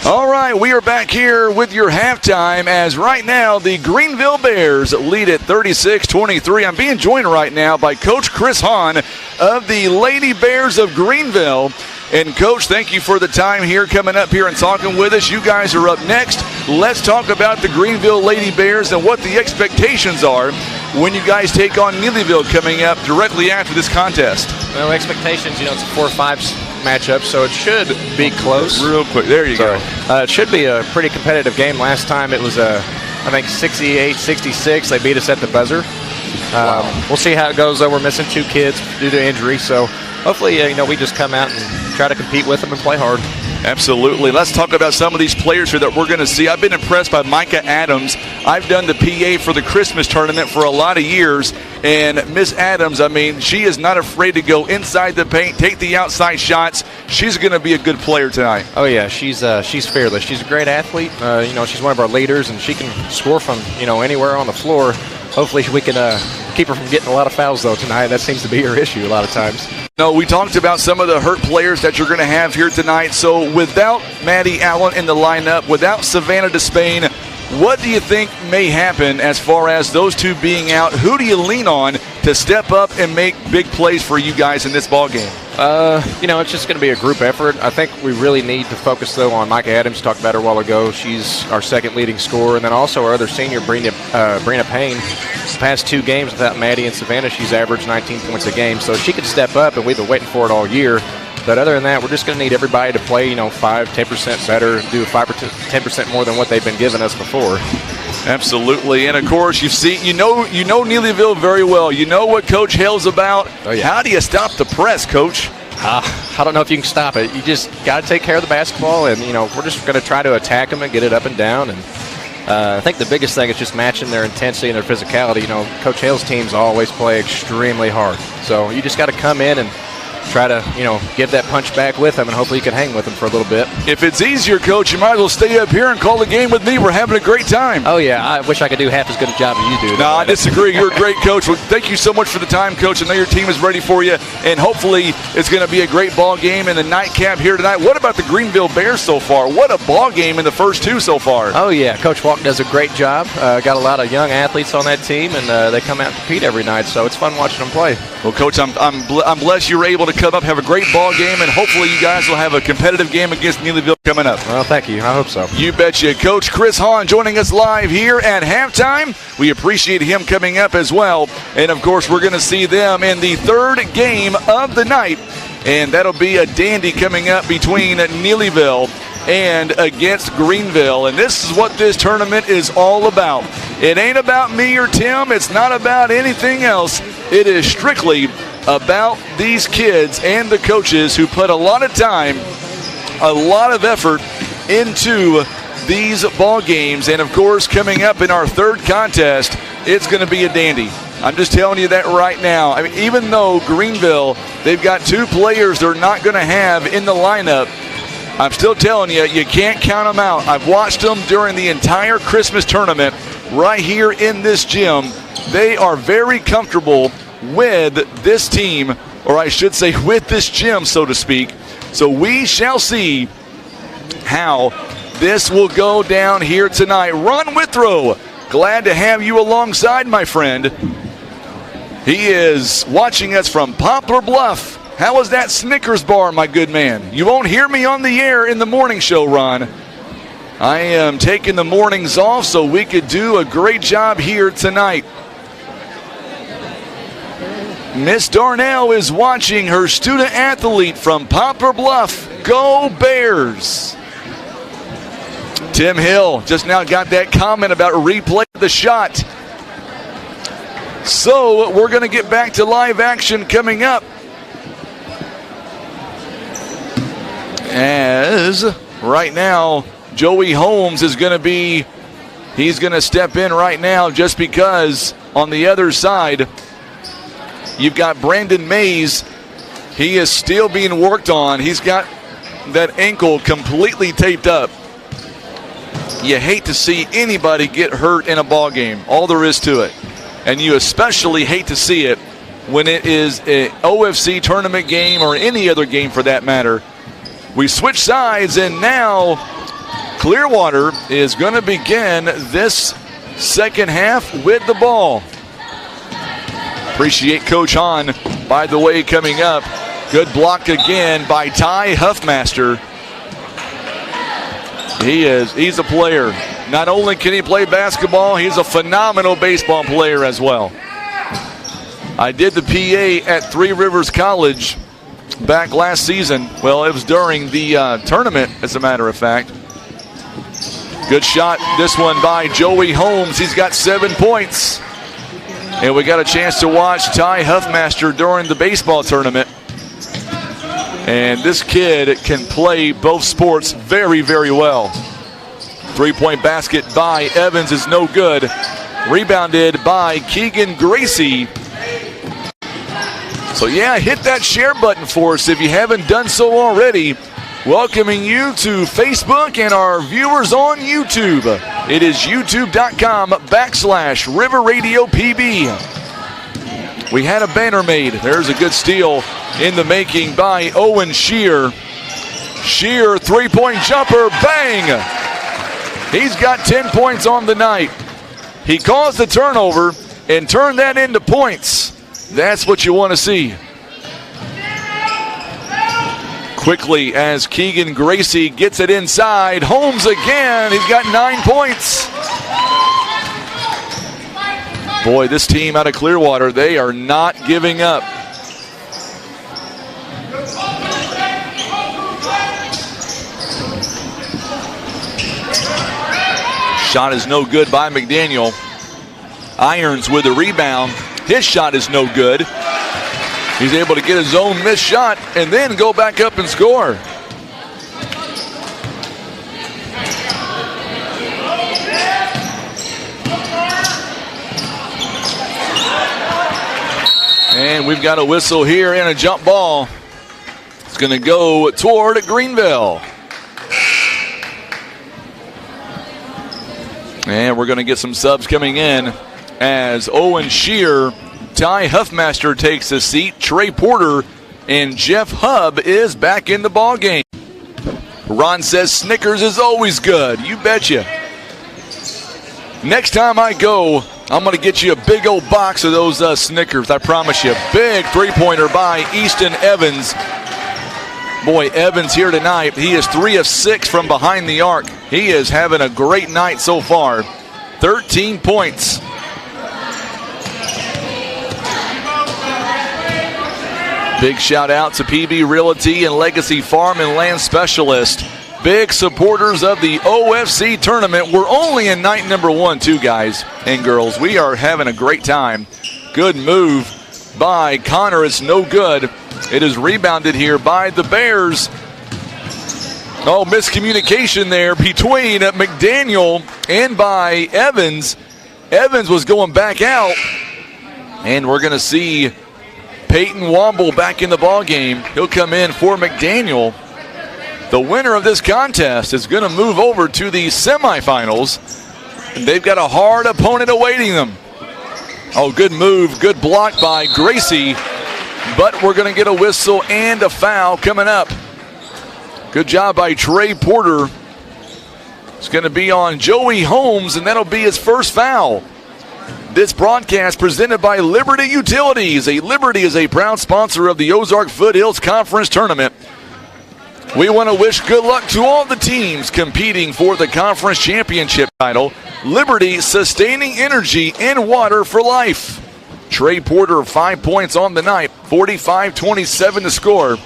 All right, we are back here with your halftime as right now the Greenville Bears lead at 36-23. I'm being joined right now by Coach Chris Hahn of the Lady Bears of Greenville. And, Coach, thank you for the time here coming up here and talking with us. You guys are up next. Let's talk about the Greenville Lady Bears and what the expectations are when you guys take on Neelyville coming up directly after this contest. Well, expectations, it's a 4-5 matchup, so it should be close. Real quick, there you go. It should be a pretty competitive game. Last time it was, I think, 68-66. They beat us at the buzzer. We'll see how it goes, though. We're missing 2 kids due to injury, so hopefully, we just come out and try to compete with them and play hard. Absolutely. Let's talk about some of these players here that we're going to see. I've been impressed by Micah Adams. I've done the PA for the Christmas tournament for a lot of years, and Miss Adams, she is not afraid to go inside the paint, take the outside shots. She's going to be a good player tonight. Oh, yeah. She's fearless. She's a great athlete. She's one of our leaders, and she can score from, anywhere on the floor. Hopefully we can keep her from getting a lot of fouls, though, tonight. That seems to be her issue a lot of times. No, we talked about some of the hurt players that you're going to have here tonight. So without Maddie Allen in the lineup, without Savannah Despain, what do you think may happen as far as those 2 being out? Who do you lean on to step up and make big plays for you guys in this ball game? It's just going to be a group effort. I think we really need to focus, though, on Micah Adams. Talked about her a while ago. She's our second leading scorer. And then also our other senior, Brina Payne. The past 2 games without Maddie and Savannah, she's averaged 19 points a game. So she could step up, and we've been waiting for it all year. But other than that, we're just going to need everybody to play, 5-10% better, do 5-10% more than what they've been giving us before. Absolutely. And, of course, you know Neelyville very well. You know what Coach Hale's about. Oh, yeah. How do you stop the press, Coach? I don't know if you can stop it. You just got to take care of the basketball, and, we're just going to try to attack them and get it up and down. And I think the biggest thing is just matching their intensity and their physicality. Coach Hale's teams always play extremely hard. So you just got to come in and try to, give that punch back with them, and hopefully you can hang with them for a little bit. If it's easier, Coach, you might as well stay up here and call the game with me. We're having a great time. Oh, yeah. I wish I could do half as good a job as you do. No, I disagree. You're a great coach. Well, thank you so much for the time, Coach. I know your team is ready for you, and hopefully it's going to be a great ball game in the nightcap here tonight. What about the Greenville Bears so far? What a ball game in the first 2 so far. Oh, yeah. Coach Walk does a great job. Got a lot of young athletes on that team, and they come out and compete every night, so it's fun watching them play. Well, Coach, I'm blessed you were able to come up, have a great ball game, and hopefully you guys will have a competitive game against Neelyville coming up. Well, thank you. I hope so. You betcha. Coach Chris Hahn joining us live here at halftime. We appreciate him coming up as well. And, of course, we're going to see them in the 3rd game of the night, and that'll be a dandy coming up between Neelyville and against Greenville. And this is what this tournament is all about. It ain't about me or Tim. It's not about anything else. It is strictly about these kids and the coaches who put a lot of time, a lot of effort into these ball games. And, of course, coming up in our 3rd contest, it's going to be a dandy. I'm just telling you that right now. Even though Greenville, they've got 2 players they're not going to have in the lineup, I'm still telling you, you can't count them out. I've watched them during the entire Christmas tournament right here in this gym. They are very comfortable with this team, or I should say with this gym, so to speak. So we shall see how this will go down here tonight. Ron Withrow, glad to have you alongside, my friend. He is watching us from Poplar Bluff. How was that Snickers bar, my good man? You won't hear me on the air in the morning show, Ron. I am taking the mornings off so we could do a great job here tonight. Miss Darnell is watching her student athlete from Poplar Bluff. Go Bears! Tim Hill just now got that comment about replay the shot. So we're going to get back to live action coming up. As right now, Joey Holmes is going to he's going to step in right now just because on the other side, you've got Brandon Mays. He is still being worked on. He's got that ankle completely taped up. You hate to see anybody get hurt in a ball game. All there is to it. And you especially hate to see it when it is an OFC tournament game or any other game for that matter. We switch sides, and now Clearwater is going to begin this second half with the ball. Appreciate Coach Hahn, by the way, coming up. Good block again by Ty Huffmaster. He's a player. Not only can he play basketball, he's a phenomenal baseball player as well. I did the PA at Three Rivers College back last season. Well, it was during the tournament, as a matter of fact. Good shot, this one by Joey Holmes. He's got 7 points. And we got a chance to watch Ty Huffmaster during the baseball tournament. And this kid can play both sports very, very well. 3-point basket by Evans is no good. Rebounded by Keegan Gracie. So yeah, hit that share button for us if you haven't done so already. Welcoming you to Facebook and our viewers on YouTube. It is youtube.com/River Radio PB. We had a banner made. There's a good steal in the making by Owen Shear. Shear, 3-point jumper, bang! He's got 10 points on the night. He caused the turnover and turned that into points. That's what you want to see. Quickly as Keegan Gracie gets it inside. Holmes again. He's got 9 points. Boy, this team out of Clearwater, they are not giving up. Shot is no good by McDaniel. Irons with a rebound. His shot is no good. He's able to get his own missed shot and then go back up and score. And we've got a whistle here and a jump ball. It's going to go toward Greenville. And we're going to get some subs coming in as Owen Shear, Ty Huffmaster takes a seat. Trey Porter and Jeff Hubb is back in the ball game. Ron says Snickers is always good. You betcha. Next time I go, I'm going to get you a big old box of those Snickers, I promise you. Big three-pointer by Easton Evans. Boy, Evans here tonight, he is 3 of 6 from behind the arc. He is having a great night so far. 13 points. Big shout out to PB Realty and Legacy Farm and Land Specialist. Big supporters of the OFC tournament. We're only in night number 1, too, guys and girls. We are having a great time. Good move by Connor. It's no good. It is rebounded here by the Bears. Oh, miscommunication there between McDaniel and by Evans. Evans was going back out. And we're going to see Peyton Womble back in the ball game. He'll come in for McDaniel. The winner of this contest is going to move over to the semifinals. And they've got a hard opponent awaiting them. Oh, good move. Good block by Gracie. But we're going to get a whistle and a foul coming up. Good job by Trey Porter. It's going to be on Joey Holmes, and that'll be his first foul. This broadcast presented by Liberty Utilities. Liberty is a proud sponsor of the Ozark Foothills Conference Tournament. We want to wish good luck to all the teams competing for the conference championship title. Liberty, sustaining energy and water for life. Trey Porter, 5 points on the night, 45-27 to score.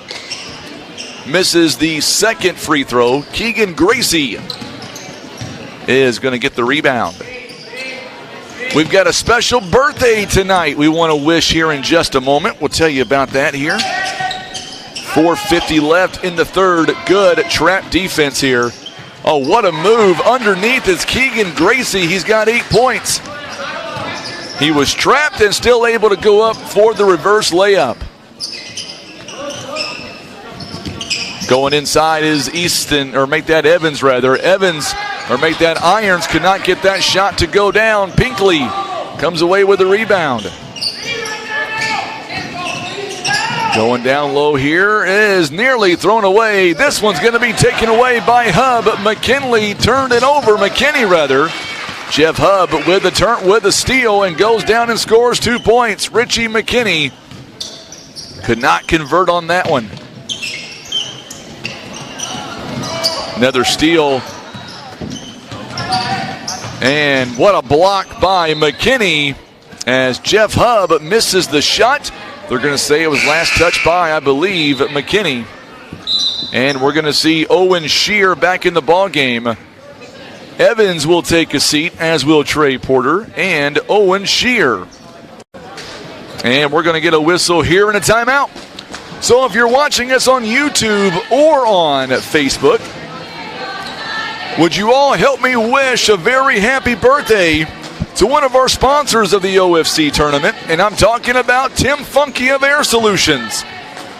Misses the second free throw. Keegan Gracie is going to get the rebound. We've got a special birthday tonight we want to wish here in just a moment. We'll tell you about that here. 4:50 left in the third. Good trap defense here. Oh, what a move. Underneath is Keegan Gracie. He's got 8 points. He was trapped and still able to go up for the reverse layup. Going inside is Easton, or make that Evans rather. Evans, or make that Irons, could not get that shot to go down. Pinkley comes away with a rebound. Going down low here is nearly thrown away. This one's going to be taken away by Hub. McKinney turned it over. McKinney, rather. Jeff Hub with the turn, with the steal, and goes down and scores 2 points. Richie McKinney could not convert on that one. Another steal. And what a block by McKinney as Jeff Hub misses the shot. They're going to say it was last touch by, I believe, McKinney. And we're going to see Owen Shear back in the ball game. Evans will take a seat, as will Trey Porter and Owen Shear. And we're going to get a whistle here and a timeout. So if you're watching us on YouTube or on Facebook, would you all help me wish a very happy birthday to one of our sponsors of the OFC tournament, and I'm talking about Tim Funky of Air Solutions.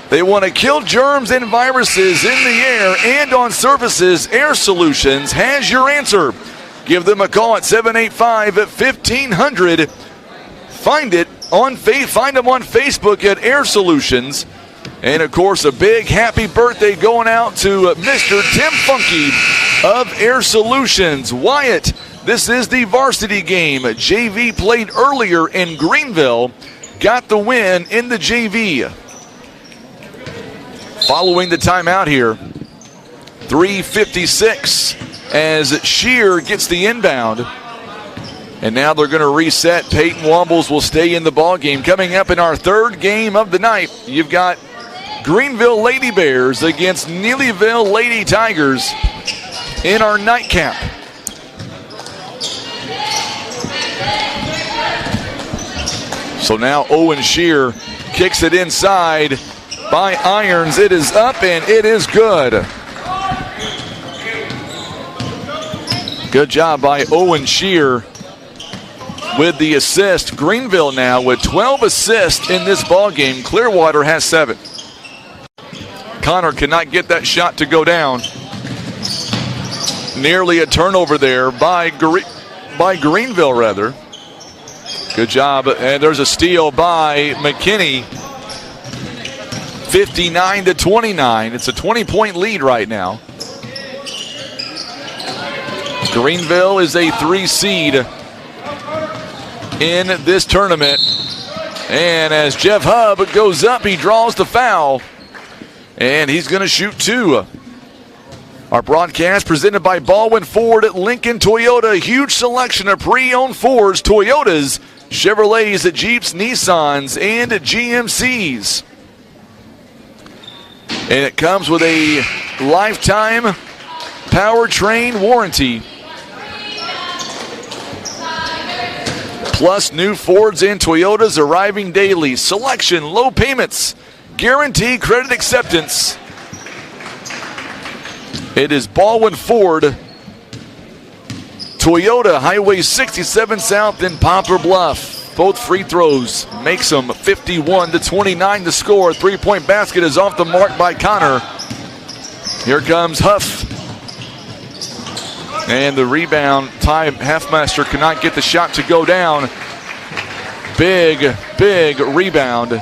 They want to kill germs and viruses in the air and on surfaces. Air Solutions has your answer. Give them a call at 785-1500. Find them on Facebook at Air Solutions. And, of course, a big happy birthday going out to Mr. Tim Funky of Air Solutions. Wyatt, this is the varsity game. JV played earlier in Greenville. Got the win in the JV. Following the timeout here, 3:56 as Shear gets the inbound. And now they're going to reset. Peyton Wombles will stay in the ball game. Coming up in our third game of the night, you've got Greenville Lady Bears against Neelyville Lady Tigers in our nightcap. So now Owen Shear kicks it inside by Irons. It is up and it is good. Good job by Owen Shear with the assist. Greenville now with 12 assists in this ball game. Clearwater has 7. Connor cannot get that shot to go down. Nearly a turnover there by Greenville, rather. Good job. And there's a steal by McKinney. 59-29. It's a 20-point lead right now. Greenville is a 3 seed in this tournament. And as Jeff Hub goes up, he draws the foul. And he's going to shoot 2. Our broadcast presented by Baldwin Ford at Lincoln Toyota. Huge selection of pre-owned Fords, Toyotas, Chevrolets, Jeeps, Nissans, and GMCs. And it comes with a lifetime powertrain warranty. Plus new Fords and Toyotas arriving daily. Selection, low payments, guarantee credit acceptance. It is Baldwin Ford, Toyota, Highway 67 South in Poplar Bluff. Both free throws makes them 51-29 to score. Three-point basket is off the mark by Connor. Here comes Huff. And the rebound, Ty Halfmaster cannot get the shot to go down. Big rebound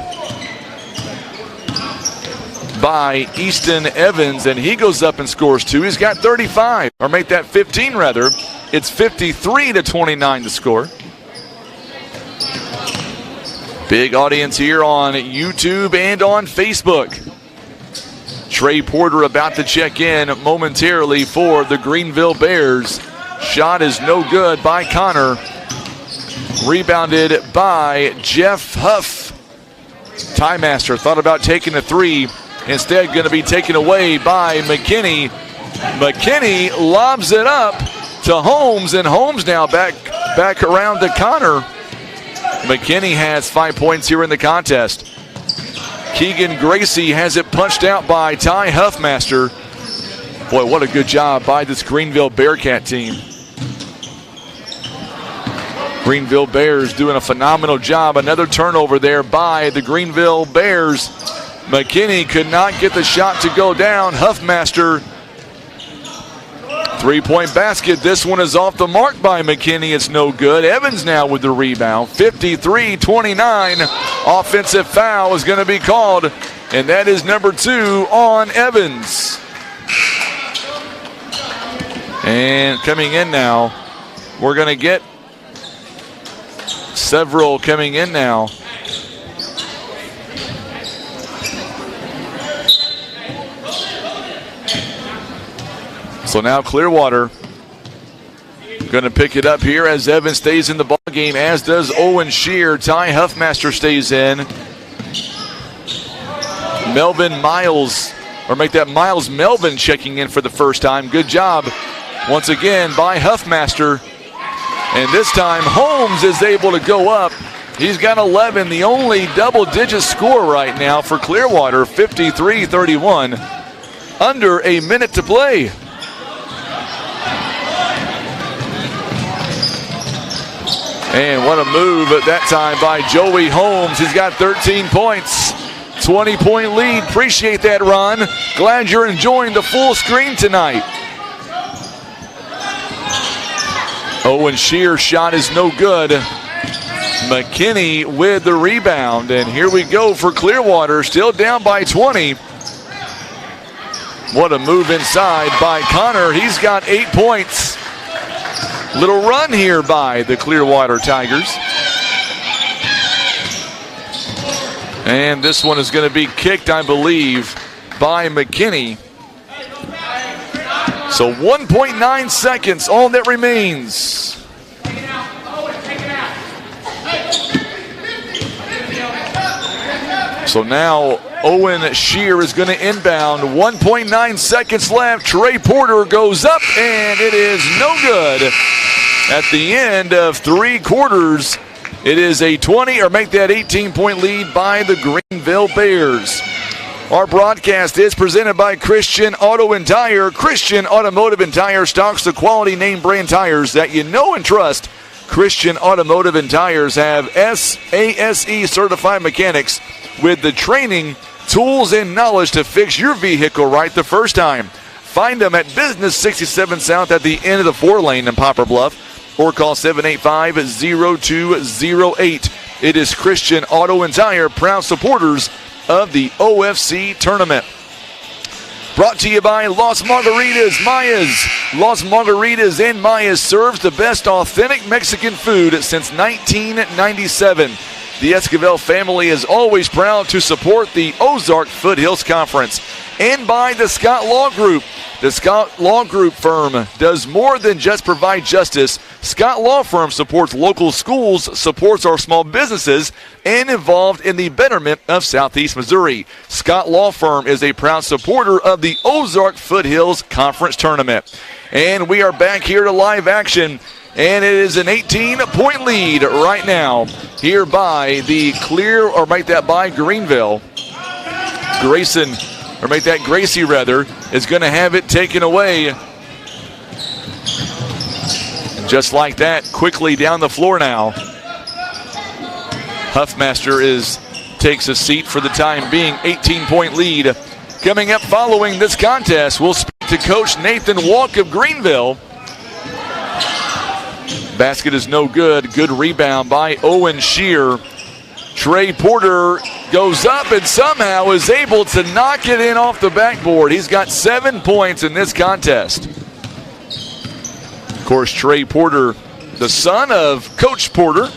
by Easton Evans, and he goes up and scores 2. He's got 35, or make that 15 rather. It's 53-29 to score. Big audience here on YouTube and on Facebook. Trey Porter about to check in momentarily for the Greenville Bears. Shot is no good by Connor. Rebounded by Jeff Huff. Tymaster thought about taking a 3. Instead, going to be taken away by McKinney. McKinney lobs it up to Holmes, and Holmes now back around to Connor. McKinney has 5 points here in the contest. Keegan Gracie has it punched out by Ty Huffmaster. Boy, what a good job by this Greenville Bearcat team. Greenville Bears doing a phenomenal job. Another turnover there by the Greenville Bears. McKinney could not get the shot to go down. Huffmaster, three-point basket. This one is off the mark by McKinney. It's no good. Evans now with the rebound. 53-29. Offensive foul is going to be called and that is number 2 on Evans. And coming in now, we're going to get several coming in now. So now Clearwater going to pick it up here as Evans stays in the ball game, as does Owen Shear. Ty Huffmaster stays in. Melvin Miles, or make that Miles Melvin checking in for the first time. Good job once again by Huffmaster. And this time Holmes is able to go up. He's got 11, the only double-digit score right now for Clearwater, 53-31. Under a minute to play. And what a move at that time by Joey Holmes. He's got 13 points, 20-point lead. Appreciate that, Ron. Glad you're enjoying the full screen tonight. Owen Shear's shot is no good. McKinney with the rebound. And here we go for Clearwater, still down by 20. What a move inside by Connor. He's got 8 points. Little run here by the Clearwater Tigers. And this one is going to be kicked, I believe, by McKinney. So 1.9 seconds, all that remains. So now Owen Shear is going to inbound. 1.9 seconds left. Trey Porter goes up, and it is no good. At the end of 3 quarters, it is a 20, or make that 18-point lead by the Greenville Bears. Our broadcast is presented by Christian Auto and Tire. Christian Automotive and Tire stocks the quality name brand tires that you know and trust. Christian Automotive and Tires have SASE certified mechanics with the training, tools, and knowledge to fix your vehicle right the first time. Find them at Business 67 South at the end of the 4-lane in Poplar Bluff, or call 785-0208. It is Christian Auto and Tire, proud supporters of the OFC tournament. Brought to you by Los Margaritas Mayas. Los Margaritas and Mayas serves the best authentic Mexican food since 1997. The Esquivel family is always proud to support the Ozark Foothills Conference. And by the Scott Law Group. The Scott Law Group firm does more than just provide justice. Scott Law Firm supports local schools, supports our small businesses, and involved in the betterment of Southeast Missouri. Scott Law Firm is a proud supporter of the Ozark Foothills Conference Tournament. And we are back here to live action. And it is an 18-point lead right now here by the by Greenville. Gracie is going to have it taken away. And just like that, quickly down the floor now. Huffmaster takes a seat for the time being. 18-point lead. Coming up following this contest, we'll speak to Coach Nathan Walk of Greenville. Basket is no good. Good rebound by Owen Shear. Trey Porter goes up and somehow is able to knock it in off the backboard. He's got 7 points in this contest. Of course, Trey Porter, the son of Coach Porter.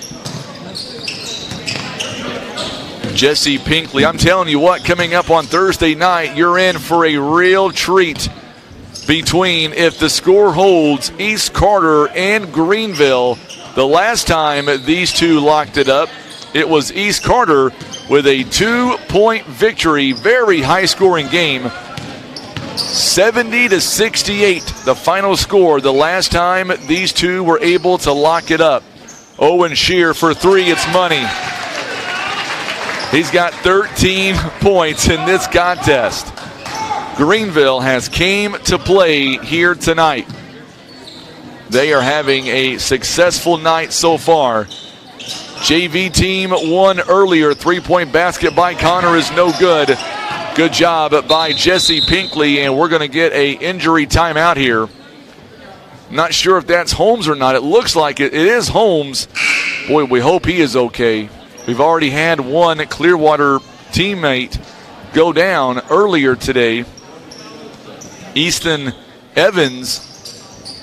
Jesse Pinkley, I'm telling you what, coming up on Thursday night, you're in for a real treat between, if the score holds, East Carter and Greenville. The last time these two locked it up, it was East Carter with a 2-point victory. Very high-scoring game. 70-68, the final score the last time these two were able to lock it up. Owen Shear for 3, it's money. He's got 13 points in this contest. Greenville has came to play here tonight. They are having a successful night so far. JV team won earlier. 3-point basket by Connor is no good. Good job by Jesse Pinkley, and we're going to get a injury timeout here. Not sure if that's Holmes or not. It looks like it. It is Holmes. Boy, we hope he is okay. We've already had one Clearwater teammate go down earlier today. Easton Evans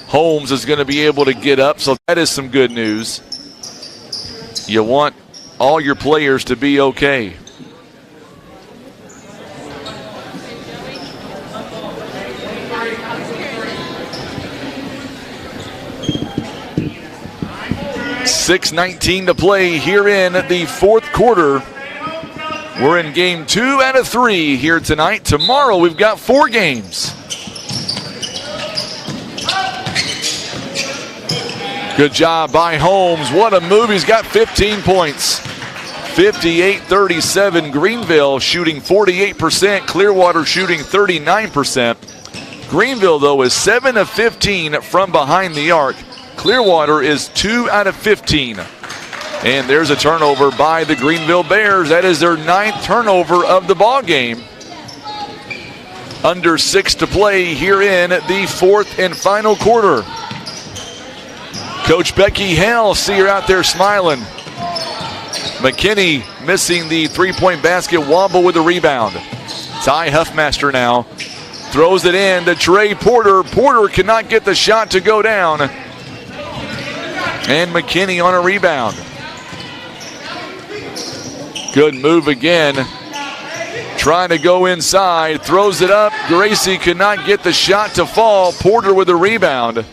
Holmes is going to be able to get up, so that is some good news. You want all your players to be okay. .6:19 to play here in the fourth quarter. We're in game 2 out of 3 here tonight. Tomorrow we've got 4 games. Good job by Holmes. What a move. He's got 15 points. 58-37. Greenville shooting 48%. Clearwater shooting 39%. Greenville, though, is 7 of 15 from behind the arc. Clearwater is 2 out of 15. And there's a turnover by the Greenville Bears. That is their 9th turnover of the ball game. Under 6 to play here in the fourth and final quarter. Coach Becky Hale, see her out there smiling. McKinney missing the three-point basket. Womble with the rebound. Ty Huffmaster now throws it in to Trey Porter. Porter cannot get the shot to go down. And McKinney on a rebound. Good move again. Trying to go inside. Throws it up. Gracie could not get the shot to fall. Porter with the rebound.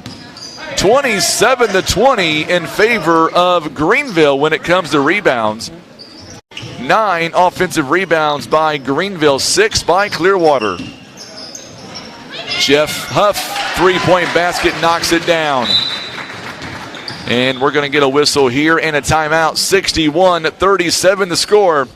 27-20 in favor of Greenville when it comes to rebounds. 9 offensive rebounds by Greenville, 6 by Clearwater. Jeff Huff, three-point basket, knocks it down. And we're going to get a whistle here and a timeout. 61-37 the score.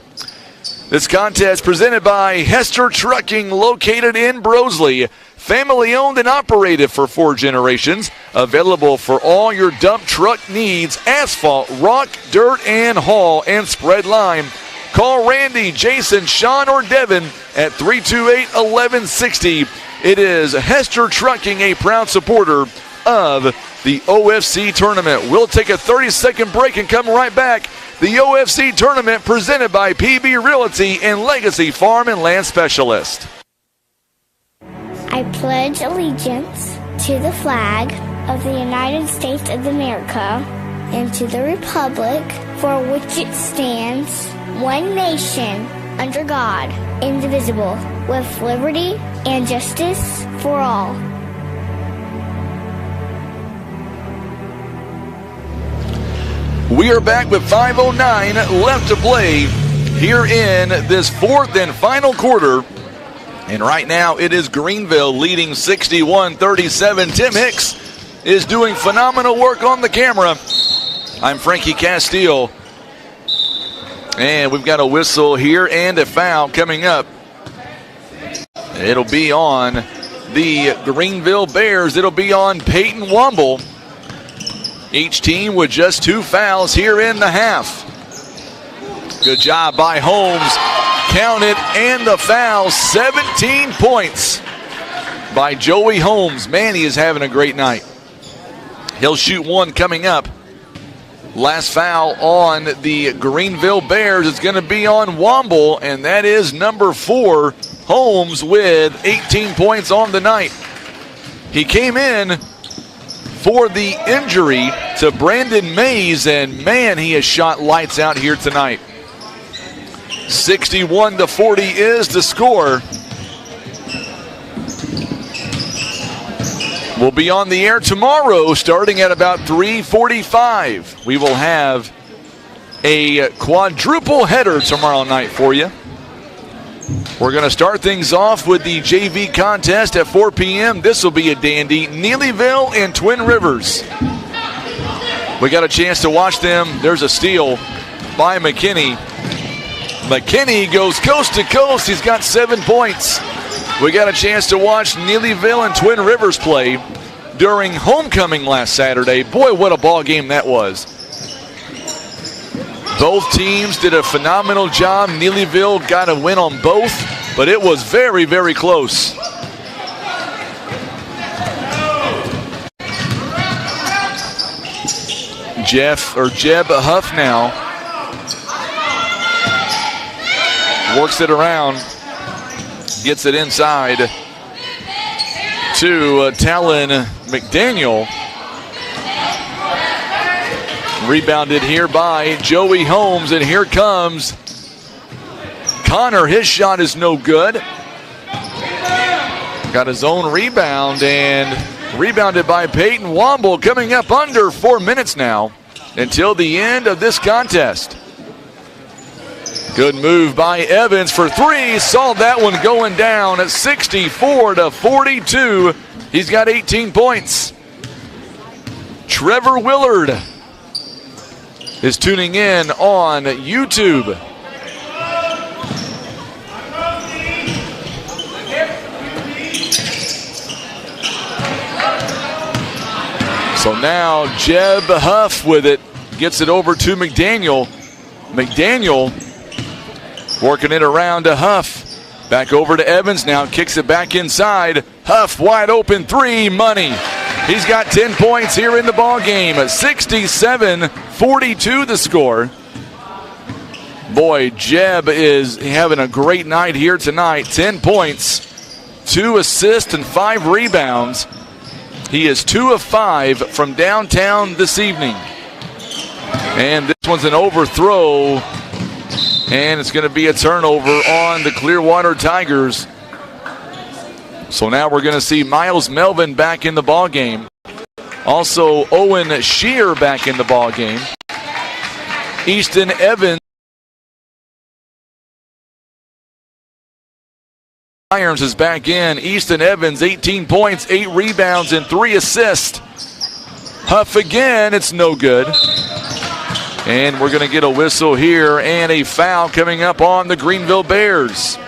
This contest presented by Hester Trucking, located in Brosley. Family owned and operated for 4 generations. Available for all your dump truck needs. Asphalt, rock, dirt, and haul, and spread lime. Call Randy, Jason, Sean, or Devin at 328-1160. It is Hester Trucking, a proud supporter of the OFC tournament. We'll take a 30-second break and come right back. The OFC tournament presented by PB Realty and Legacy Farm and Land Specialist. I pledge allegiance to the flag of the United States of America and to the republic for which it stands, one nation, under God, indivisible, with liberty and justice for all. We are back with 5:09 left to play here in this fourth and final quarter. And right now it is Greenville leading 61-37. Tim Hicks is doing phenomenal work on the camera. I'm Frankie Castile. And we've got a whistle here and a foul coming up. It'll be on the Greenville Bears. It'll be on Peyton Womble. Each team with just 2 fouls here in the half. Good job by Holmes. Counted and the foul. 17 points by Joey Holmes. Man, he is having a great night. He'll shoot one coming up. Last foul on the Greenville Bears is going to be on Womble, and that is number 4, Holmes, with 18 points on the night. He came in for the injury to Brandon Mays, and man, he has shot lights out here tonight. 61-40 is the score. We'll be on the air tomorrow starting at about 3:45. We will have a quadruple header tomorrow night for you. We're going to start things off with the JV contest at 4 p.m. This will be a dandy. Neelyville and Twin Rivers. We got a chance to watch them. There's a steal by McKinney. McKinney goes coast to coast. He's got 7 points. We got a chance to watch Neelyville and Twin Rivers play during homecoming last Saturday. Boy, what a ball game that was. Both teams did a phenomenal job. Neelyville got a win on both, but it was very, very close. Jeb Huff now works it around. Gets it inside to Talon McDaniel. Rebounded here by Joey Holmes, and here comes Connor. His shot is no good. Got his own rebound, and rebounded by Peyton Womble. Coming up under 4 minutes now until the end of this contest. Good move by Evans for three. Saw that one going down at 64-42. He's got 18 points. Trevor Willard is tuning in on YouTube. So now Jeb Huff with it. Gets it over to McDaniel. McDaniel working it around to Huff. Back over to Evans now. Kicks it back inside. Huff wide open three. Money. He's got 10 points here in the ball game. 67-42 the score. Boy, Jeb is having a great night here tonight. 10 points, 2 assists, and 5 rebounds. He is 2 of 5 from downtown this evening. And this one's an overthrow. And it's going to be a turnover on the Clearwater Tigers. So now we're going to see Miles Melvin back in the ball game. Also Owen Shear back in the ball game. Easton Evans. Irons is back in. Easton Evans, 18 points, 8 rebounds, and 3 assists. Huff again, it's no good. And we're going to get a whistle here and a foul coming up on the Greenville Bears.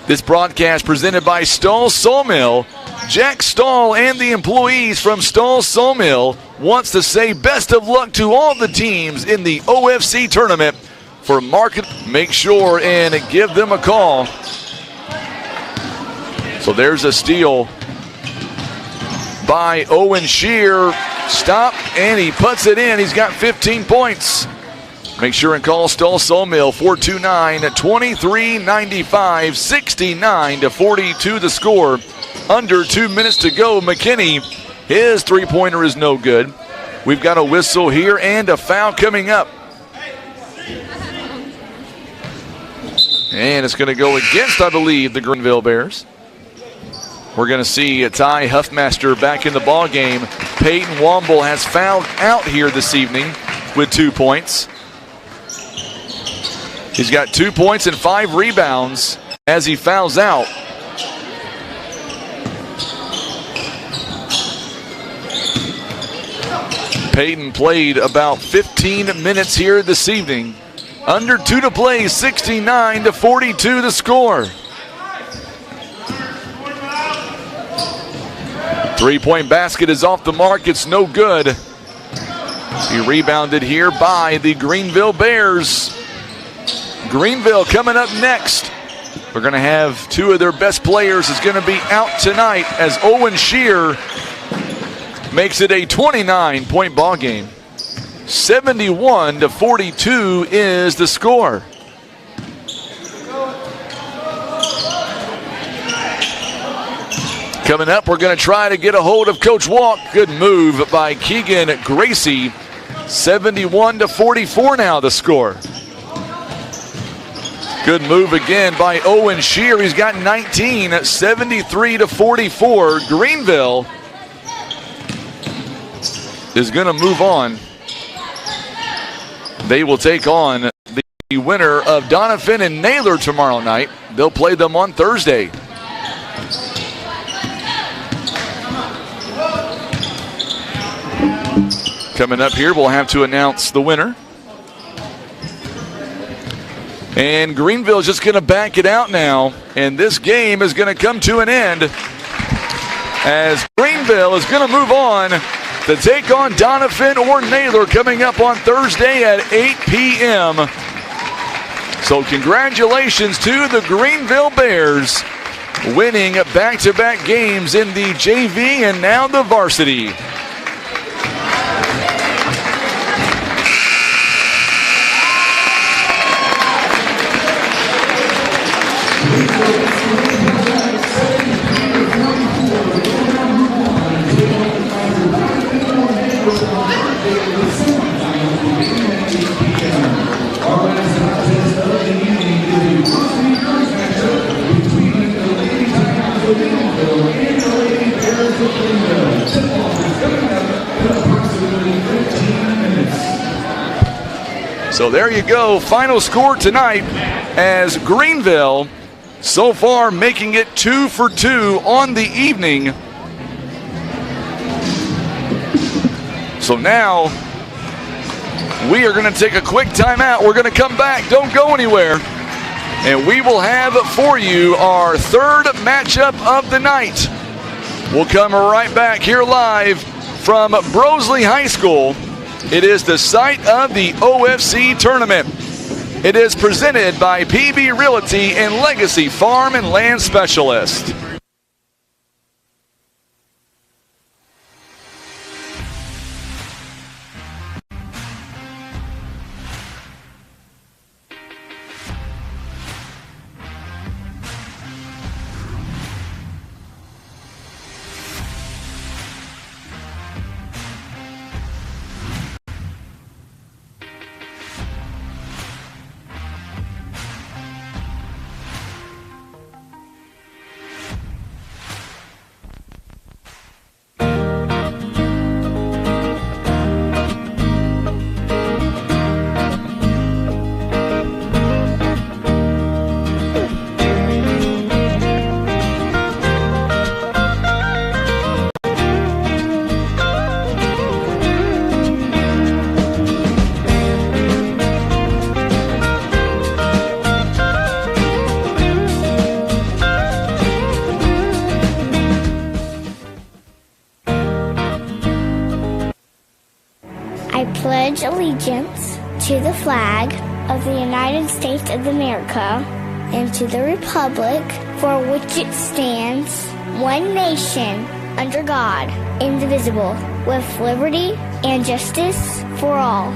This broadcast presented by Stahl Sawmill. Jack Stahl and the employees from Stahl Sawmill wants to say best of luck to all the teams in the OFC tournament. For market, make sure and give them a call. So there's a steal by Owen Shear. Stop, and he puts it in. He's got 15 points. Make sure and call Stahl Sawmill, 429-2395, 69-42 the score. Under 2 minutes to go. McKinney, his three-pointer is no good. We've got a whistle here and a foul coming up. And it's going to go against, I believe, the Greenville Bears. We're going to see Ty Huffmaster back in the ball game. Peyton Womble has fouled out here this evening with 2 points. He's got 2 points and 5 rebounds as he fouls out. Peyton played about 15 minutes here this evening. Under 2 to play, 69-42 the score. Three-point basket is off the mark. It's no good. He rebounded here by the Greenville Bears. Greenville coming up next. We're going to have 2 of their best players is going to be out tonight as Owen Shear makes it a 29-point ball game. 71-42 is the score. Coming up, we're going to try to get a hold of Coach Walk. Good move by Keegan Gracie. 71-44 now the score. Good move again by Owen Shear. He's got 19 at 73-44. Greenville is going to move on. They will take on the winner of Donovan and Naylor tomorrow night. They'll play them on Thursday. Coming up here, we'll have to announce the winner. And Greenville is just going to back it out now. And this game is going to come to an end as Greenville is going to move on to take on Donovan or Naylor coming up on Thursday at 8 p.m. So congratulations to the Greenville Bears winning back-to-back games in the JV and now the varsity. So there you go. Final score tonight as Greenville so far making it 2 for 2 on the evening. So now we are going to take a quick timeout. We're going to come back. Don't go anywhere. And we will have for you our third matchup of the night. We'll come right back here live from Broseley High School. It is the site of the OFC tournament. It is presented by PB Realty and Legacy Farm and Land Specialist. Pledge allegiance to the flag of the United States of America and to the republic for which it stands, one nation, under God, indivisible, with liberty and justice for all.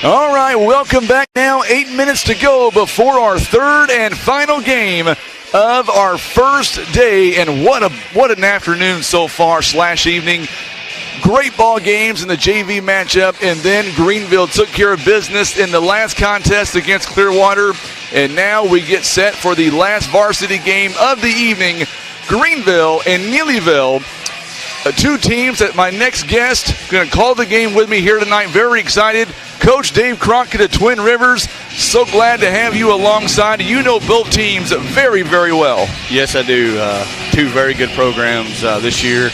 All right, welcome back now. 8 minutes to go before our third and final game of our first day. And what an afternoon so far / evening. Great ball games in the JV matchup, and then Greenville took care of business in the last contest against Clearwater. And now we get set for the last varsity game of the evening, Greenville and Neelyville. Two teams that my next guest going to call the game with me here tonight. Very excited. Coach Dave Crockett of Twin Rivers, so glad to have you alongside. You know both teams very, very well. Yes, I do. Two very good programs this year.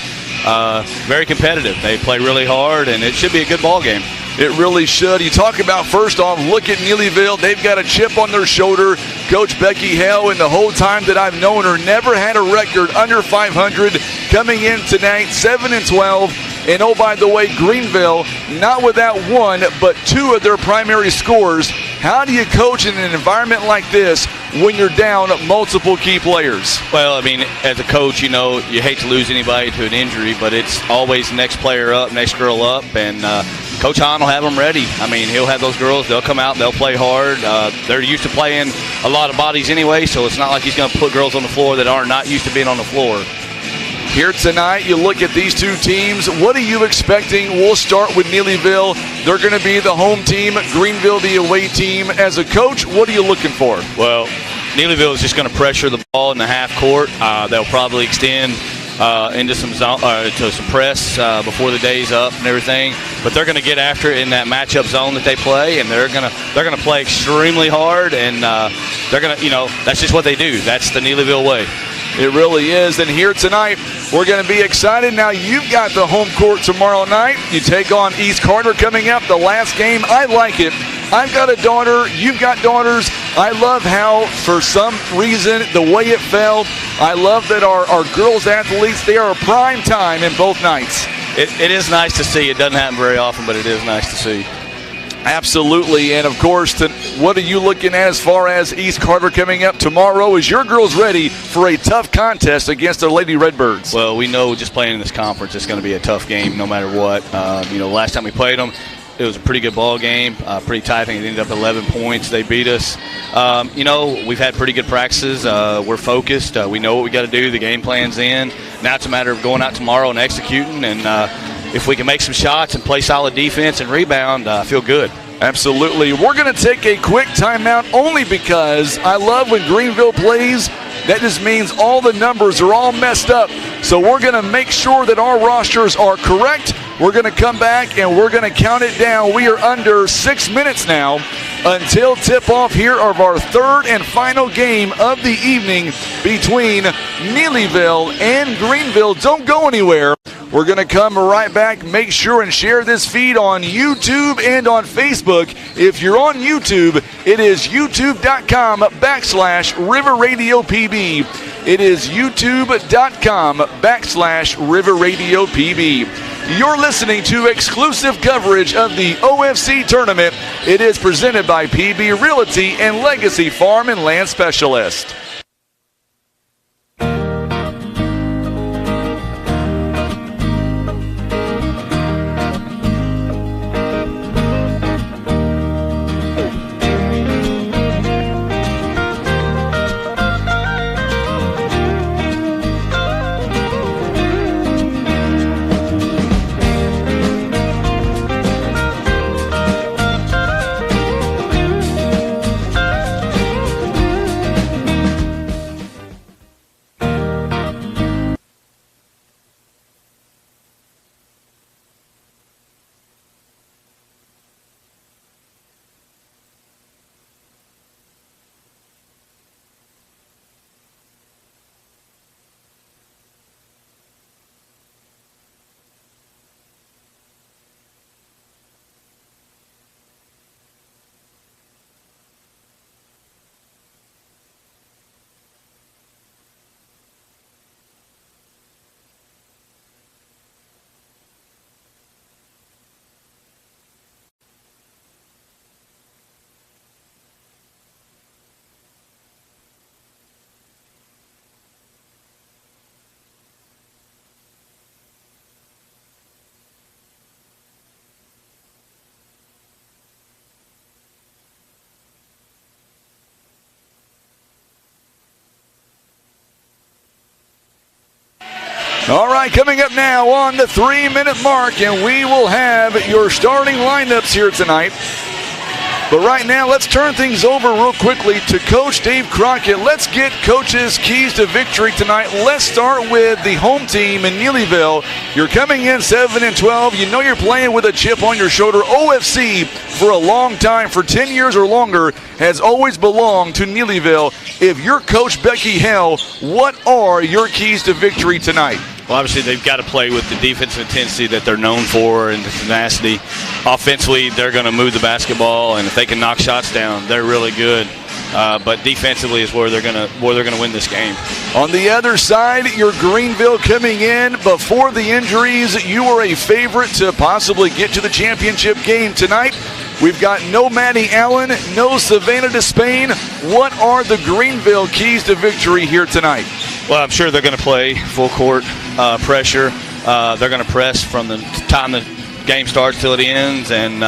Very competitive. They play really hard, and it should be a good ball game. It really should. You talk about, first off, look at Neelyville. They've got a chip on their shoulder. Coach Becky Hale, in the whole time that I've known her, never had a record under 500. Coming in tonight, 7-12. And oh, by the way, Greenville, not without one, but two of their primary scorers. How do you coach in an environment like this when you're down multiple key players? Well, I mean, as a coach, you know, you hate to lose anybody to an injury, but it's always next player up, next girl up, and Coach Hahn will have them ready. I mean, he'll have those girls. They'll come out. They'll play hard. They're used to playing a lot of bodies anyway, so it's not like he's going to put girls on the floor that are not used to being on the floor. Here tonight, you look at these two teams. What are you expecting? We'll start with Neelyville. They're going to be the home team, Greenville the away team. As a coach, what are you looking for? Well, Neelyville is just going to pressure the ball in the half court. They'll probably extend into some zone, to some press before the day's up and everything. But they're going to get after it in that matchup zone that they play, and they're going to play extremely hard, and they're going to, you know, that's just what they do. That's the Neelyville way. It really is. And here tonight, we're going to be excited. Now, you've got the home court tomorrow night. You take on East Carter coming up, the last game. I like it. I've got a daughter. You've got daughters. I love how, for some reason, the way it fell, I love that our girls athletes, they are prime time in both nights. It is nice to see. It doesn't happen very often, but it is nice to see. Absolutely, and of course, what are you looking at as far as East Carter coming up tomorrow? Is your girls ready for a tough contest against the Lady Redbirds? Well, we know just playing in this conference, it's going to be a tough game no matter what. You know, last time we played them, it was a pretty good ball game, pretty tight. I think it ended up 11 points. They beat us. You know, we've had pretty good practices. We're focused. We know what we got to do. The game plan's in. Now it's a matter of going out tomorrow and executing, and if we can make some shots and play solid defense and rebound, I feel good. Absolutely. We're going to take a quick timeout only because I love when Greenville plays. That just means all the numbers are all messed up. So we're going to make sure that our rosters are correct. We're going to come back and we're going to count it down. We are under 6 minutes now until tip-off here of our third and final game of the evening between Neelyville and Greenville. Don't go anywhere. We're going to come right back. Make sure and share this feed on YouTube and on Facebook. If you're on YouTube, it is youtube.com/River Radio PB. It is youtube.com/River Radio PB. You're listening to exclusive coverage of the OFC tournament. It is presented by PB Realty and Legacy Farm and Land Specialist. All right, coming up now on the 3-minute mark, and we will have your starting lineups here tonight. But right now, let's turn things over real quickly to Coach Dave Crockett. Let's get Coach's keys to victory tonight. Let's start with the home team in Neelyville. You're coming in 7-12. You know you're playing with a chip on your shoulder. OFC, for a long time, for 10 years or longer, has always belonged to Neelyville. If you're Coach Becky Hale, what are your keys to victory tonight? Well, obviously, they've got to play with the defensive intensity that they're known for and the tenacity. Offensively, they're going to move the basketball, and if they can knock shots down, they're really good. But defensively is where they're going to win this game. On the other side, your Greenville coming in before the injuries. You were a favorite to possibly get to the championship game tonight. We've got no Maddie Allen, no Savannah Despain. What are the Greenville keys to victory here tonight? Well, I'm sure they're going to play full court pressure. They're going to press from the time the game starts till it ends. And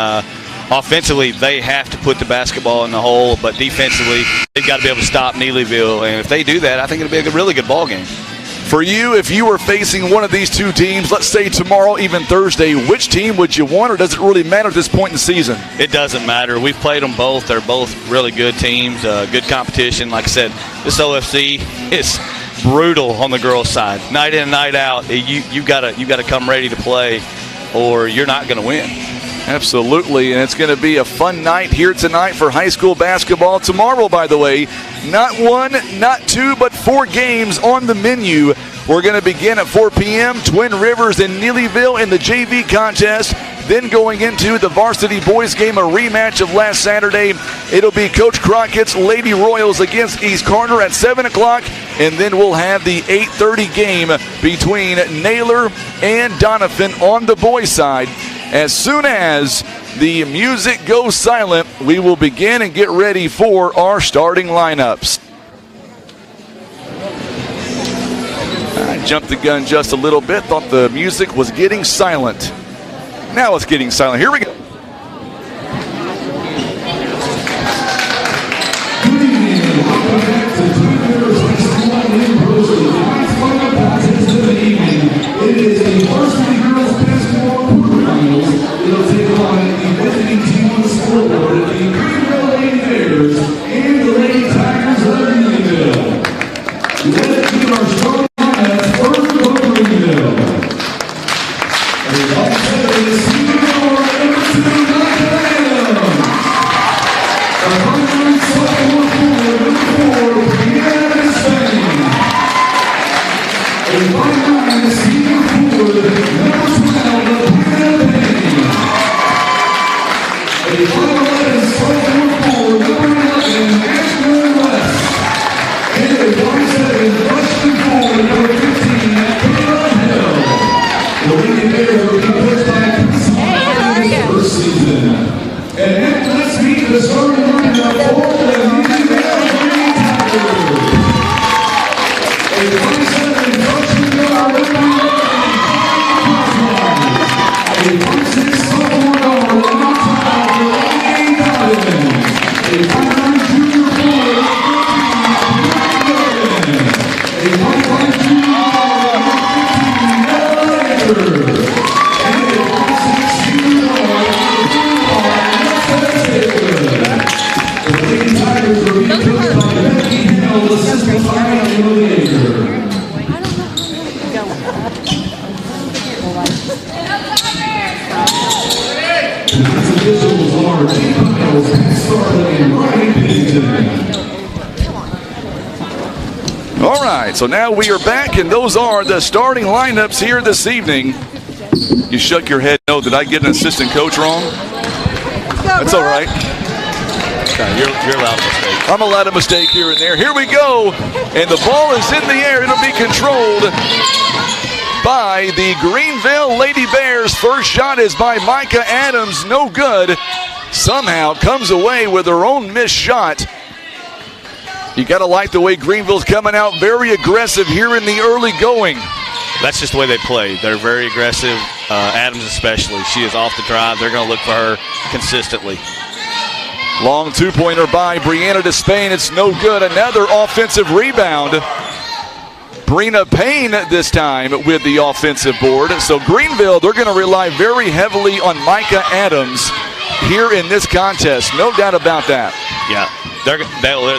offensively, they have to put the basketball in the hole. But defensively, they've got to be able to stop Neelyville. And if they do that, I think it'll be a really good ball game. For you, if you were facing one of these two teams, let's say tomorrow, even Thursday, which team would you want, or does it really matter at this point in the season? It doesn't matter. We've played them both. They're both really good teams, good competition. Like I said, this OFC is brutal on the girls' side. Night in and night out, you gotta come ready to play, or you're not going to win. Absolutely, and it's going to be a fun night here tonight for high school basketball. Tomorrow, by the way, not one, not two, but 4 games on the menu. We're going to begin at 4 p.m., Twin Rivers and Neelyville in the JV contest. Then going into the Varsity Boys game, a rematch of last Saturday. It'll be Coach Crockett's Lady Royals against East Carter at 7 o'clock. And then we'll have the 8:30 game between Naylor and Donovan on the boys' side. As soon as the music goes silent, we will begin and get ready for our starting lineups. I jumped the gun just a little bit, thought the music was getting silent. Now it's getting silent. Here we go. Good evening. Welcome back to Twin Rivers High School in Roseland. Tonight's final contest of the evening. It is the Varsity Girls basketball quarterfinals. It'll take on the visiting team on the scoreboard, the Greenville Lady Bears and the Lady Tigers of Neelyville. Let's get our starting lineups first of all, Greenville. And all set is senior number 2, Micah Adams. A hundred sophomore forward, number 4, Brianna Despain. A 5'9" senior forward, number 12, Brianna Payne. A 5'11" sophomore forward, number 11, Ashley West. And a 5'7" freshman forward, number 15, Kayla Hill. The Lady Bears will be coached by Chris Martin in his first season. And now let's meet the starting lineup for the Neelyville Lady Tigers. A 5'7" freshman guard, number 11, a 5'6" sophomore guard, number 12, Lady Donovan. A 5'9" junior forward, number 15, a 5'5" junior guard, number 15, Noah Andrews. And a 5'6" senior guard, the Lady Tigers will be coached by Becky Hill, assistant by Neelyville. Tonight's officials are Jake Miles, Pat Starling, and Ryan Pennington. All right, so now we are back, and those are the starting lineups here this evening. You shook your head. No, did I get an assistant coach wrong? That's all right. You're allowed to mistake. I'm allowed a mistake here and there. Here we go, and the ball is in the air. It'll be controlled by the Greenville Lady Bears. First shot is by Micah Adams. No good. Somehow comes away with her own missed shot. You got to like the way Greenville's coming out very aggressive here in the early going. That's just the way they play. They're very aggressive, Adams especially. She is off the drive. They're going to look for her consistently. Long two-pointer by Brianna Despain. It's no good. Another offensive rebound. Brina Payne this time with the offensive board. So Greenville, they're going to rely very heavily on Micah Adams here in this contest. No doubt about that. Yeah,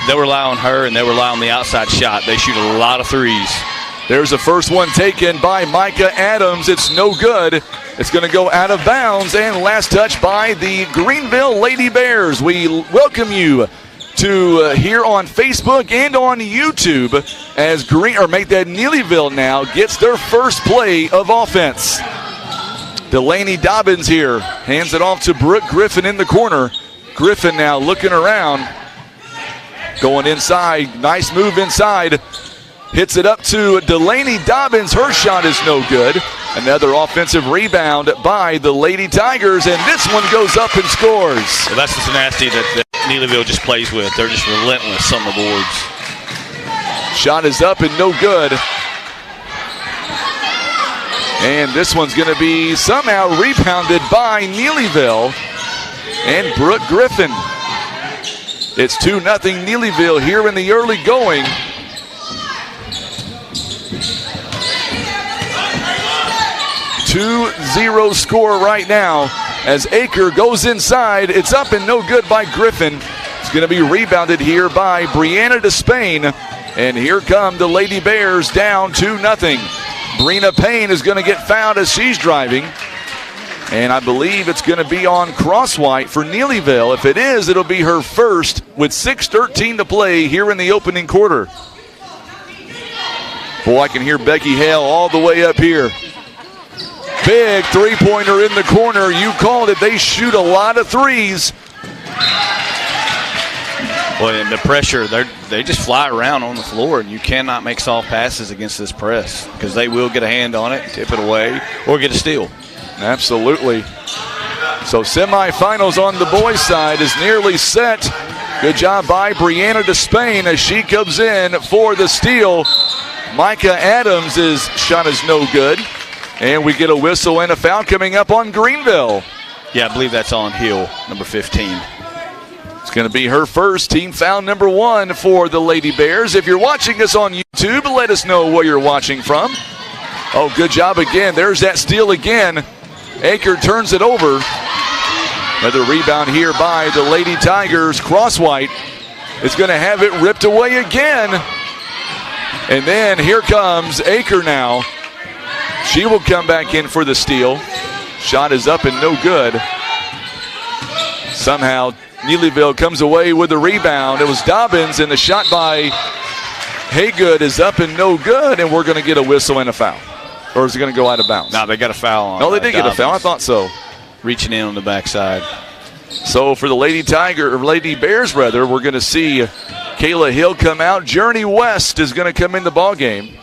they'll rely on her, and they'll rely on the outside shot. They shoot a lot of threes. There's the first one taken by Micah Adams. It's no good. It's going to go out of bounds, and last touch by the Greenville Lady Bears. We welcome you to here on Facebook and on YouTube as make that Neelyville now gets their first play of offense. Delaney Dobbins here hands it off to Brooke Griffin in the corner. Griffin now looking around, going inside. Nice move inside. Hits it up to Delaney Dobbins. Her shot is no good. Another offensive rebound by the Lady Tigers, and this one goes up and scores. Well, that's the tenacity that Neelyville just plays with. They're just relentless on the boards. Shot is up and no good. And this one's going to be somehow rebounded by Neelyville and Brooke Griffin. It's 2-0 Neelyville here in the early going. 2-0 score right now as Aker goes inside. It's up and no good by Griffin. It's going to be rebounded here by Brianna Despain. And here come the Lady Bears down 2-0. Brina Payne is going to get fouled as she's driving. And I believe it's going to be on Crosswhite for Neelyville. If it is, it'll be her first with 6:13 to play here in the opening quarter. Boy, I can hear Becky Hale all the way up here. Big three-pointer in the corner. You called it. They shoot a lot of threes. Well, and the pressure, they just fly around on the floor, and you cannot make soft passes against this press because they will get a hand on it, tip it away, or get a steal. Absolutely. So semifinals on the boys' side is nearly set. Good job by Brianna Despain as she comes in for the steal. Micah Adams' shot is no good. And we get a whistle and a foul coming up on Greenville. Yeah, I believe that's on Hill, number 15. It's going to be her first, team foul number 1 for the Lady Bears. If you're watching us on YouTube, let us know where you're watching from. Oh, good job again. There's that steal again. Aker turns it over. Another rebound here by the Lady Tigers. Crosswhite is going to have it ripped away again. And then here comes Aker now. She will come back in for the steal. Shot is up and no good. Somehow Neelyville comes away with the rebound. It was Dobbins, and the shot by Haygood is up and no good, and we're going to get a whistle and a foul. Or is it going to go out of bounds? No, they got a foul on. No, they did get a foul. I thought so. Reaching in on the backside. So for the Lady Bears, we're going to see Kayla Hill come out. Journey West is going to come in the ball game.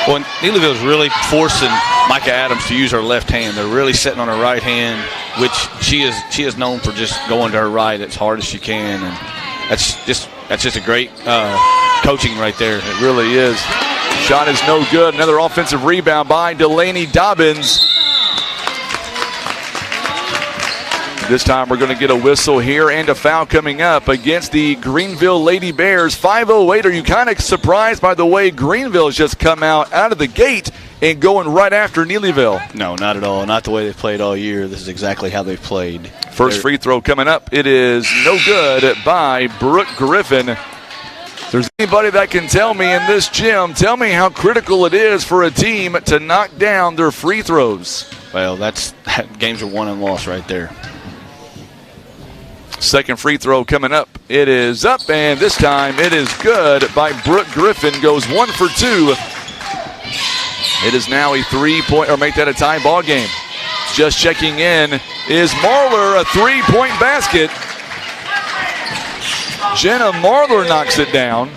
Well, Neelyville's really forcing Micah Adams to use her left hand. They're really sitting on her right hand, which she is known for just going to her right as hard as she can, and that's just a great coaching right there. It really is. Shot is no good. Another offensive rebound by Delaney Dobbins. This time we're going to get a whistle here and a foul coming up against the Greenville Lady Bears. 5:08. Are you kind of surprised by the way Greenville's just come out of the gate and going right after Neelyville? No, not at all. Not the way they've played all year. This is exactly how they've played. First free throw coming up. It is no good by Brooke Griffin. If there's anybody that can tell me in this gym, tell me how critical it is for a team to knock down their free throws. Well, games are won and lost right there. Second free throw coming up. It is up, and this time it is good by Brooke Griffin. Goes 1 for 2. It is now a 3-point, or make that a tie ball game. Just checking in is Marler, a 3-point basket. Jenna Marler knocks it down.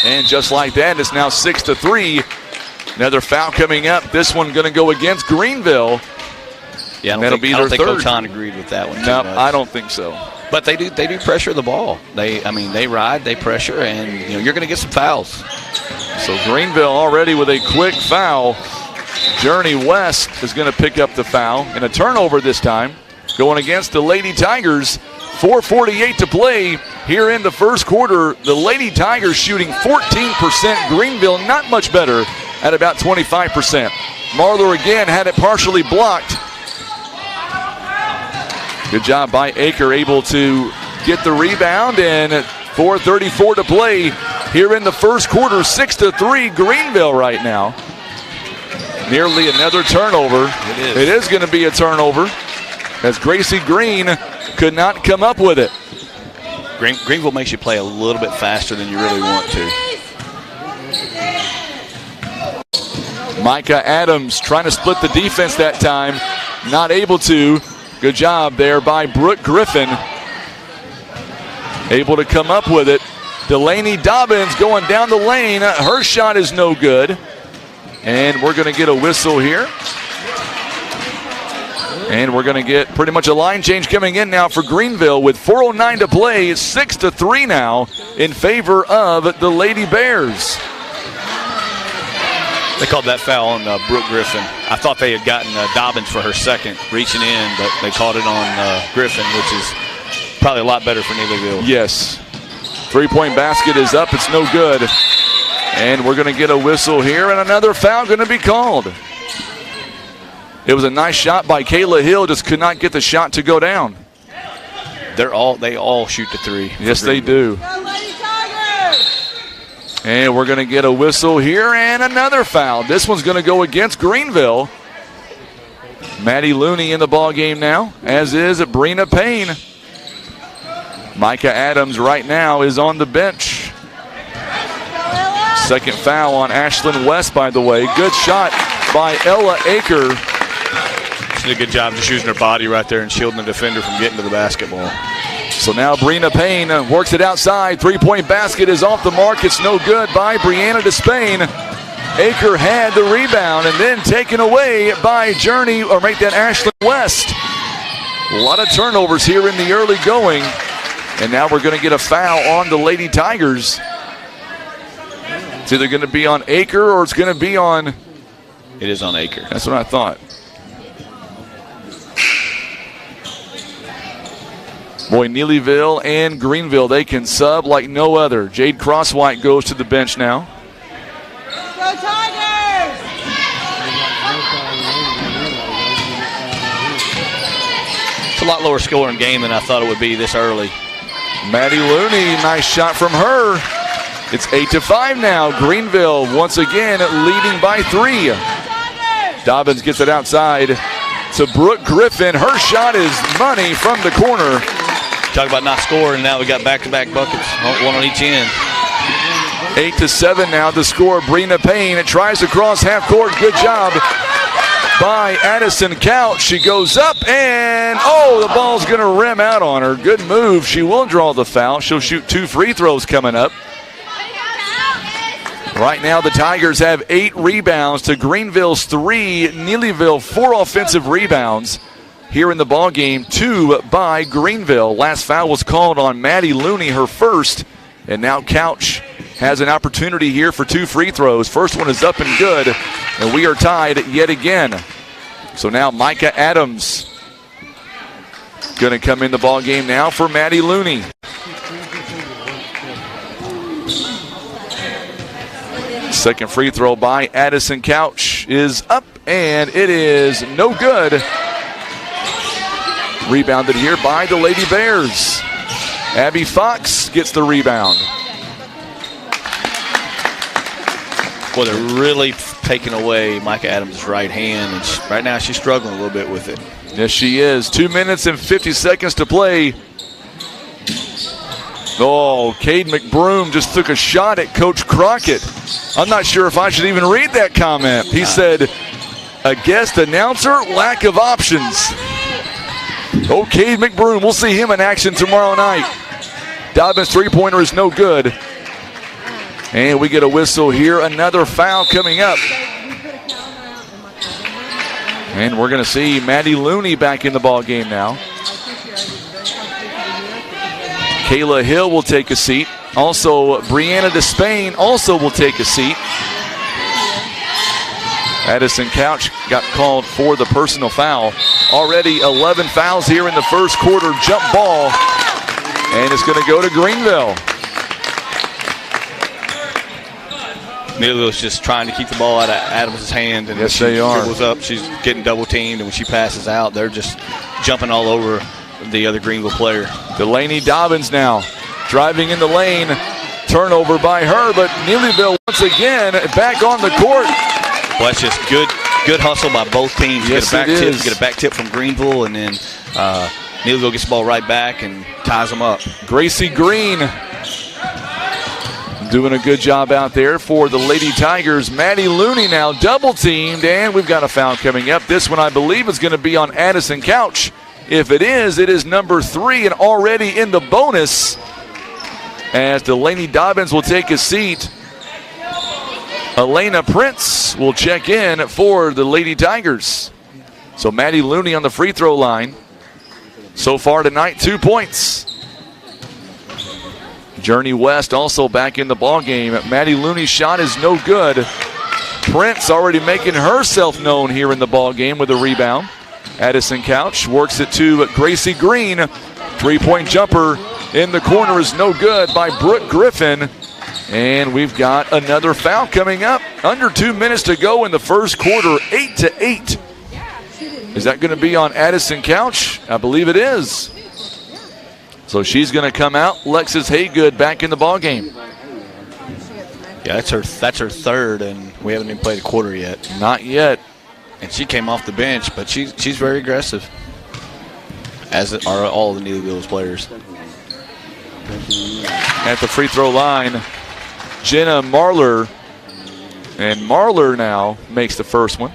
And just like that, it's now 6-3. Another foul coming up. This one going to go against Greenville. Yeah, I don't think Coach Hahn agreed with that one. No, I don't think so. But they do pressure the ball. They ride, they pressure, and you're going to get some fouls. So Greenville already with a quick foul. Journey West is going to pick up the foul and a turnover this time, going against the Lady Tigers. 4:48 to play here in the first quarter. The Lady Tigers shooting 14%. Greenville not much better at about 25%. Marler again had it partially blocked. Good job by Aker, able to get the rebound, and 4:34 to play here in the first quarter. 6-3 Greenville right now. Nearly another turnover. It is going to be a turnover as Gracie Green could not come up with it. Greenville makes you play a little bit faster than you really want to. Micah Adams trying to split the defense that time. Not able to. Good job there by Brooke Griffin. Able to come up with it. Delaney Dobbins going down the lane. Her shot is no good. And we're going to get a whistle here. And we're going to get pretty much a line change coming in now for Greenville with 4:09 to play. It's 6-3 now in favor of the Lady Bears. They called that foul on Brooke Griffin. I thought they had gotten Dobbins for her second, reaching in, but they called it on Griffin, which is probably a lot better for Neelyville. Yes. Three-point basket is up. It's no good. And we're going to get a whistle here, and another foul going to be called. It was a nice shot by Kayla Hill, just could not get the shot to go down. They all shoot the three. Yes, they do. And we're going to get a whistle here and another foul. This one's going to go against Greenville. Maddie Looney in the ball game now, as is Brina Payne. Micah Adams right now is on the bench. Second foul on Ashlyn West, by the way. Good shot by Ella Aker. She did a good job just using her body right there and shielding the defender from getting to the basketball. So now Brina Payne works it outside. Three-point basket is off the mark. It's no good by Brianna Despain. Aker had the rebound and then taken away by Ashlyn West. A lot of turnovers here in the early going. And now we're going to get a foul on the Lady Tigers. It's either going to be on Aker or it's going to be on... It is on Aker. That's what I thought. Boy, Neelyville and Greenville, they can sub like no other. Jade Crosswhite goes to the bench now. Go Tigers! It's a lot lower scoring game than I thought it would be this early. Maddie Looney, nice shot from her. It's 8-5 now. Greenville once again leading by 3. Dobbins gets it outside to Brooke Griffin. Her shot is money from the corner. Talk about not scoring. Now we got back-to-back buckets, one on each end. 8-7 now to score. Brina Payne. It tries to cross half court. Good job by Addison Couch. She goes up and, the ball's going to rim out on her. Good move. She will draw the foul. She'll shoot 2 free throws coming up. Right now the Tigers have 8 rebounds to Greenville's 3. Neelyville 4 offensive rebounds. Here in the ball game, 2 by Greenville. Last foul was called on Maddie Looney, her first. And now Couch has an opportunity here for 2 free throws. First one is up and good. And we are tied yet again. So now Micah Adams going to come in the ball game now for Maddie Looney. Second free throw by Addison Couch is up, and it is no good. Rebounded here by the Lady Bears. Abby Fox gets the rebound. Well, they're really taking away Micah Adams' right hand, and right now she's struggling a little bit with it. Yes, she is. 2 minutes and 50 seconds to play. Cade McBroom just took a shot at Coach Crockett. I'm not sure if I should even read that comment. He said, a guest announcer, lack of options. Cade McBroom, we'll see him in action tomorrow night. Dobbins' three-pointer is no good. And we get a whistle here. Another foul coming up. And we're going to see Maddie Looney back in the ball game now. Kayla Hill will take a seat. Also, Brianna Despain also will take a seat. Addison Couch got called for the personal foul. Already 11 fouls here in the first quarter. Jump ball And it's going to go to Greenville. Neelyville's just trying to keep the ball out of Adams' hand. And yes, they are. Dribbles up, she's getting double teamed, and when she passes out, they're just jumping all over the other Greenville player. Delaney Dobbins now driving in the lane. Turnover by her, but Neelyville once again back on the court. Well, that's just good hustle by both teams. Yes, Get a back tip from Greenville, and then Neelyville gets the ball right back and ties them up. Gracie Green doing a good job out there for the Lady Tigers. Maddie Looney now double teamed, and we've got a foul coming up. This one I believe is going to be on Addison Couch. If it is number 3 and already in the bonus, as Delaney Dobbins will take a seat. Elena Prince will check in for the Lady Tigers. So Maddie Looney on the free throw line. So far tonight, 2 points. Journey West also back in the ball game. Maddie Looney's shot is no good. Prince already making herself known here in the ball game with a rebound. Addison Couch works it to Gracie Green. 3-point jumper in the corner is no good by Brooke Griffin. And we've got another foul coming up. Under 2 minutes to go in the first quarter, 8-8. Is that going to be on Addison Couch? I believe it is. So she's going to come out. Lexus Haygood back in the ball game. Yeah, that's her third, and we haven't even played a quarter yet. Not yet. And she came off the bench, but she's very aggressive, as are all the Neelyville's players. At the free throw line, Jenna Marler. And Marler now makes the first one.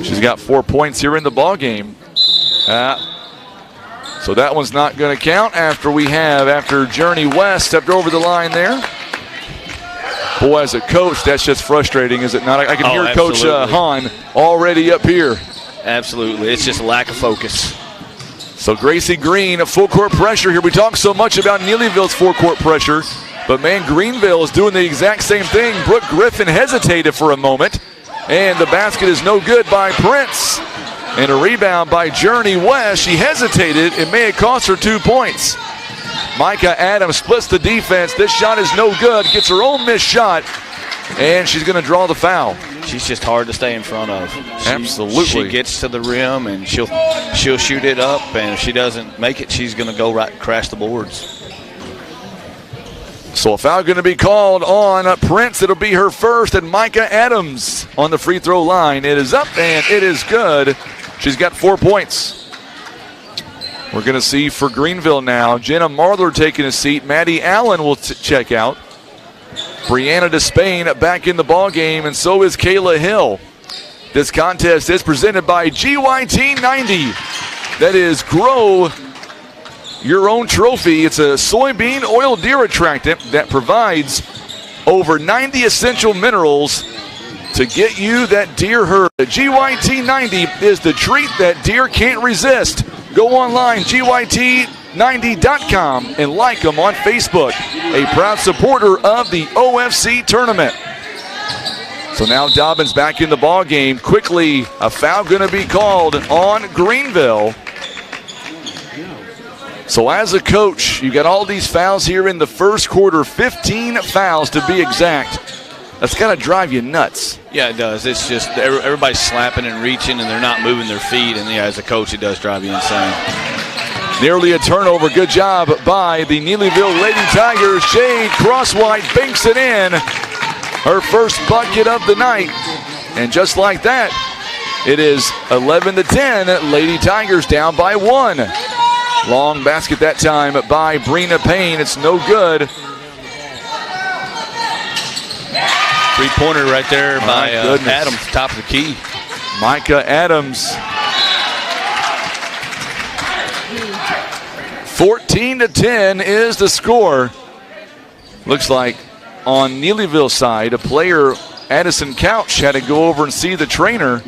She's got 4 points here in the ball game. So that one's not going to count after Journey West stepped over the line there. Boy, as a coach, that's just frustrating, is it not? I can hear absolutely. Coach Hahn already up here. Absolutely. It's just a lack of focus. So Gracie Green, full court pressure here. We talk so much about Neelyville's full court pressure, but man, Greenville is doing the exact same thing. Brooke Griffin hesitated for a moment, and the basket is no good by Prince. And a rebound by Journey West. She hesitated. It may have cost her 2 points. Micah Adams splits the defense. This shot is no good. Gets her own missed shot, and she's going to draw the foul. She's just hard to stay in front of. Absolutely. She gets to the rim, and she'll shoot it up, and if she doesn't make it, she's going to go right crash the boards. So a foul going to be called on Prince. It'll be her first, and Micah Adams on the free throw line. It is up, and it is good. She's got 4 points. We're going to see for Greenville now. Jenna Marler taking a seat. Maddie Allen will check out. Brianna Despain back in the ball game, and so is Kayla Hill. This contest is presented by GYT 90. That is Grow Your Own Trophy. It's a soybean oil deer attractant that provides over 90 essential minerals to get you that deer herd. GYT 90 is the treat that deer can't resist. Go online, GYT90.com, and like them on Facebook. A proud supporter of the OFC tournament. So now Dobbins back in the ball game. Quickly, a foul going to be called on Greenville. So as a coach, you got all these fouls here in the first quarter, 15 fouls to be exact. That's got to drive you nuts. Yeah, it does. It's just everybody's slapping and reaching, and they're not moving their feet. And yeah, as a coach, it does drive you insane. Nearly a turnover. Good job by the Neelyville Lady Tigers. Jade Crosswhite banks it in. Her first bucket of the night. And just like that, it is 11-10. Lady Tigers down by 1. Long basket that time by Brina Payne. It's no good. Three-pointer right there by Adams, top of the key. Micah Adams. 14-10 is the score. Looks like on Neelyville's side, a player, Addison Couch, had to go over and see the trainer.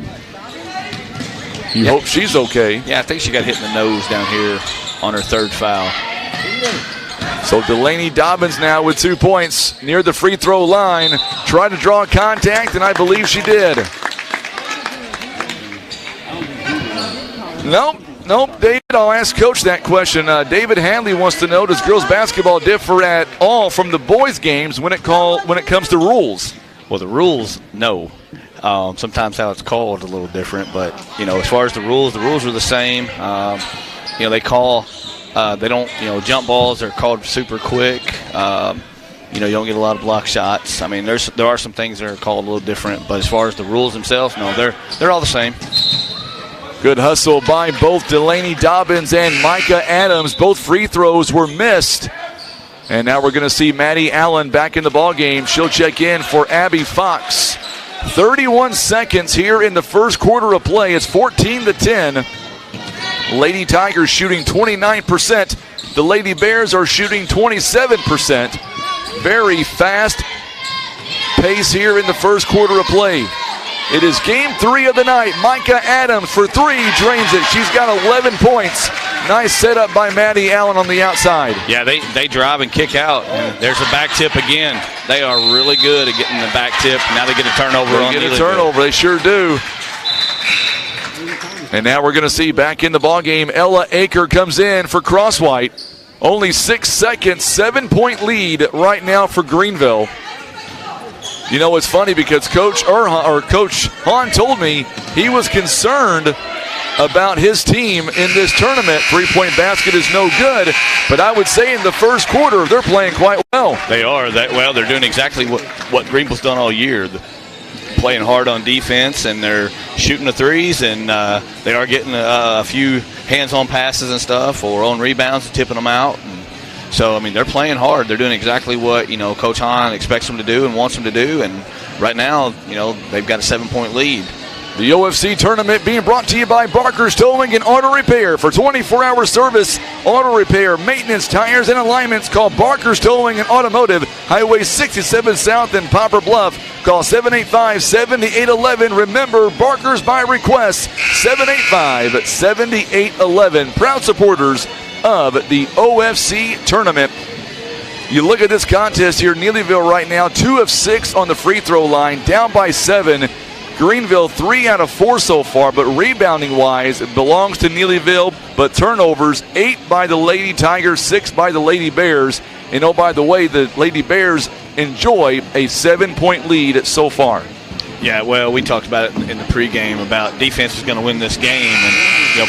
You hope she's okay. Yeah, I think she got hit in the nose down here on her third foul. So Delaney Dobbins now with 2 points near the free throw line. Tried to draw contact, and I believe she did. Nope, David, I'll ask Coach that question. David Hadley wants to know, does girls basketball differ at all from the boys' games when it comes to rules? Well, the rules, no. Sometimes how it's called is a little different, but, as far as the rules are the same. They call, they don't, jump balls are called super quick. You don't get a lot of block shots. I mean, there are some things that are called a little different, but as far as the rules themselves, no, they're all the same. Good hustle by both Delaney Dobbins and Micah Adams. Both free throws were missed. And now we're going to see Maddie Allen back in the ballgame. She'll check in for Abby Fox. 31 seconds here in the first quarter of play. It's 14-10. Lady Tigers shooting 29%. The Lady Bears are shooting 27%. Very fast pace here in the first quarter of play. It is game 3 of the night. Micah Adams for 3, drains it. She's got 11 points. Nice setup by Maddie Allen on the outside. Yeah, they drive and kick out. And there's a back tip again. They are really good at getting the back tip. Now they get a turnover on Neelyville. Get a turnover, they sure do. And now we're going to see back in the ballgame, Ella Aker comes in for Crosswhite. Only 6 seconds, 7-point lead right now for Greenville. It's funny because Coach Hahn told me he was concerned about his team in this tournament. 3-point basket is no good, but I would say in the first quarter they're playing quite well. They are. They're doing exactly what Greenville's done all year. Playing hard on defense, and they're shooting the threes, and they are getting a few hands-on passes and stuff, or on rebounds and tipping them out. So, they're playing hard. They're doing exactly what, Coach Hahn expects them to do and wants them to do. And right now, they've got a 7-point lead. The OFC tournament being brought to you by Barker's Towing and Auto Repair. For 24-hour service, auto repair, maintenance, tires, and alignments, call Barker's Towing and Automotive, Highway 67 South in Poplar Bluff. Call 785-7811. Remember, Barker's by request, 785-7811. Proud supporters of the OFC tournament. You look at this contest here, Neelyville right now, 2 of 6 on the free throw line, down by 7. Greenville 3 out of 4 so far, but rebounding-wise, it belongs to Neelyville, but turnovers, 8 by the Lady Tigers, 6 by the Lady Bears. And oh, by the way, the Lady Bears enjoy a 7-point lead so far. Yeah, well, we talked about it in the pregame about defense is going to win this game, and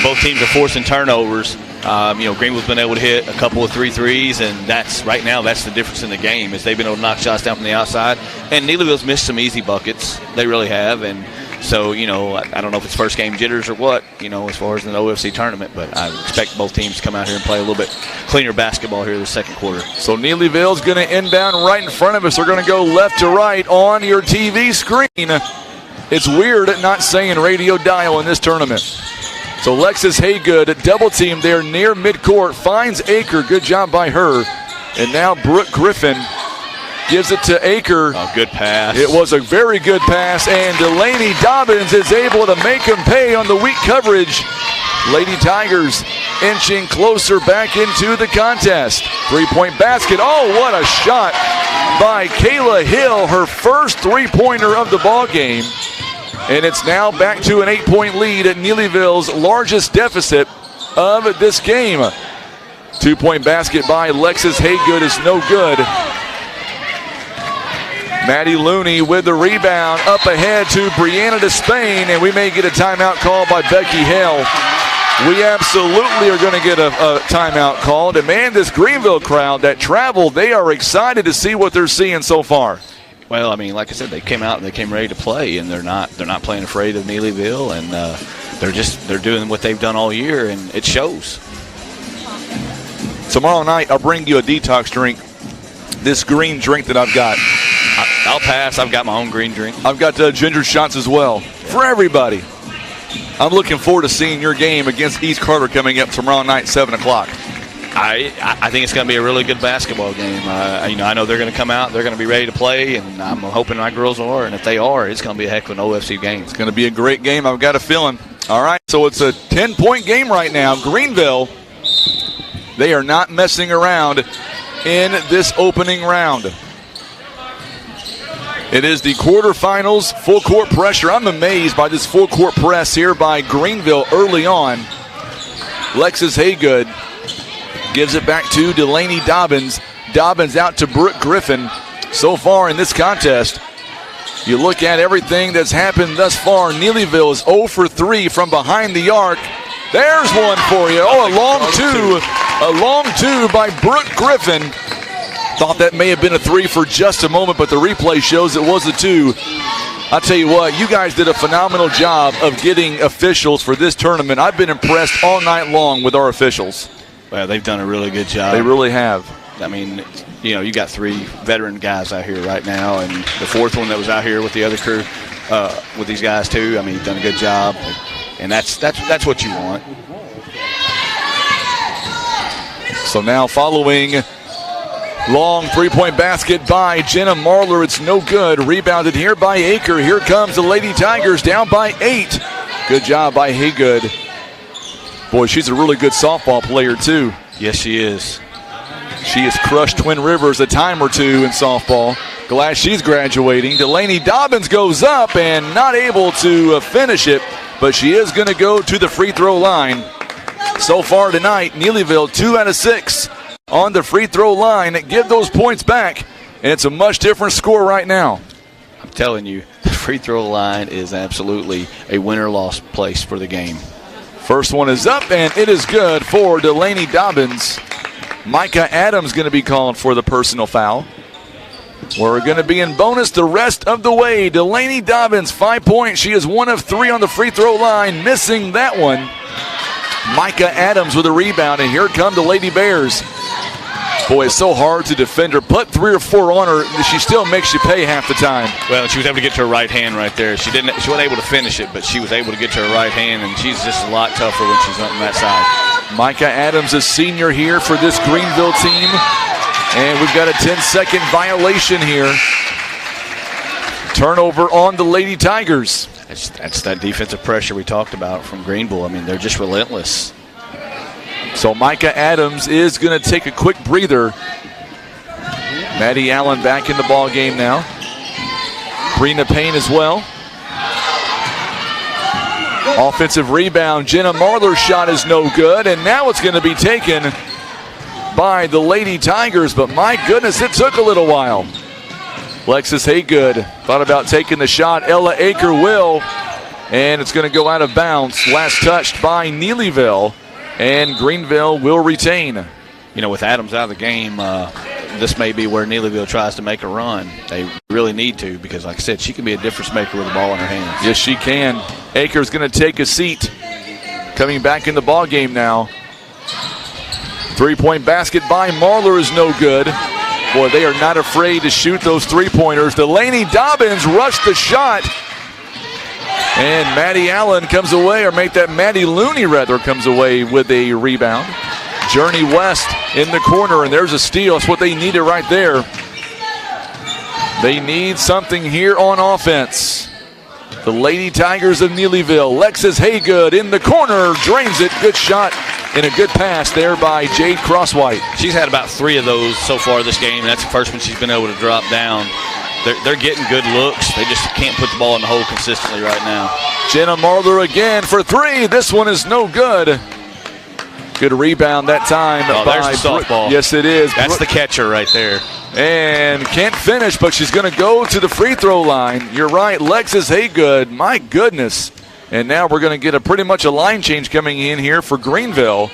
both teams are forcing turnovers. Greenville's been able to hit a couple of 3 threes, and that's the difference in the game is they've been able to knock shots down from the outside. And Neelyville's missed some easy buckets. They really have, and so I don't know if it's first game jitters or what, as far as an OFC tournament, but I expect both teams to come out here and play a little bit cleaner basketball here in the second quarter. So Neelyville's going to inbound right in front of us. They're going to go left to right on your TV screen. It's weird not saying radio dial in this tournament. So Lexus Haygood, double team there near midcourt, finds Aker. Good job by her. And now Brooke Griffin gives it to Aker. Oh, good pass. It was a very good pass, and Delaney Dobbins is able to make him pay on the weak coverage. Lady Tigers inching closer back into the contest. 3-point basket. Oh, what a shot by Kayla Hill, her first 3-pointer of the ball game. And it's now back to an 8-point lead at Neelyville's largest deficit of this game. 2-point basket by Lexus Haygood is no good. Maddie Looney with the rebound, up ahead to Brianna Despain, and we may get a timeout call by Becky Hale. We absolutely are going to get a timeout called. And man, this Greenville crowd that traveled, they are excited to see what they're seeing so far. Well, like I said, they came out and they came ready to play, and they're not playing afraid of Neelyville, and they're doing what they've done all year, and it shows. Tomorrow night, I'll bring you a detox drink. This green drink that I've got. I'll pass. I've got my own green drink. I've got ginger shots as well for everybody. I'm looking forward to seeing your game against East Carter coming up tomorrow night, 7 o'clock. I think it's going to be a really good basketball game. I know they're going to come out. They're going to be ready to play, and I'm hoping my girls are. And if they are, it's going to be a heck of an OFC game. It's going to be a great game. I've got a feeling. All right, so it's a 10-point game right now. Greenville, they are not messing around in this opening round. It is the quarterfinals, full court pressure. I'm amazed by this full court press here by Greenville early on. Lexus Haygood gives it back to Delaney Dobbins. Dobbins out to Brooke Griffin. So far in this contest, you look at everything that's happened thus far. Neelyville is 0 for 3 from behind the arc. There's one for you. Oh, a long two by Brooke Griffin. Thought that may have been a 3 for just a moment, but the replay shows it was a 2. I'll tell you what, you guys did a phenomenal job of getting officials for this tournament. I've been impressed all night long with our officials. Well, they've done a really good job. They really have. I mean, you got 3 veteran guys out here right now, and the 4th one that was out here with the other crew, with these guys too. I mean, done a good job, and that's what you want. So now following long three-point basket by Jenna Marler. It's no good. Rebounded here by Aker. Here comes the Lady Tigers down by 8. Good job by Haygood. Boy, she's a really good softball player too. Yes, she is. She has crushed Twin Rivers a time or two in softball. Glad she's graduating. Delaney Dobbins goes up and not able to finish it, but she is going to go to the free throw line. So far tonight, Neelyville 2 out of 6 on the free throw line. Give those points back, and it's a much different score right now. I'm telling you, the free throw line is absolutely a win-or-loss place for the game. First one is up, and it is good for Delaney Dobbins. Micah Adams going to be called for the personal foul. We're going to be in bonus the rest of the way. Delaney Dobbins, 5 points. She is 1 of 3 on the free throw line, missing that one. Micah Adams with a rebound, and here come the Lady Bears. Boy, it's so hard to defend her. Put 3 or 4 on her, she still makes you pay half the time. Well, she was able to get to her right hand right there. She wasn't able to finish it, but she was able to get to her right hand, and she's just a lot tougher when she's on that side. Micah Adams, a senior here for this Greenville team. And we've got a 10-second violation here. Turnover on the Lady Tigers. That's that defensive pressure we talked about from Greenville. I mean, they're just relentless. So Micah Adams is going to take a quick breather. Maddie Allen back in the ball game now. Brina Payne as well. Offensive rebound. Jenna Marler's shot is no good, and now it's going to be taken by the Lady Tigers, but my goodness, it took a little while. Lexus Haygood thought about taking the shot. Ella Aker will, and it's going to go out of bounds. Last touched by Neelyville, and Greenville will retain. You know, with Adams out of the game, this may be where Neelyville tries to make a run. They really need to, because like I said, she can be a difference maker with the ball in her hands. Yes, she can. Aker's going to take a seat. Coming back in the ball game now. 3-point basket by Marler is no good. Boy, they are not afraid to shoot those three-pointers. Delaney Dobbins rushed the shot. And Maddie Allen comes away, or Maddie Looney rather, comes away with a rebound. Journey West in the corner, and there's a steal. That's what they needed right there. They need something here on offense. The Lady Tigers of Neelyville. Lexus Haygood in the corner, drains it. Good shot and a good pass there by Jade Crosswhite. She's had about 3 of those so far this game, and that's the first one she's been able to drop down. They're getting good looks. They just can't put the ball in the hole consistently right now. Jenna Marler again for 3. This one is no good. Good rebound that time. There's the softball. Yes, it is. That's the catcher right there. And can't finish, but she's going to go to the free throw line. You're right, Lexus Haygood. My goodness. And now we're going to get pretty much a line change coming in here for Greenville.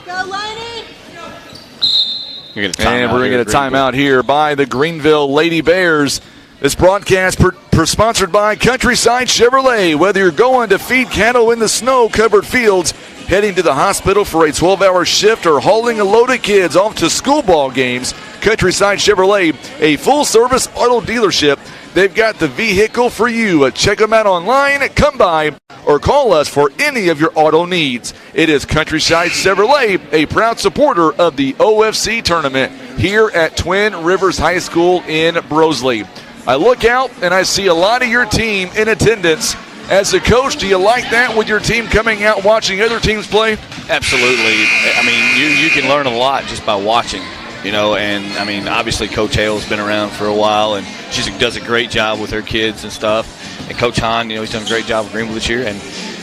Go, Lady! And we're going to get a timeout here by the Greenville Lady Bears. This broadcast sponsored by Countryside Chevrolet. Whether you're going to feed cattle in the snow-covered fields, heading to the hospital for a 12-hour shift, or hauling a load of kids off to school ball games, Countryside Chevrolet, a full-service auto dealership. They've got the vehicle for you. Check them out online, come by, or call us for any of your auto needs. It is Countryside Chevrolet, a proud supporter of the OFC tournament here at Twin Rivers High School in Brosley. I look out and I see a lot of your team in attendance. As a coach, do you like that with your team coming out watching other teams play? Absolutely. I mean, you can learn a lot just by watching, you know, and I mean, obviously Coach Hale's been around for a while, and she does a great job with her kids and stuff. And Coach Hahn, he's done a great job with Greenville this year. And,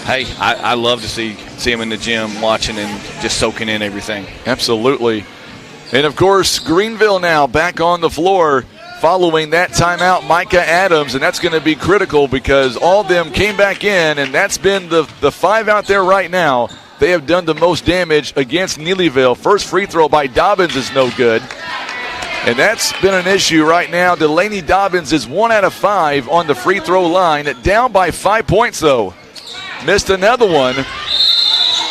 hey, I love to see him in the gym watching and just soaking in everything. Absolutely. And, of course, Greenville now back on the floor following that timeout, Micah Adams, and that's going to be critical because all of them came back in, and that's been the five out there right now. They have done the most damage against Neelyville. First free throw by Dobbins is no good. And that's been an issue right now. Delaney Dobbins is 1 out of 5 on the free throw line. Down by 5 points, though. Missed another one.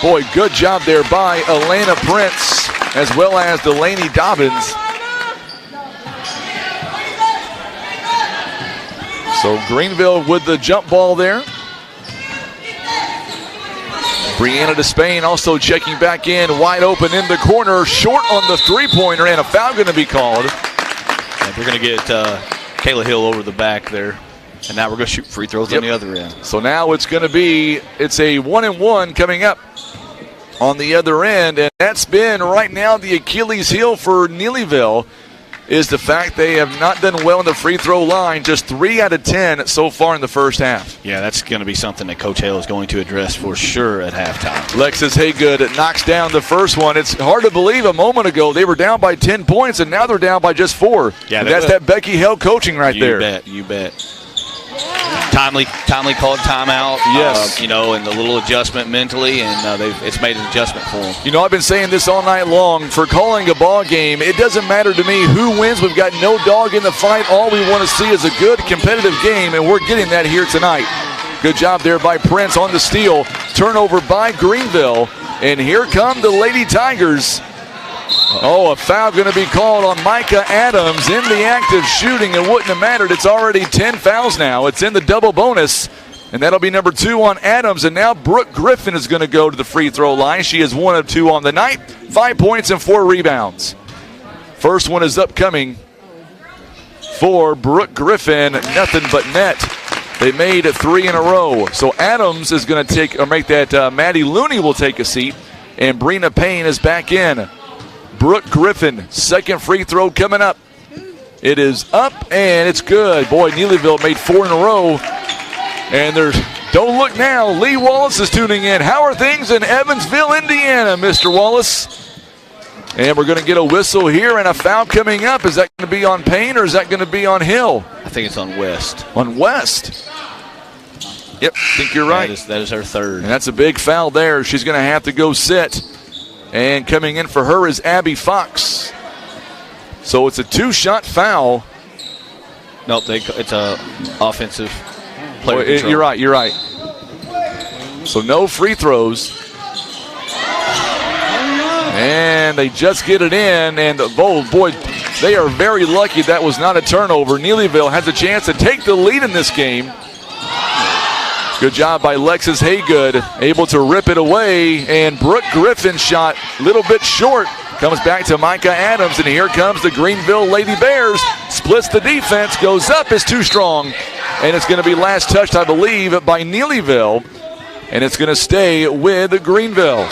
Boy, good job there by Alana Prince as well as Delaney Dobbins. So Greenville with the jump ball there. Brianna Despain also checking back in, wide open in the corner, short on the three-pointer, and a foul going to be called. And we're going to get Kayla Hill over the back there, and now we're going to shoot free throws on the other end. So now it's a 1-and-1 coming up on the other end, and that's been right now the Achilles heel for Neelyville, is the fact they have not done well in the free throw line, just 3 out of 10 so far in the first half. Yeah, that's going to be something that Coach Hale is going to address for sure at halftime. Lexus Haygood knocks down the first one. It's hard to believe a moment ago they were down by 10 points, and now they're down by just 4. Yeah, that's that Becky Hale coaching right there. You bet. Timely called timeout. Yes. And the little adjustment mentally, and it's made an adjustment for them. I've been saying this all night long. For calling a ball game, it doesn't matter to me who wins. We've got no dog in the fight. All we want to see is a good competitive game, and we're getting that here tonight. Good job there by Prince on the steal. Turnover by Greenville, and here come the Lady Tigers. Oh, a foul going to be called on Micah Adams in the act of shooting. It wouldn't have mattered. It's already 10 fouls now. It's in the double bonus, and that'll be number 2 on Adams. And now Brooke Griffin is going to go to the free throw line. She is 1 of 2 on the night, 5 points and 4 rebounds. First one is upcoming for Brooke Griffin. Nothing but net. They made 3 in a row. So Adams is going to make that. Maddie Looney will take a seat, and Brina Payne is back in. Brooke Griffin, second free throw coming up. It is up, and it's good. Boy, Neelyville made 4 in a row. And don't look now. Lee Wallace is tuning in. How are things in Evansville, Indiana, Mr. Wallace? And we're going to get a whistle here and a foul coming up. Is that going to be on Payne or is that going to be on Hill? I think it's on West. On West. Yep, I think you're right. That is her third. And that's a big foul there. She's going to have to go sit. And coming in for her is Abby Fox. So it's a 2-shot foul. Nope, it's a offensive player control. You're right. So no free throws. And they just get it in. And, boy, they are very lucky that was not a turnover. Neelyville has a chance to take the lead in this game. Good job by Lexus Haygood, able to rip it away, and Brooke Griffin shot a little bit short. Comes back to Micah Adams, and here comes the Greenville Lady Bears. Splits the defense, goes up, is too strong, and it's going to be last touched, I believe, by Neelyville, and it's going to stay with Greenville.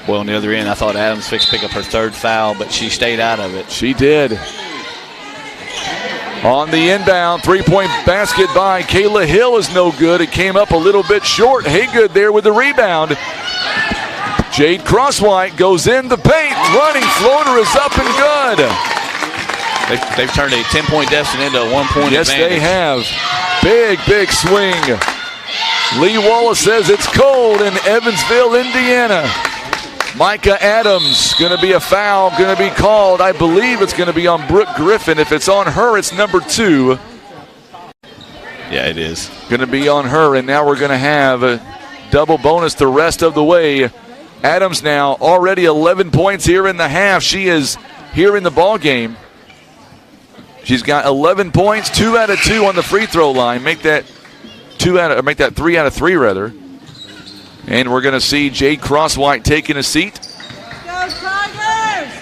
Well, on the other end, I thought Adams fixed to pick up her third foul, but she stayed out of it. She did. On the inbound, 3-point basket by Kayla Hill is no good. It came up a little bit short. Haygood there with the rebound. Jade Crosswhite goes in the paint. Running floater is up and good. They've turned a 10-point deficit into a 1-point yes, advantage. They have. Big swing. Lee Wallace says it's cold in Evansville, Indiana. Micah Adams, going to be a foul, going to be called. I believe it's going to be on Brooke Griffin. If it's on her, it's number 2. Yeah, it is. Going to be on her, and now we're going to have a double bonus the rest of the way. Adams now already 11 points here in the half. She is here in the ball game. She's got 11 points, 2 out of 2 on the free throw line. Make that 3 out of 3 rather. And we're going to see Jade Crosswhite taking a seat. Go Tigers!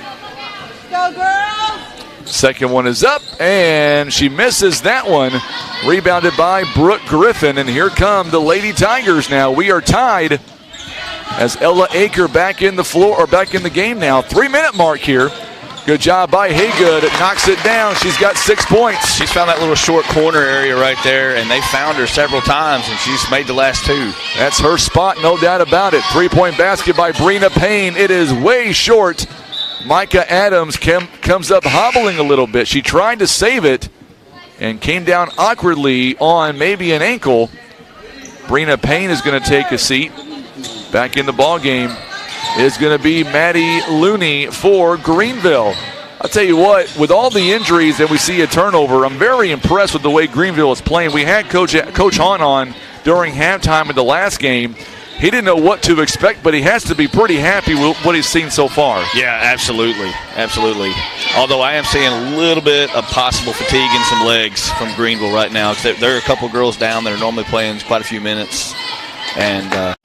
Go girls! Second one is up, and she misses that one. Rebounded by Brooke Griffin, and here come the Lady Tigers now. We are tied as Ella Aker back in the game now. 3-minute mark here. Good job by Haygood. It knocks it down. She's got 6 points. She's found that little short corner area right there, and they found her several times, and she's made the last 2. That's her spot, no doubt about it. 3-point basket by Brina Payne. It is way short. Micah Adams comes up hobbling a little bit. She tried to save it and came down awkwardly on maybe an ankle. Brina Payne is going to take a seat. Back in the ball game is going to be Maddie Looney for Greenville. I'll tell you what, with all the injuries and we see a turnover, I'm very impressed with the way Greenville is playing. We had Coach Hahn on during halftime in the last game. He didn't know what to expect, but he has to be pretty happy with what he's seen so far. Yeah, absolutely. Absolutely. Although I am seeing a little bit of possible fatigue in some legs from Greenville right now. There are a couple girls down that are normally playing quite a few minutes, and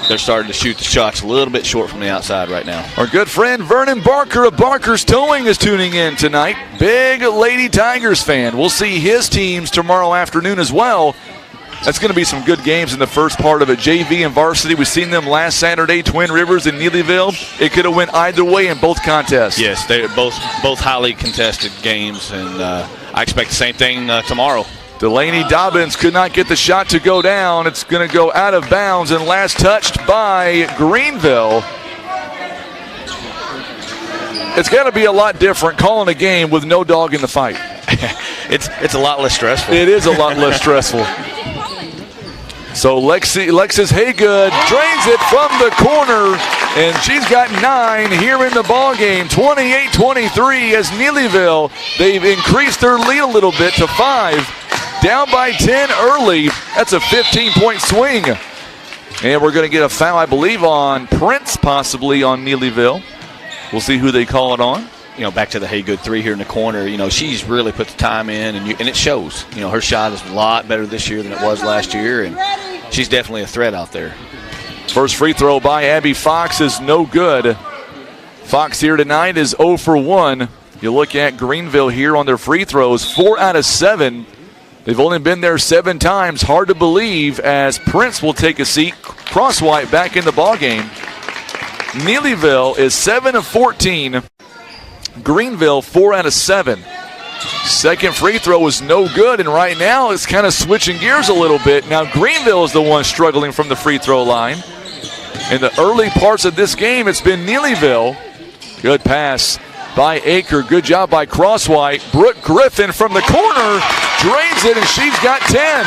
they're starting to shoot the shots a little bit short from the outside right now. Our good friend Vernon Barker of Barker's Towing is tuning in tonight. Big Lady Tigers fan. We'll see his teams tomorrow afternoon as well. That's going to be some good games in the first part of it. JV and Varsity, we've seen them last Saturday, Twin Rivers and Neelyville. It could have went either way in both contests. Yes, they're both highly contested games, and I expect the same thing tomorrow. Delaney Dobbins could not get the shot to go down. It's going to go out of bounds and last touched by Greenville. It's got to be a lot different calling a game with no dog in the fight. It's a lot less stressful. It is a lot less stressful. So Lexis Haygood drains it from the corner, and she's got 9 here in the ball game. 28-23 as Neelyville, they've increased their lead a little bit to 5. Down by 10 early. That's a 15-point swing. And we're going to get a foul, I believe, on Prince, possibly on Neelyville. We'll see who they call it on. Back to the Haygood 3 here in the corner. She's really put the time in, and it shows. Her shot is a lot better this year than it was last year, and she's definitely a threat out there. First free throw by Abby Fox is no good. Fox here tonight is 0 for 1. You look at Greenville here on their free throws, 4 out of 7. They've only been there 7 times. Hard to believe as Prince will take a seat. Crosswhite back in the ballgame. Neelyville is 7 of 14. Greenville 4 out of 7. Second free throw was no good, and right now it's kind of switching gears a little bit. Now Greenville is the one struggling from the free throw line. In the early parts of this game, it's been Neelyville. Good pass by Aker. Good job by Crosswhite. Brooke Griffin from the corner drains it, and she's got 10.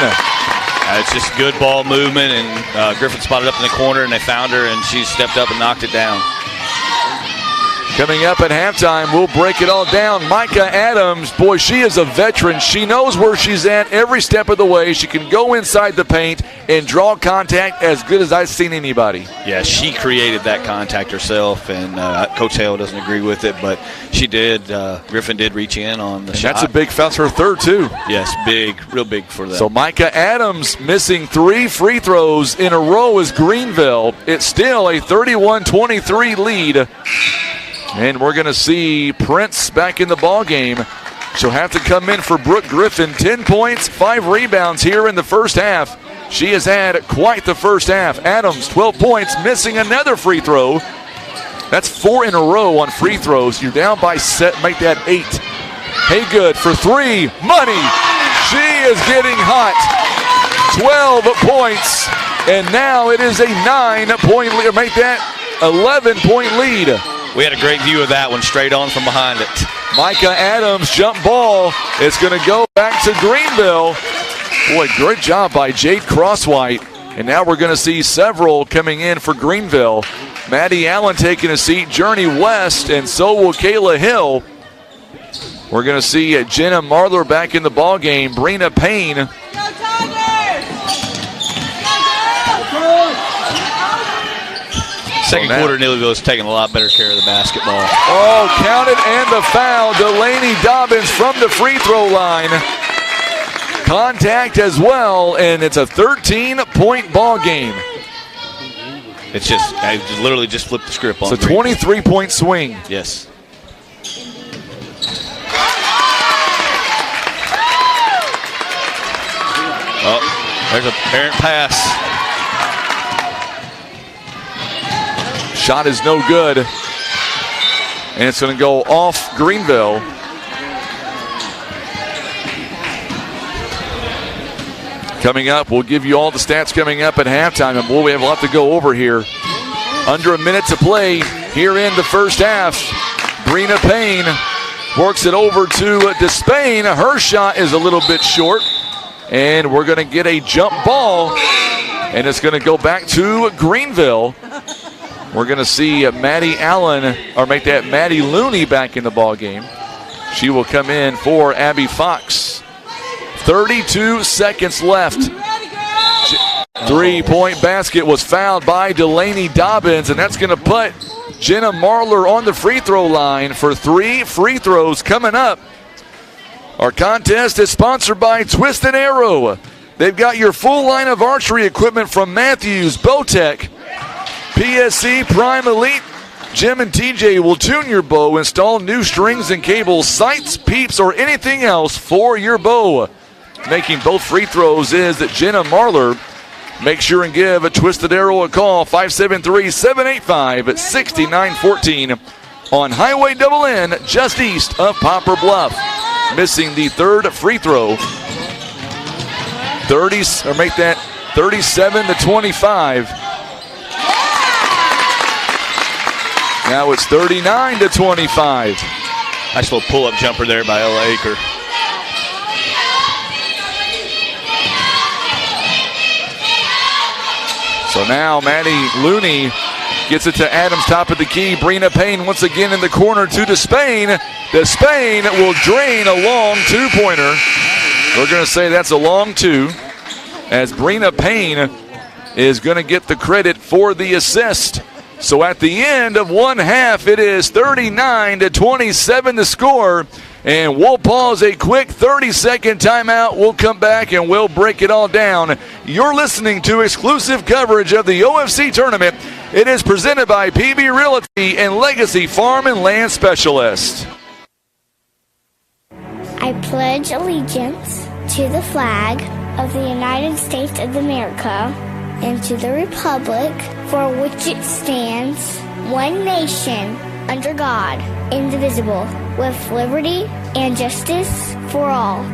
It's just good ball movement, and Griffin spotted up in the corner, and they found her, and she stepped up and knocked it down. Coming up at halftime, we'll break it all down. Micah Adams, boy, she is a veteran. She knows where she's at every step of the way. She can go inside the paint and draw contact as good as I've seen anybody. Yeah, she created that contact herself, and Coach Hale doesn't agree with it, but she did. Griffin did reach in on the shot. That's a big foul. That's her third, too. Yes, big, real big for that. So Micah Adams missing 3 free throws in a row as Greenville. It's still a 31-23 lead. And we're going to see Prince back in the ball game. She'll have to come in for Brooke Griffin. 10 points, 5 rebounds here in the first half. She has had quite the first half. Adams, 12 points, missing another free throw. That's 4 in a row on free throws. You're down by set, make that 8. Haygood for 3, money. She is getting hot. 12 points, and now it is a 9-point lead. Make that 11-point lead. We had a great view of that one straight on from behind it. Micah Adams, jump ball. It's going to go back to Greenville. Boy, great job by Jade Crosswhite. And now we're going to see several coming in for Greenville. Maddie Allen taking a seat, Journey West, and so will Kayla Hill. We're going to see Jenna Marler back in the ballgame. Brina Payne. Second quarter, Neelyville is taking a lot better care of the basketball. Oh, counted and the foul. Delaney Dobbins from the free throw line. Contact as well, and it's a 13-point ball game. It's just, I literally just flipped the script on. It's a 23-point swing. Yes. Oh, there's a errant pass. Shot is no good. And it's going to go off Greenville. Coming up, we'll give you all the stats coming up at halftime. And boy, we have a lot to go over here. Under a minute to play here in the first half. Brina Payne works it over to Despain. Her shot is a little bit short. And we're going to get a jump ball. And it's going to go back to Greenville. We're going to see Maddie Allen, or make that Maddie Looney back in the ball game. She will come in for Abby Fox. 32 seconds left. Three-point basket was fouled by Delaney Dobbins, and that's going to put Jenna Marler on the free throw line for 3 free throws coming up. Our contest is sponsored by Twisted Arrow. They've got your full line of archery equipment from Matthews, Bowtech, PSC, Prime Elite. Jim and TJ will tune your bow, install new strings and cables, sights, peeps, or anything else for your bow. Making both free throws is Jenna Marler. Make sure and give a Twisted Arrow a call, 573-785-6914 on Highway Double N, just east of Poplar Bluff. Missing the third free throw. 37-25. Now it's 39-25. Nice little pull-up jumper there by Ella Aker. So now Maddie Looney gets it to Adams, top of the key. Brina Payne once again in the corner to Despain. Despain will drain a long two-pointer. We're going to say that's a long two, as Brina Payne is going to get the credit for the assist. So at the end of one half, it is 39-27 to score. And we'll pause a quick 30-second timeout. We'll come back and we'll break it all down. You're listening to exclusive coverage of the OFC tournament. It is presented by PB Realty and Legacy Farm and Land Specialist. I pledge allegiance to the flag of the United States of America and to the republic for which it stands, one nation, under God, indivisible, with liberty and justice for all.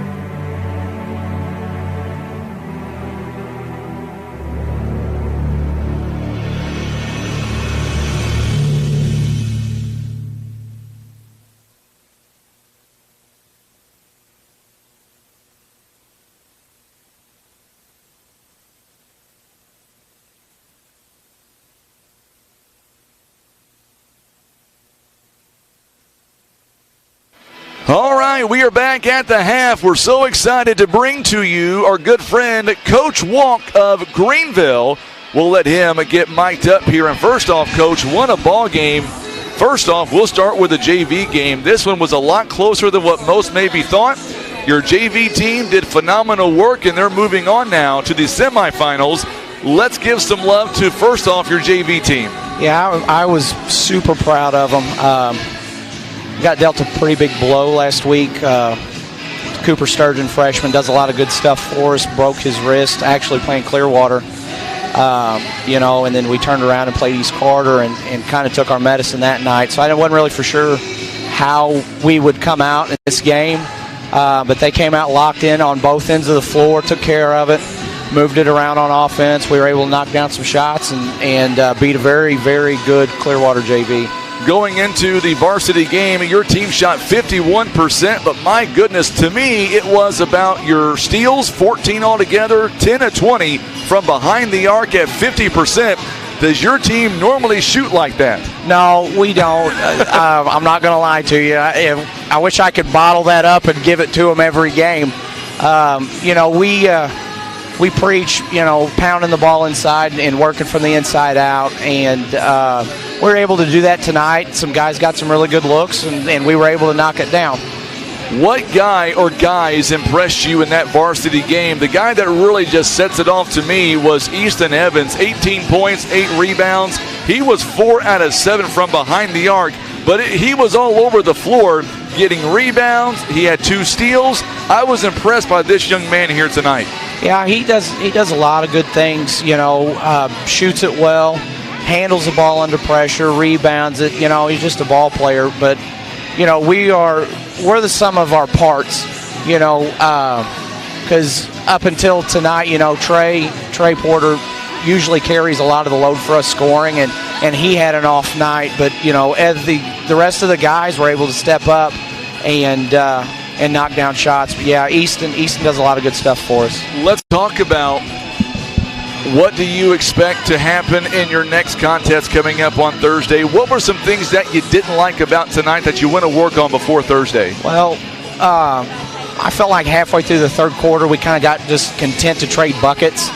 All right, we are back at the half. We're so excited to bring to you our good friend, Coach Walk of Greenville. We'll let him get mic'd up here. And first off, Coach, won a ball game. First off, we'll start with the JV game. This one was a lot closer than what most maybe thought. Your JV team did phenomenal work, and they're moving on now to the semifinals. Let's give some love to, first off, your JV team. Yeah, I was super proud of them. Got dealt a pretty big blow last week. Cooper Sturgeon, freshman, does a lot of good stuff for us, broke his wrist, actually playing Clearwater. And then we turned around and played East Carter and kind of took our medicine that night. So I wasn't really for sure how we would come out in this game. But they came out locked in on both ends of the floor, took care of it, moved it around on offense. We were able to knock down some shots and beat a very, very good Clearwater JV. Going into the varsity game, your team shot 51%, but my goodness, to me, it was about your steals, 14 altogether, 10 of 20 from behind the arc at 50%. Does your team normally shoot like that? No, we don't. I'm not going to lie to you. I wish I could bottle that up and give it to them every game. We preach, pounding the ball inside and working from the inside out, and we're able to do that tonight. Some guys got some really good looks, and we were able to knock it down. What guy or guys impressed you in that varsity game? The guy that really just sets it off to me was Easton Evans, 18 points, 8 rebounds. He was 4 out of 7 from behind the arc, but he was all over the floor getting rebounds. He had 2 steals. I was impressed by this young man here tonight. Yeah, he does a lot of good things, shoots it well. handles the ball under pressure, rebounds it. You know, he's just a ball player. But, you know, we're the sum of our parts, you know, because up until tonight, you know, Trey Porter usually carries a lot of the load for us scoring, and he had an off night. But, you know, as the rest of the guys were able to step up and knock down shots. But, yeah, Easton does a lot of good stuff for us. Let's talk about what do you expect to happen in your next contest coming up on Thursday. What were some things that you didn't like about tonight that you want to work on before Thursday? Well, I felt like halfway through the third quarter we kind of got just content to trade buckets.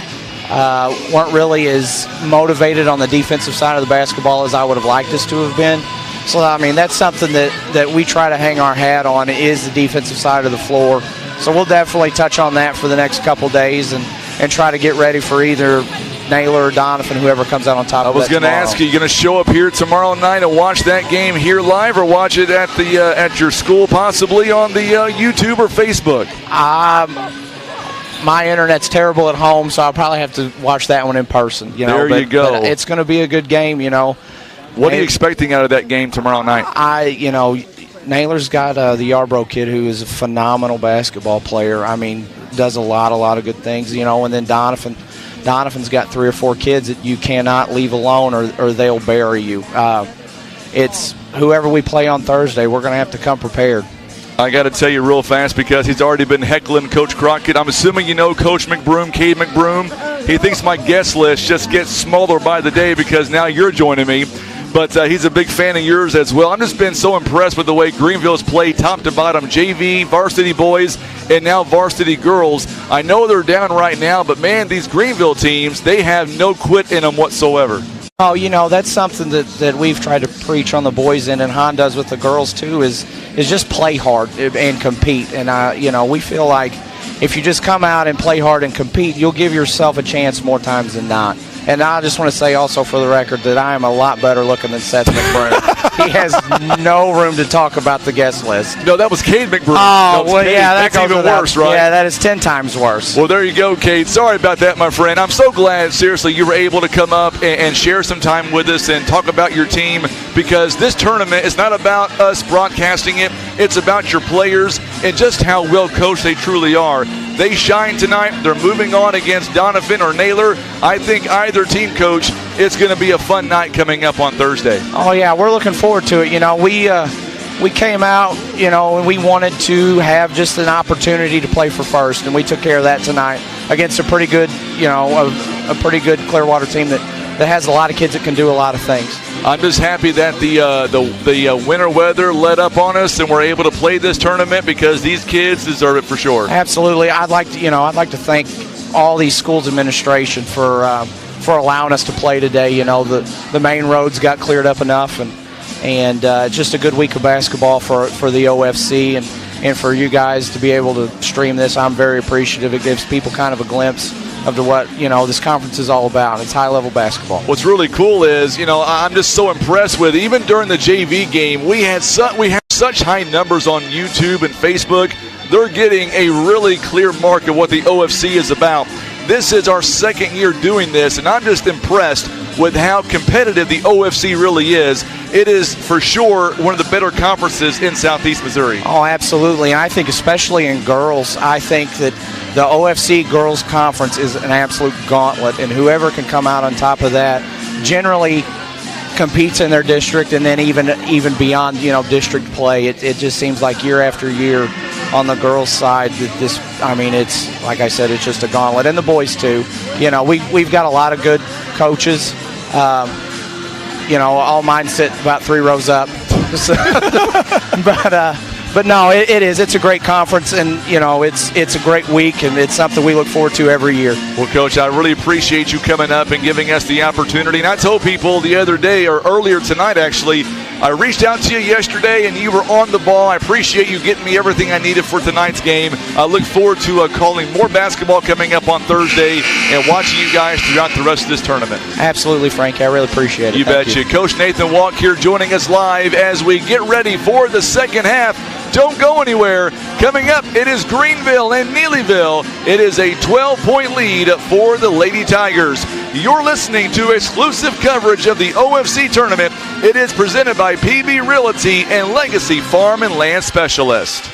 Weren't really as motivated on the defensive side of the basketball as I would have liked us to have been. So, I mean, that's something that we try to hang our hat on, is the defensive side of the floor. So we'll definitely touch on that for the next couple days and try to get ready for either Naylor or Donovan, whoever comes out on top of that. I was going to ask you going to show up here tomorrow night and watch that game here live, or watch it at the at your school, possibly on the YouTube or Facebook? My internet's terrible at home, so I'll probably have to watch that one in person. You know, you go. But it's going to be a good game, you know. What are you expecting out of that game tomorrow night? Naylor's got the Yarbrough kid who is a phenomenal basketball player. I mean, does a lot of good things, you know. And then Donovan's got 3 or 4 kids that you cannot leave alone or they'll bury you. It's whoever we play on Thursday, we're going to have to come prepared. I got to tell you real fast, because he's already been heckling Coach Crockett. I'm assuming you know Coach McBroom, Cade McBroom. He thinks my guest list just gets smaller by the day because now you're joining me. But he's a big fan of yours as well. I've just been so impressed with the way Greenville's played top to bottom. JV, Varsity Boys, and now Varsity Girls. I know they're down right now, but, man, these Greenville teams, they have no quit in them whatsoever. Oh, you know, that's something that we've tried to preach on the boys end, and Han does with the girls too, is just play hard and compete. And, you know, we feel like if you just come out and play hard and compete, you'll give yourself a chance more times than not. And I just want to say also for the record that I am a lot better looking than Seth McBroom. He has no room to talk about the guest list. No, that was Cade McBroom. Oh, well, Cade. yeah, that's even worse, right? Yeah, that is 10 times worse. Well, there you go, Cade. Sorry about that, my friend. I'm so glad, seriously, you were able to come up and share some time with us and talk about your team, because this tournament is not about us broadcasting it. It's about your players and just how well coached they truly are. They shine tonight. They're moving on against Donovan or Naylor. I think either team, Coach, it's going to be a fun night coming up on Thursday. Oh, yeah, we're looking forward to it. You know, we came out, you know, and we wanted to have just an opportunity to play for first, and we took care of that tonight against a pretty good, you know, a pretty good Clearwater team that has a lot of kids that can do a lot of things. I'm just happy that the winter weather let up on us and we're able to play this tournament, because these kids deserve it for sure. Absolutely. I'd like to thank all these schools administration for allowing us to play today. You know, the main roads got cleared up enough, and just a good week of basketball for the OFC and for you guys to be able to stream this. I'm very appreciative. It gives people kind of a glimpse of what, you know, this conference is all about. It's high-level basketball. What's really cool is, you know, I'm just so impressed with, even during the JV game, we have such high numbers on YouTube and Facebook. They're getting a really clear mark of what the OFC is about. This is our second year doing this, and I'm just impressed with how competitive the OFC really is. It is for sure one of the better conferences in Southeast Missouri. Oh, absolutely. And I think especially in girls, I think that the OFC Girls Conference is an absolute gauntlet, and whoever can come out on top of that generally competes in their district, and then even beyond, you know, district play. It just seems like year after year on the girls' side that it's like I said, it's just a gauntlet, and the boys too. You know, we've got a lot of good coaches. You know, all mine sit about 3 rows up. But no, it is. It's a great conference, and, you know, it's a great week, and it's something we look forward to every year. Well, Coach, I really appreciate you coming up and giving us the opportunity. And I told people the other day, or earlier tonight actually, I reached out to you yesterday, and you were on the ball. I appreciate you getting me everything I needed for tonight's game. I look forward to calling more basketball coming up on Thursday and watching you guys throughout the rest of this tournament. Absolutely, Frank. I really appreciate it. You betcha. Coach Nathan Walk here joining us live as we get ready for the second half. Don't go anywhere. Coming up, it is Greenville and Neelyville. It is a 12-point lead for the Lady Tigers. You're listening to exclusive coverage of the OFC tournament. It is presented by PB Realty and Legacy Farm and Land Specialist.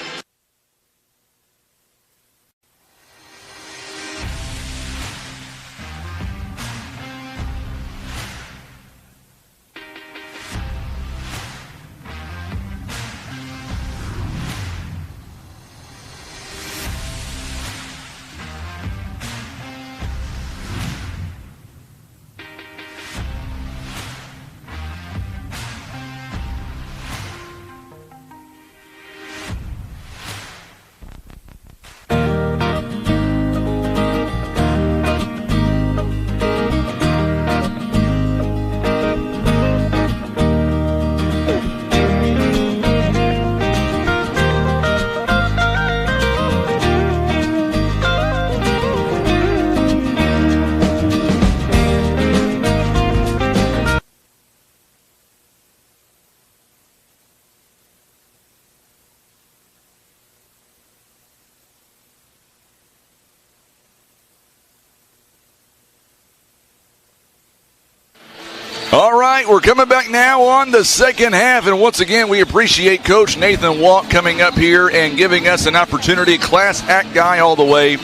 All right, we're coming back now on the second half, and once again, we appreciate Coach Nathan Walk coming up here and giving us an opportunity, class act guy all the way.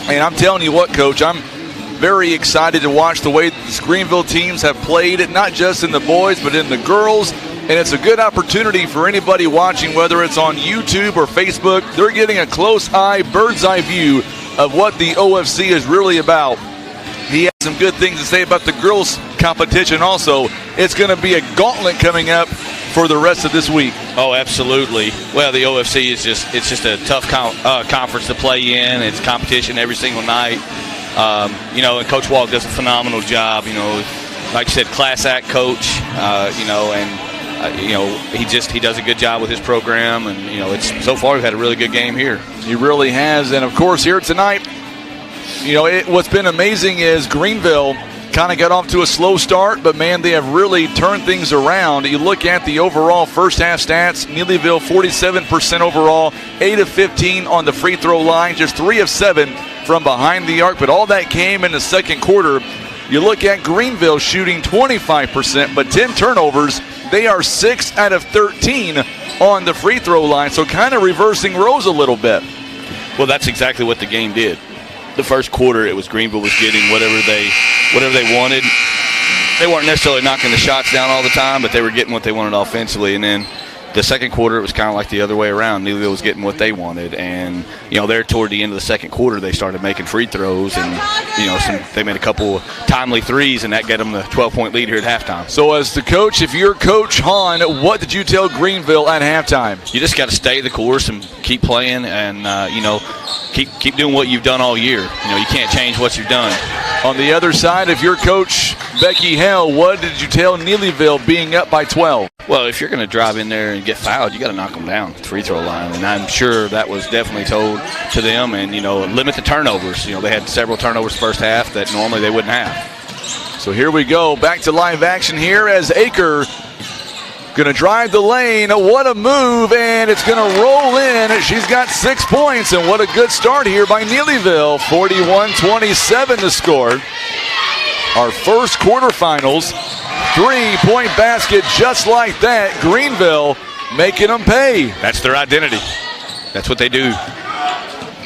And I'm telling you what, Coach, I'm very excited to watch the way these Greenville teams have played, not just in the boys, but in the girls. And it's a good opportunity for anybody watching, whether it's on YouTube or Facebook. They're getting a close eye, bird's eye view of what the OFC is really about. He has some good things to say about the girls' competition also. It's going to be a gauntlet coming up for the rest of this week. Oh, absolutely. Well, the OFC is just a tough conference to play in. It's competition every single night. And Coach Walk does a phenomenal job. Like you said, class act coach. He does a good job with his program, and so far we've had a really good game here. He really has, and of course here tonight. What's been amazing is Greenville kind of got off to a slow start, but, man, they have really turned things around. You look at the overall first-half stats, Neelyville 47% overall, 8 of 15 on the free throw line, just 3 of 7 from behind the arc, but all that came in the second quarter. You look at Greenville shooting 25%, but 10 turnovers. They are 6 out of 13 on the free throw line, so kind of reversing roles a little bit. Well, that's exactly what the game did. The first quarter, it was Greenville was getting whatever they wanted. They weren't necessarily knocking the shots down all the time, but they were getting what they wanted offensively. And then the second quarter, it was kind of like the other way around. Neelyville was getting what they wanted. And, there toward the end of the second quarter, they started making free throws. And, they made a couple timely threes, and that got them the 12-point lead here at halftime. So as the coach, if you're Coach Hahn, what did you tell Greenville at halftime? You just got to stay the course and keep playing and, keep doing what you've done all year. You can't change what you've done. On the other side, if you're Coach Becky Hell, what did you tell Neelyville being up by 12? Well, if you're going to drive in there and get fouled, you got to knock them down at the free throw line. And I'm sure that was definitely told to them. And, limit the turnovers. They had several turnovers first half that normally they wouldn't have. So here we go. Back to live action here as Aker going to drive the lane. What a move, and it's going to roll in. She's got 6 points, and what a good start here by Neelyville. 41-27 to score. Our first quarterfinals. 3-point basket just like that. Greenville making them pay. That's their identity. That's what they do.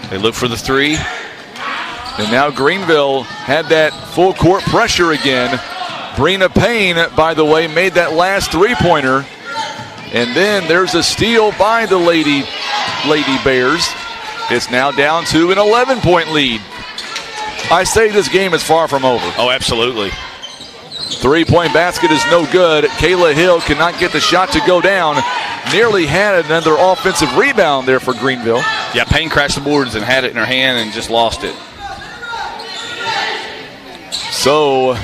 They look for the three. And now Greenville had that full court pressure again. Brina Payne, by the way, made that last three-pointer. And then there's a steal by the Lady Bears. It's now down to an 11-point lead. I say this game is far from over. Oh, absolutely. 3-point basket is no good. Kayla Hill cannot get the shot to go down. Nearly had another offensive rebound there for Greenville. Yeah, Payne crashed the boards and had it in her hand and just lost it. So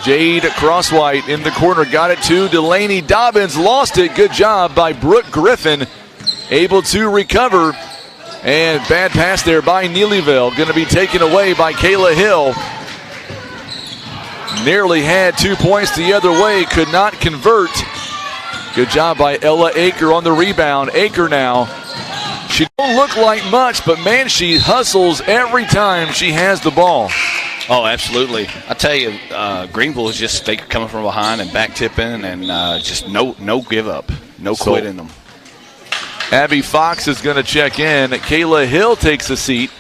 Jade Crosswhite in the corner got it to Delaney Dobbins. Lost it. Good job by Brooke Griffin. Able to recover. And bad pass there by Neelyville. Going to be taken away by Kayla Hill. Nearly had 2 points the other way. Could not convert. Good job by Ella Aker on the rebound. Aker now She don't look like much, but, man, she hustles every time she has the ball. Oh, absolutely. I tell you, Greenville is just they coming from behind and back tipping and just no give up, no quit in them. Abby Fox is going to check in. Kayla Hill takes a seat.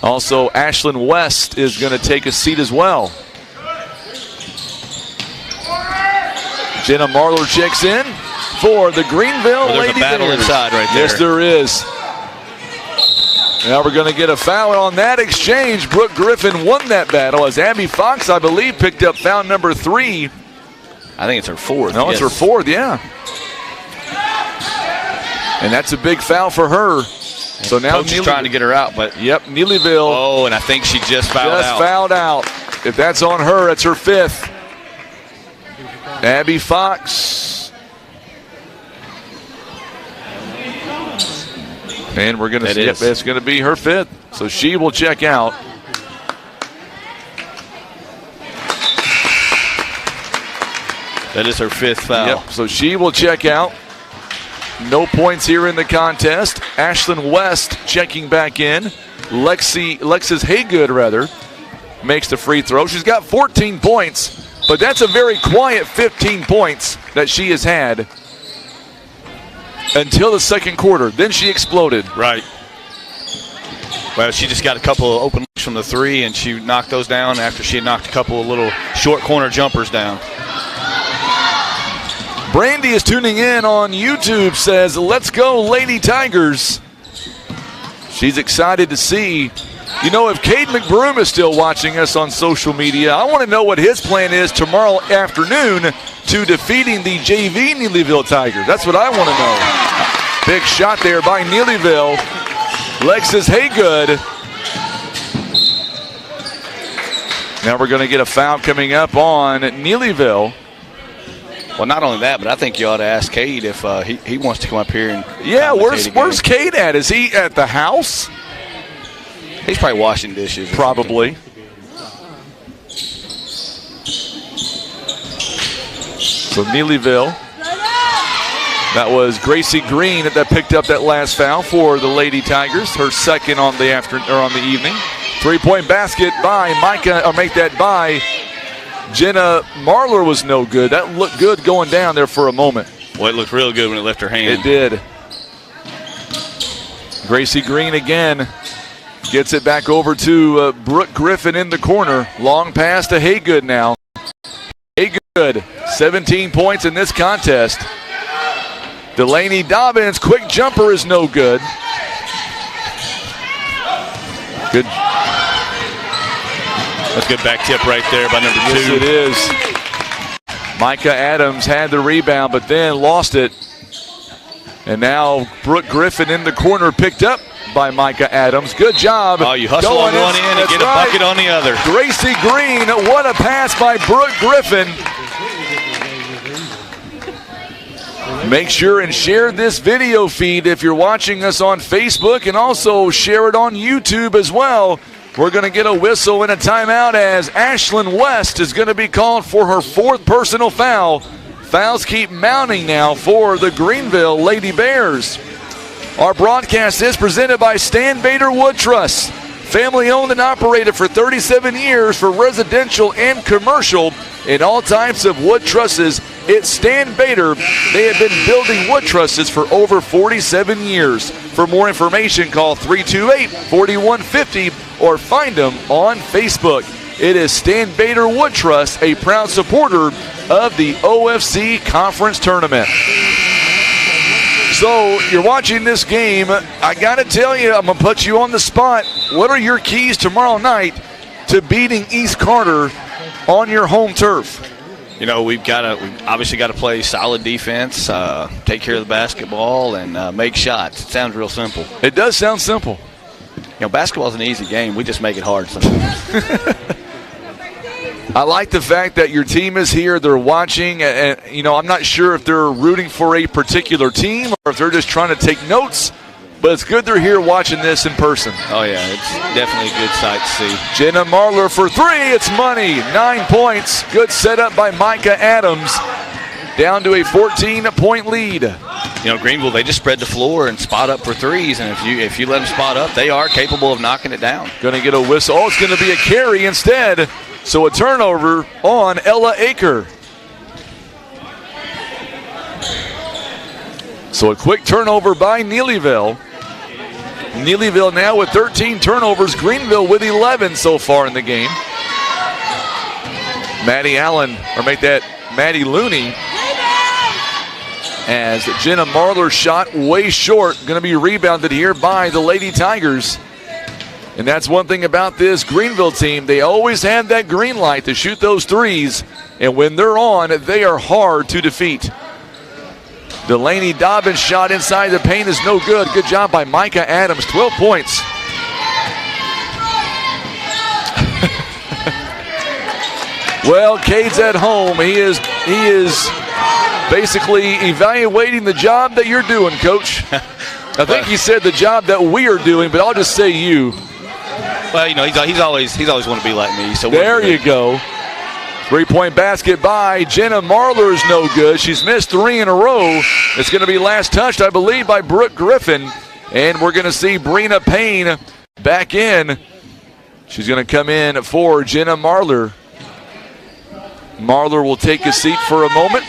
Also, Ashlyn West is going to take a seat as well. Jenna Marler checks in for the Greenville Lady Bears. There's a battle inside right there. Yes, there is. Now we're going to get a foul on that exchange. Brooke Griffin won that battle as Abby Fox, I believe, picked up foul number 3. I think it's her 4th. No, it's her 4th, yeah. And that's a big foul for her. So now Coach is trying to get her out, but yep, Neelyville. Oh, and I think she just fouled out. If that's on her, it's her 5th. Abby Fox. And we're going to see that's going to be her 5th. So she will check out. That is her 5th foul. Yep, so she will check out. No points here in the contest. Ashlyn West checking back in. Lexis Haygood, makes the free throw. She's got 14 points. But that's a very quiet 15 points that she has had until the second quarter. Then she exploded. Right. Well, she just got a couple of open looks from the 3, and she knocked those down after she had knocked a couple of little short corner jumpers down. Brandy is tuning in on YouTube, says, let's go Lady Tigers. She's excited to see. You know, if Cade McBroom is still watching us on social media, I want to know what his plan is tomorrow afternoon to defeating the JV Neelyville Tigers. That's what I want to know. Big shot there by Neelyville. Lexis Haygood. Now we're going to get a foul coming up on Neelyville. Well, not only that, but I think you ought to ask Cade if he wants to come up here and where's Cade at? Is he at the house? He's probably washing dishes. Probably. So Neelyville. That was Gracie Green that picked up that last foul for the Lady Tigers. Her 2nd on the evening. 3-point basket by Micah, or make that by Jenna Marler was no good. That looked good going down there for a moment. Well, it looked real good when it left her hand. It did. Gracie Green again. Gets it back over to Brooke Griffin in the corner. Long pass to Haygood now. Haygood, 17 points in this contest. Delaney Dobbins, quick jumper is no good. Good. That's a good back tip right there by number 2. Yes, it is. Micah Adams had the rebound, but then lost it. And now Brooke Griffin in the corner picked up by Micah Adams. Good job. Oh, you hustle on one end and get a bucket on the other. Gracie Green, what a pass by Brooke Griffin. Make sure and share this video feed if you're watching us on Facebook, and also share it on YouTube as well. We're going to get a whistle and a timeout as Ashlyn West is going to be called for her 4th personal foul. Fouls keep mounting now for the Greenville Lady Bears. Our broadcast is presented by Stan Bader Wood Truss. Family owned and operated for 37 years for residential and commercial in all types of wood trusses. It's Stan Bader. They have been building wood trusses for over 47 years. For more information, call 328-4150 or find them on Facebook. It is Stan Bader Wood Truss, a proud supporter of the OFC Conference Tournament. So you're watching this game. I got to tell you, I'm going to put you on the spot. What are your keys tomorrow night to beating East Carter on your home turf? You know, we've obviously got to play solid defense, take care of the basketball, and make shots. It sounds real simple. It does sound simple. You know, basketball is an easy game. We just make it hard sometimes. I like the fact that your team is here. They're watching. And, you know, I'm not sure if they're rooting for a particular team or if they're just trying to take notes. But it's good they're here watching this in person. Oh, yeah. It's definitely a good sight to see. Jenna Marler for 3. It's money. 9 points. Good setup by Micah Adams. Down to a 14-point lead. Greenville, they just spread the floor and spot up for threes, and if you let them spot up, they are capable of knocking it down. Going to get a whistle. Oh, it's going to be a carry instead. So a turnover on Ella Aker. So a quick turnover by Neelyville. Neelyville now with 13 turnovers. Greenville with 11 so far in the game. Maddie Looney. As Jenna Marler shot way short. Going to be rebounded here by the Lady Tigers. And that's one thing about this Greenville team. They always have that green light to shoot those threes. And when they're on, they are hard to defeat. Delaney Dobbins shot inside the paint is no good. Good job by Micah Adams, 12 points. Well, Cade's at home. He is basically evaluating the job that you're doing, Coach. I think he said the job that we are doing, but I'll just say you. Well, he's always want to be like me. So there you go. 3-point basket by Jenna Marler is no good. She's missed 3 in a row. It's going to be last touched, I believe, by Brooke Griffin. And we're going to see Brina Payne back in. She's going to come in for Jenna Marler. Marler will take a seat for a moment.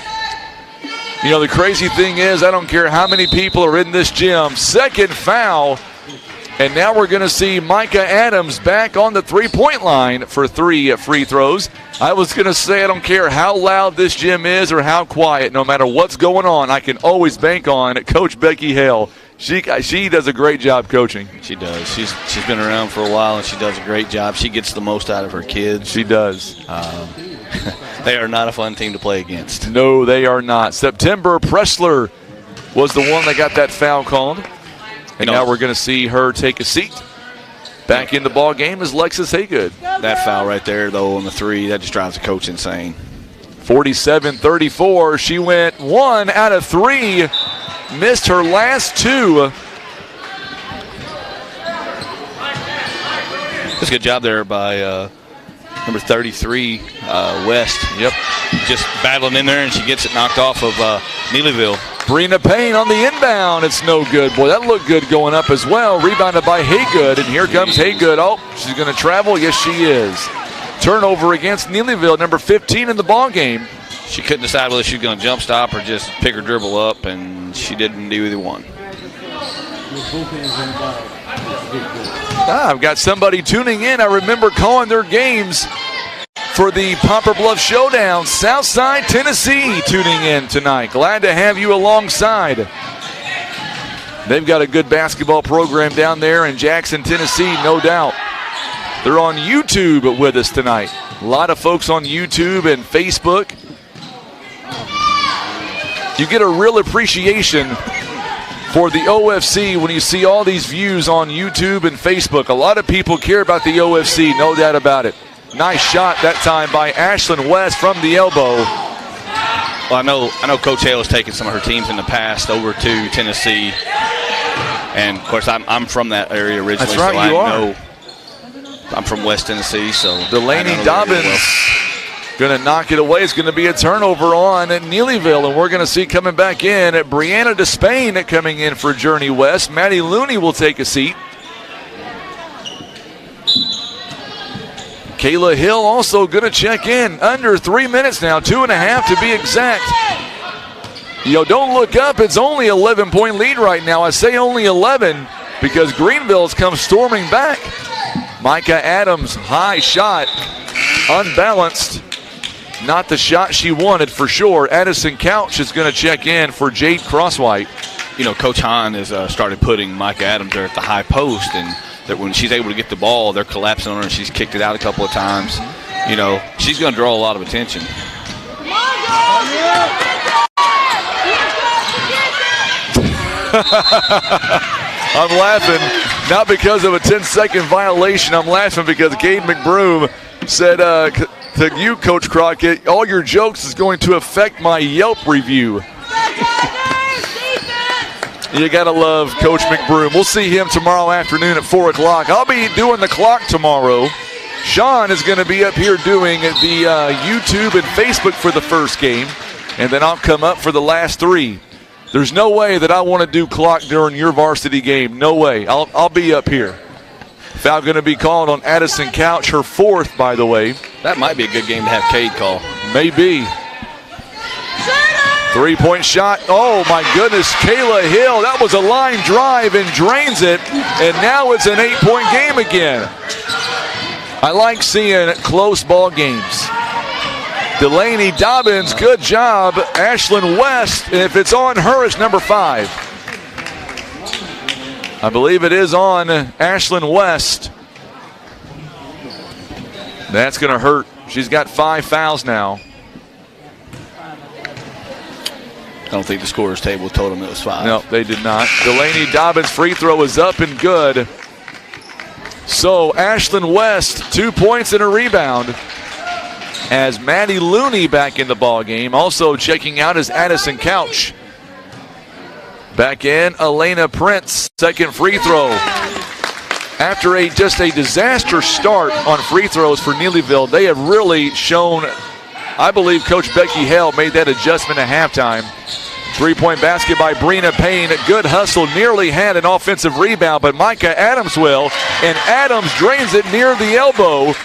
The crazy thing is, I don't care how many people are in this gym. Second foul. And now we're going to see Micah Adams back on the three-point line for 3 free throws. I was going to say I don't care how loud this gym is or how quiet. No matter what's going on, I can always bank on Coach Becky Hale. She does a great job coaching. She does. She's been around for a while, and she does a great job. She gets the most out of her kids. She does. They are not a fun team to play against. No, they are not. September Pressler was the one that got that foul called. And now we're going to see her take a seat. Back in the ball game is Lexus Haygood. That foul right there, though, on the 3, that just drives the coach insane. 47-34. She went 1 out of 3. Missed her last 2. That's a good job there by number 33, West. Yep. Just battling in there, and she gets it knocked off of Neelyville. Brina Payne on the inbound. It's no good. Boy, that looked good going up as well. Rebounded by Haygood, and here comes Haygood. Oh, she's going to travel. Yes, she is. Turnover against Neelyville, number 15 in the ball game. She couldn't decide whether she was going to jump stop or just pick her dribble up, and she didn't do either one. I've got somebody tuning in. I remember calling their games for the Poplar Bluff Showdown. Southside Tennessee tuning in tonight. Glad to have you alongside. They've got a good basketball program down there in Jackson, Tennessee, no doubt. They're on YouTube with us tonight. A lot of folks on YouTube and Facebook. You get a real appreciation for the OFC when you see all these views on YouTube and Facebook. A lot of people care about the OFC, no doubt about it. Nice shot that time by Ashlyn West from the elbow. Well, I know Coach Hale has taken some of her teams in the past over to Tennessee. And, of course, I'm from that area originally. That's right, so you I are. know I'm from West Tennessee, so Delaney Dobbins going to knock it away. It's going to be a turnover on at Neelyville, and we're going to see coming back in at Brianna Despain coming in for Journey West. Maddie Looney will take a seat. Kayla Hill also going to check in. Under 3 minutes now, 2.5 to be exact. Don't look up. It's only 11-point lead right now. I say only 11 because Greenville's come storming back. Micah Adams, high shot, unbalanced. Not the shot she wanted for sure. Addison Couch is going to check in for Jade Crosswhite. Coach Hahn has started putting Micah Adams there at the high post, and that when she's able to get the ball, they're collapsing on her, and she's kicked it out a couple of times. She's going to draw a lot of attention. I'm laughing, not because of a 10-second violation. I'm laughing because Gabe McBroom said to you, Coach Crockett, all your jokes is going to affect my Yelp review. You got to love Coach McBroom. We'll see him tomorrow afternoon at 4 o'clock. I'll be doing the clock tomorrow. Sean is going to be up here doing the YouTube and Facebook for the first game, and then I'll come up for the last 3. There's no way that I want to do clock during your varsity game. No way. I'll be up here. Foul going to be called on Addison Couch, her 4th, by the way. That might be a good game to have Cade call. Maybe. 3-point shot. Oh, my goodness. Kayla Hill. That was a line drive and drains it. And now it's an 8-point game again. I like seeing close ball games. Delaney Dobbins, good job. Ashlyn West, and if it's on her, it's number 5. I believe it is on Ashlyn West. That's going to hurt. She's got 5 fouls now. I don't think the scorer's table told them it was 5. No, they did not. Delaney Dobbins' free throw is up and good. So Ashlyn West, 2 points and a rebound. As Maddie Looney back in the ball game. Also checking out is Addison Couch. Back in, Elena Prince, 2nd free throw. After just a disaster start on free throws for Neelyville, they have really shown, I believe Coach Becky Hale made that adjustment at halftime. 3-point basket by Brina Payne. Good hustle, nearly had an offensive rebound, but Micah Adams will, and Adams drains it near the elbow.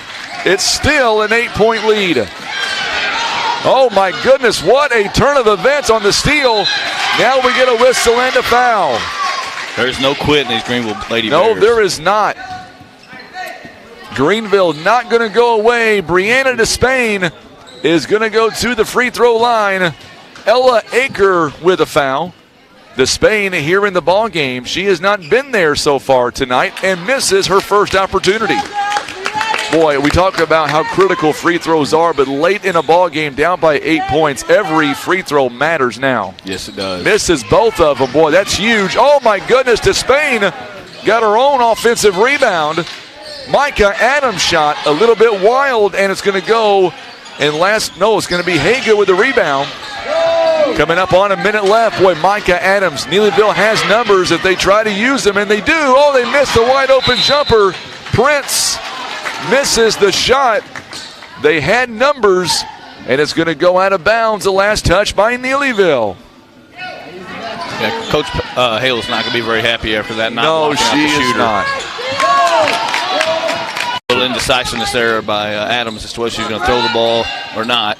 It's still an 8-point lead. Oh my goodness, what a turn of events on the steal. Now we get a whistle and a foul. There's no quit in these Greenville Lady Bears. No, there is not. Greenville not going to go away. Brianna Despain is going to go to the free throw line. Ella Aker with a foul. Despain here in the ball game. She has not been there so far tonight and misses her first opportunity. Boy, we talk about how critical free throws are, but late in a ball game, down by 8 points, every free throw matters now. Yes, it does. Misses both of them. Boy, that's huge. Oh, my goodness, Despain got her own offensive rebound. Micah Adams shot a little bit wild, and it's going to go. And it's going to be Haga with the rebound. Coming up on a minute left. Boy, Micah Adams. Neelyville has numbers if they try to use them, and they do. Oh, they missed a wide open jumper. Prince misses the shot. They had numbers, and it's going to go out of bounds. The last touch by Neelyville. Yeah, Coach Hale's not going to be very happy after that. No, she is not. A little indecisiveness there by Adams as to whether she's going to throw the ball or not.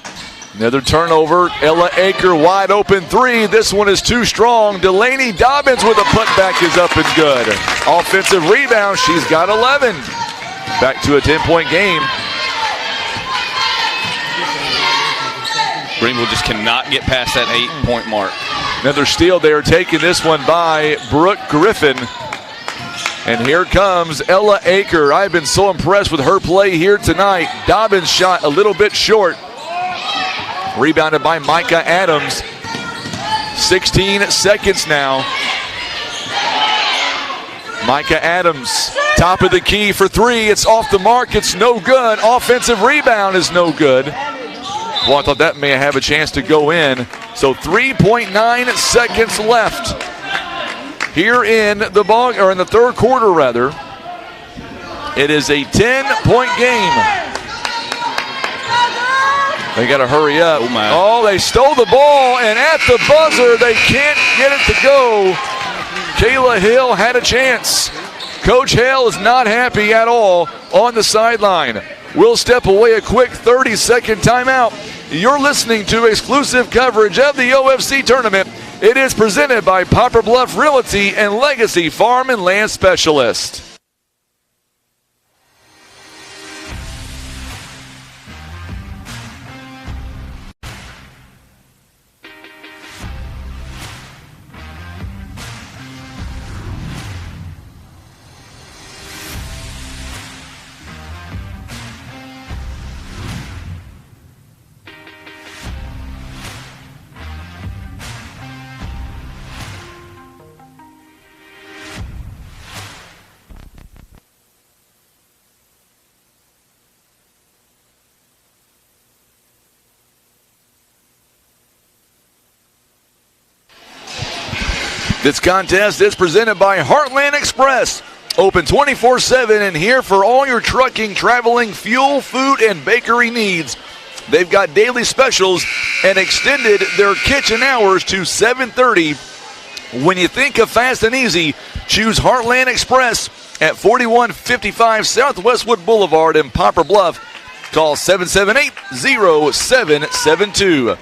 Another turnover. Ella Aker wide open 3. This one is too strong. Delaney Dobbins with a putback is up and good. Offensive rebound. She's got 11. Back to a 10-point game. Greenville just cannot get past that 8-point mark. Another steal. They are taking this one by Brooke Griffin. And here comes Ella Aker. I've been so impressed with her play here tonight. Dobbins shot a little bit short. Rebounded by Micah Adams. 16 seconds now. Micah Adams, top of the key for 3. It's off the mark. It's no good. Offensive rebound is no good. Well, I thought that may have a chance to go in. So 3.9 seconds left here in the ball, or in the third quarter rather. It is a 10-point game. They got to hurry up. Oh, they stole the ball, and at the buzzer, they can't get it to go. Kayla Hill had a chance. Coach Hale is not happy at all on the sideline. We'll step away a quick 30-second timeout. You're listening to exclusive coverage of the OFC tournament. It is presented by Poplar Bluff Realty and Legacy Farm and Land Specialist. This contest is presented by Heartland Express. Open 24/7 and here for all your trucking, traveling, fuel, food, and bakery needs. They've got daily specials and extended their kitchen hours to 7:30 When you think of fast and easy, choose Heartland Express at 4155 South Westwood Boulevard in Poplar Bluff. Call 778-0772.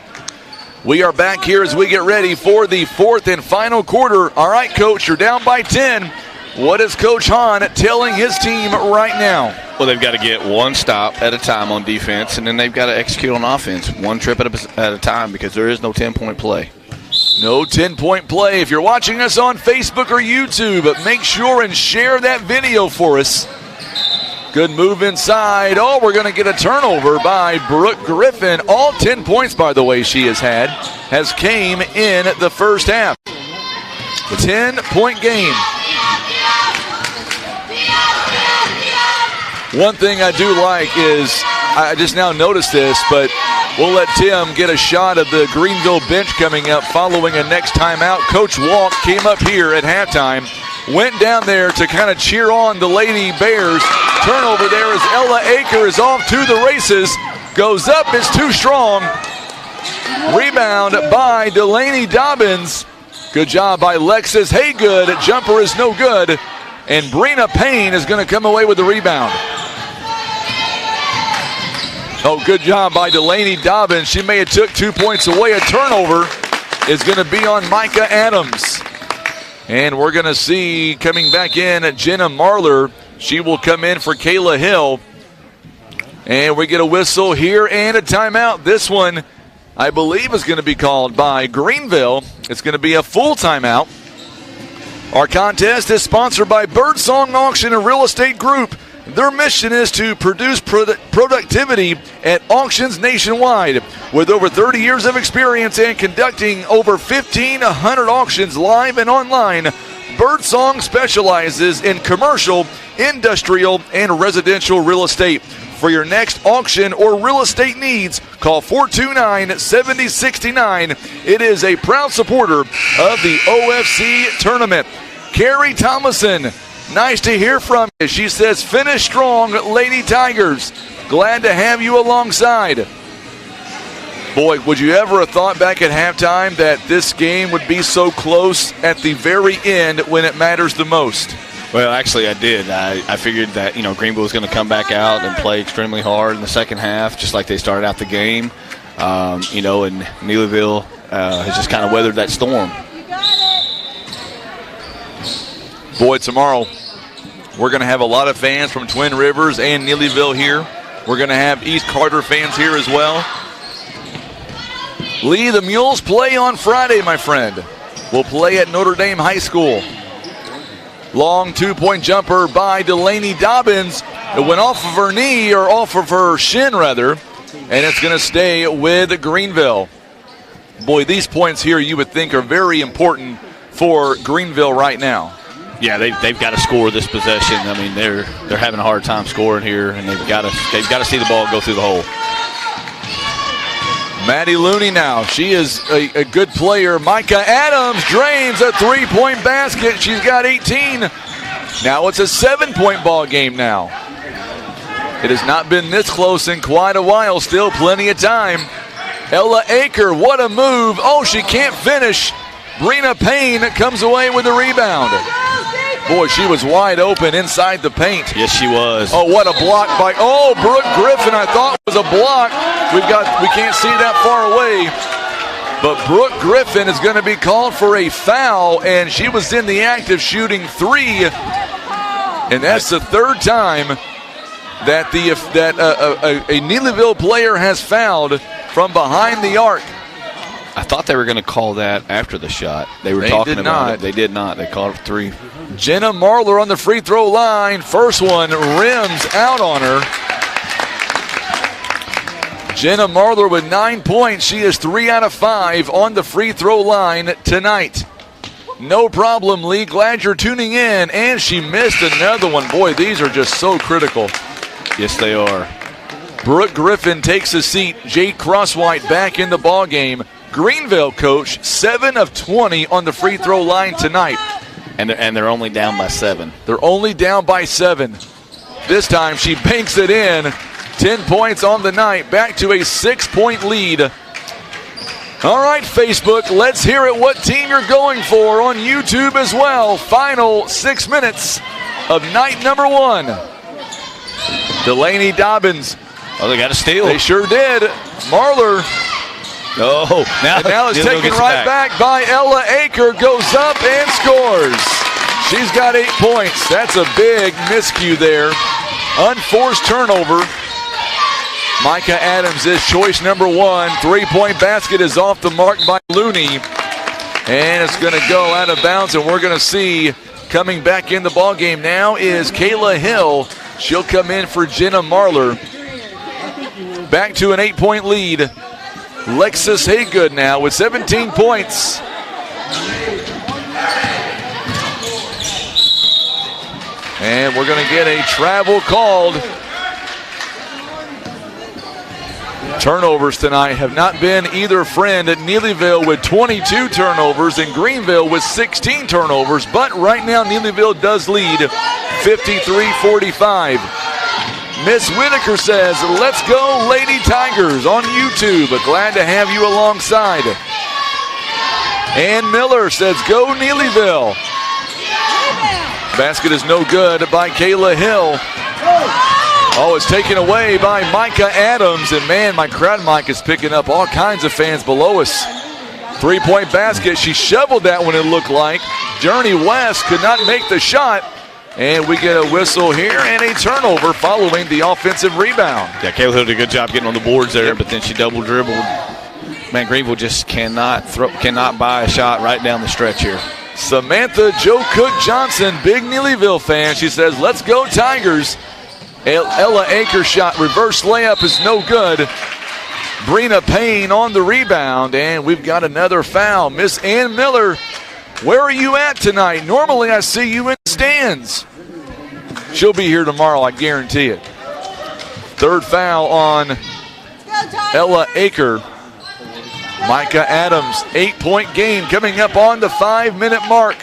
We are back here as we get ready for the fourth and final quarter. All right, Coach, you're down by 10. What is Coach Hahn telling his team right now? Well, they've got to get one stop at a time on defense, and then they've got to execute on offense one trip at a time because there is no 10-point play. No 10-point play. If you're watching us on Facebook or YouTube, make sure and share that video for us. Good move inside. Oh, we're going to get a turnover by Brooke Griffin. All 10 points, by the way, she has came in the first half. 10-point game. One thing I do like is, I just now noticed this, but we'll let Tim get a shot of the Greenville bench coming up following a next timeout. Coach Walk came up here at halftime, went down there to kind of cheer on the Lady Bears. Turnover there as Ella Aker is off to the races. Goes up, it's too strong. Rebound by Delaney Dobbins. Good job by Lexus Haygood. Jumper is no good. And Brina Payne is going to come away with the rebound. Oh, good job by Delaney Dobbins. She may have took 2 points away. A turnover is going to be on Micah Adams. And we're going to see coming back in Jenna Marler. She will come in for Kayla Hill. And we get a whistle here and a timeout. This one, I believe, is going to be called by Greenville. It's going to be a full timeout. Our contest is sponsored by Birdsong Auction and Real Estate Group. Their mission is to produce productivity at auctions nationwide. With over 30 years of experience and conducting over 1,500 auctions live and online, Birdsong specializes in commercial, industrial, and residential real estate. For your next auction or real estate needs, call 429-7069. It is a proud supporter of the OFC tournament. Carrie Thomason, nice to hear from you. She says, finish strong, Lady Tigers. Glad to have you alongside. Boy, would you ever have thought back at halftime that this game would be so close at the very end when it matters the most? Well, actually, I did. I figured that, Greenville was going to come back out and play extremely hard in the second half, just like they started out the game. And Neelyville has just kind of weathered that storm. Boy, tomorrow we're going to have a lot of fans from Twin Rivers and Neelyville here. We're going to have East Carter fans here as well. Lee, the Mules play on Friday, my friend. We'll play at Notre Dame High School. Long two-point jumper by Delaney Dobbins. It went off of her knee, or off of her shin, rather, and it's going to stay with Greenville. Boy, these points here you would think are very important for Greenville right now. Yeah, they've got to score this possession. I mean, they're having a hard time scoring here, and they've got to see the ball go through the hole. Maddie Looney now. She is a good player. Micah Adams drains a three-point basket. She's got 18. Now it's a 7-point ball game now. It has not been this close in quite a while. Still plenty of time. Ella Aker, what a move. Oh, she can't finish. Brina Payne comes away with the rebound. Boy, she was wide open inside the paint. Yes, she was. Oh, what a block by, Brooke Griffin, I thought was a block. We can't see that far away. But Brooke Griffin is going to be called for a foul, and she was in the act of shooting three. And that's the third time that a Neelyville player has fouled from behind the arc. I thought they were going to call that after the shot. They were talking about it. They did not. They called it three. Jenna Marler on the free throw line. First one rims out on her. Jenna Marler with 9 points. She is 3 out of 5 on the free throw line tonight. No problem, Lee. Glad you're tuning in. And she missed another one. Boy, these are just so critical. Yes, they are. Brooke Griffin takes a seat. Jade Crosswhite back in the ball game. Greenville, coach, 7 of 20 on the free throw line tonight. And they're only down by 7. They're only down by 7. This time she banks it in. 10 points on the night. Back to a 6-point lead All right, Facebook, let's hear it what team you're going for on YouTube as well. Final 6 minutes of night number 1. Delaney Dobbins. Oh, they got a steal. They sure did. Marler. Oh, now it's taken right back by Ella Aker. Goes up and scores. She's got 8 points. That's a big miscue there. Unforced turnover. Micah Adams is choice number 1. 3-point basket is off the mark by Looney. And it's going to go out of bounds, and we're going to see coming back in the ballgame now is Kayla Hill. She'll come in for Jenna Marler. Back to an 8-point lead. Lexus Haygood now with 17 points. And we're going to get a travel called. Turnovers tonight have not been either friend. At Neelyville with 22 turnovers and Greenville with 16 turnovers. But right now Neelyville does lead 53-45. Miss Whitaker says, let's go Lady Tigers on YouTube. Glad to have you alongside. Ann Miller says, go Neelyville. Basket is no good by Kayla Hill. Oh, it's taken away by Micah Adams. And man, my crowd mic is picking up all kinds of fans below us. 3-point basket. She shoveled that one, it looked like. Journey West could not make the shot. And we get a whistle here and a turnover following the offensive rebound. Yeah, Kayla Hill did a good job getting on the boards there, but then she double dribbled. Man, Greenville just cannot buy a shot right down the stretch here. Samantha Joe Cook Johnson, big Neelyville fan. She says, let's go Tigers. Ella Aker shot, reverse layup is no good. Brina Payne on the rebound, and we've got another foul. Miss Ann Miller, where are you at tonight? Normally I see you in the stands. She'll be here tomorrow, I guarantee it. Third foul on Ella Aker. Micah Adams, 8-point game coming up on the 5-minute mark.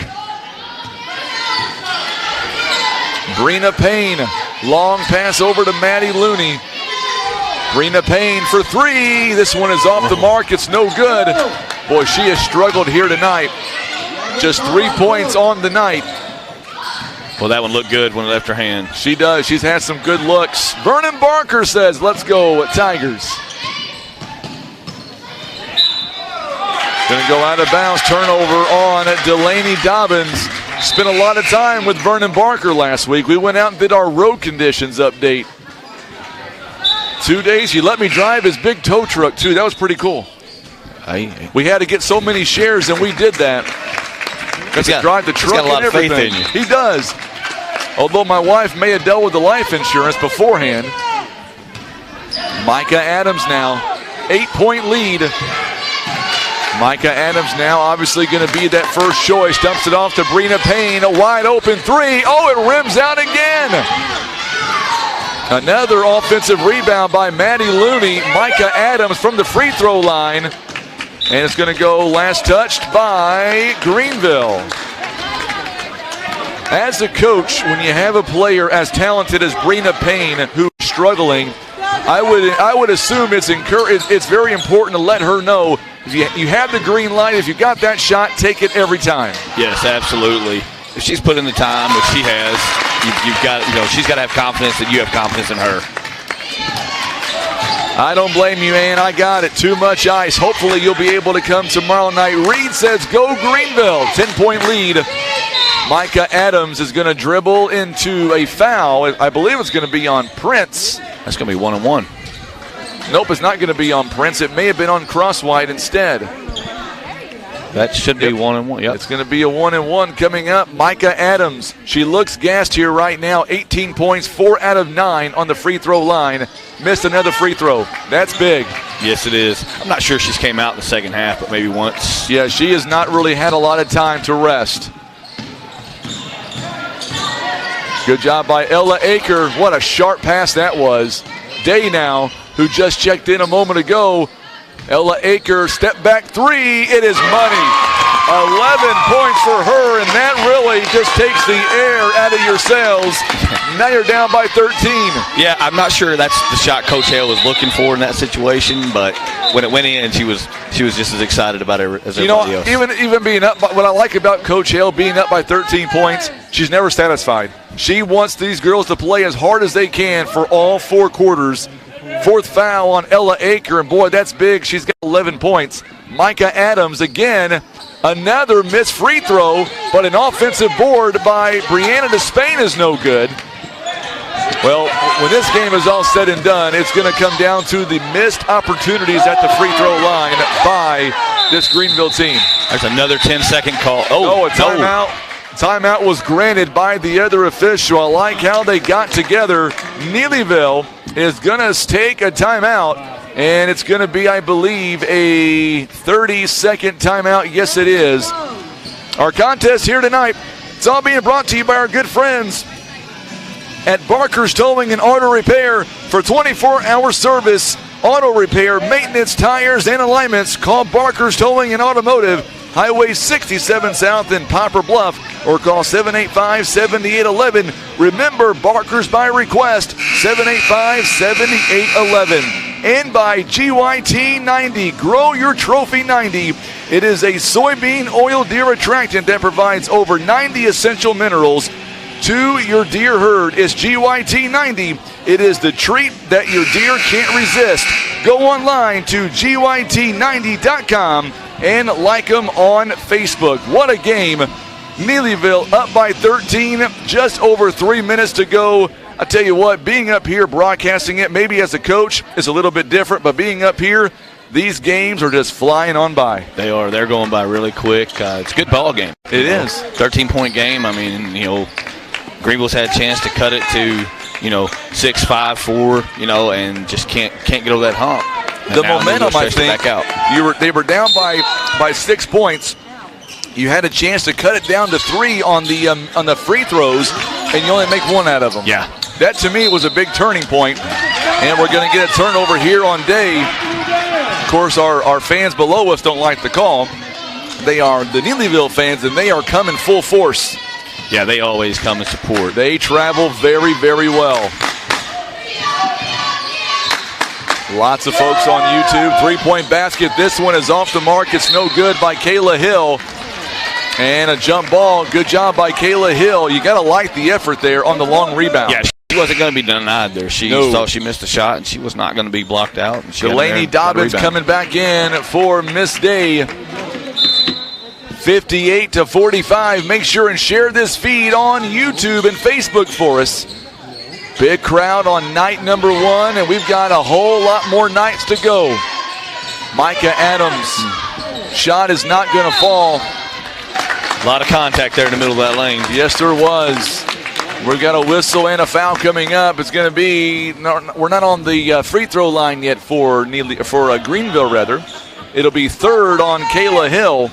Brina Payne, long pass over to Maddie Looney. Brina Payne for 3. This one is off the mark. It's no good. Boy, she has struggled here tonight. Just 3 points on the night. Well, that one looked good when it left her hand. She does. She's had some good looks. Vernon Barker says, let's go Tigers. Going to go out of bounds. Turnover on Delaney Dobbins. Spent a lot of time with Vernon Barker last week. We went out and did our road conditions update. 2 days, he let me drive his big tow truck, too. That was pretty cool. We had to get so many shares, and we did that. Got to drive the truck and everything. He's got a lot of faith in you. He does. Although my wife may have dealt with the life insurance beforehand. Micah Adams now, 8-point lead. Micah Adams now obviously going to be that first choice. Dumps it off to Brina Payne. A wide open 3. Oh, it rims out again. Another offensive rebound by Maddie Looney. Micah Adams from the free throw line. And it's going to go last touched by Greenville. As a coach, when you have a player as talented as Brina Payne who's struggling, I would assume it's very important to let her know if you have the green light, if you got that shot, take it every time. Yes, absolutely. If she's put in the time, which she has, you've got, she's got to have confidence that you have confidence in her. I don't blame you, Ann. I got it. Too much ice. Hopefully you'll be able to come tomorrow night. Reed says go Greenville. 10-point lead. Micah Adams is going to dribble into a foul. I believe it's going to be on Prince. That's going to be 1-on-1. Nope, it's not going to be on Prince. It may have been on Crosswhite instead. That should be 1-on-1. Yep. It's going to be a 1-on-1 coming up. Micah Adams. She looks gassed here right now. 18 points, 4 out of 9 on the free throw line. Missed another free throw. That's big. Yes, it is. I'm not sure she's came out in the second half, but maybe once. Yeah, she has not really had a lot of time to rest. Good job by Ella Aker. What a sharp pass that was. Day now, who just checked in a moment ago. Ella Aker, step back 3. It is money. 11 points for her, and that really just takes the air out of your sails. Now you're down by 13. Yeah, I'm not sure that's the shot Coach Hale was looking for in that situation, but when it went in, she was just as excited about it as everybody else. Even being up, what I like about Coach Hale being up by 13 points, she's never satisfied. She wants these girls to play as hard as they can for all 4 quarters. 4th foul on Ella Aker, and boy, that's big. She's got 11 points. Micah Adams, again, another missed free throw, but an offensive board by Brianna Despain is no good. Well, when this game is all said and done, it's going to come down to the missed opportunities at the free throw line by this Greenville team. There's another 10-second call. Oh, a timeout. Timeout was granted by the other official. I like how they got together. Neelyville is going to take a timeout, and it's going to be, I believe, a 30-second timeout. Yes, it is. Our contest here tonight, it's all being brought to you by our good friends at Barker's Towing and Auto Repair. For 24-hour service, auto repair, maintenance, tires, and alignments, call Barker's Towing and Automotive, Highway 67 South in Poplar Bluff, or call 785-7811. Remember, Barker's by request, 785-7811. And by GYT 90, Grow Your Trophy 90. It is a soybean oil deer attractant that provides over 90 essential minerals to your deer herd. It's GYT 90. It is the treat that your deer can't resist. Go online to GYT90.com and like them on Facebook. What a game. Neelyville up by 13, just over 3 minutes to go. I tell you what, being up here broadcasting it, maybe as a coach, is a little bit different, but being up here, these games are just flying on by. They are. They're going by really quick. It's a good ball game. It is. 13-point game. I mean, Greenville's had a chance to cut it to, 6-5, 4, and just can't get over that hump. And the momentum, I think, back out. They were down by 6 points. You had a chance to cut it down to 3 on the free throws, and you only make 1 out of them. Yeah. That, to me, was a big turning point. And we're going to get a turnover here on Day. Of course, our fans below us don't like the call. They are the Neelyville fans, and they are coming full force. Yeah, they always come and support. They travel very, very well. Lots of folks on YouTube. 3-point basket. This one is off the mark. It's no good by Kayla Hill. And a jump ball. Good job by Kayla Hill. You got to like the effort there on the long rebound. Yeah, she wasn't going to be denied there. She thought she missed a shot, and she was not going to be blocked out. Delaney Dobbins coming back in for Miss Day. 58-45. Make sure and share this feed on YouTube and Facebook for us. Big crowd on night number 1, and we've got a whole lot more nights to go. Micah Adams. Shot is not going to fall. A lot of contact there in the middle of that lane. Yes, there was. We've got a whistle and a foul coming up. It's going to be, we're not on the free throw line yet for Greenville, rather. It'll be 3rd on Kayla Hill.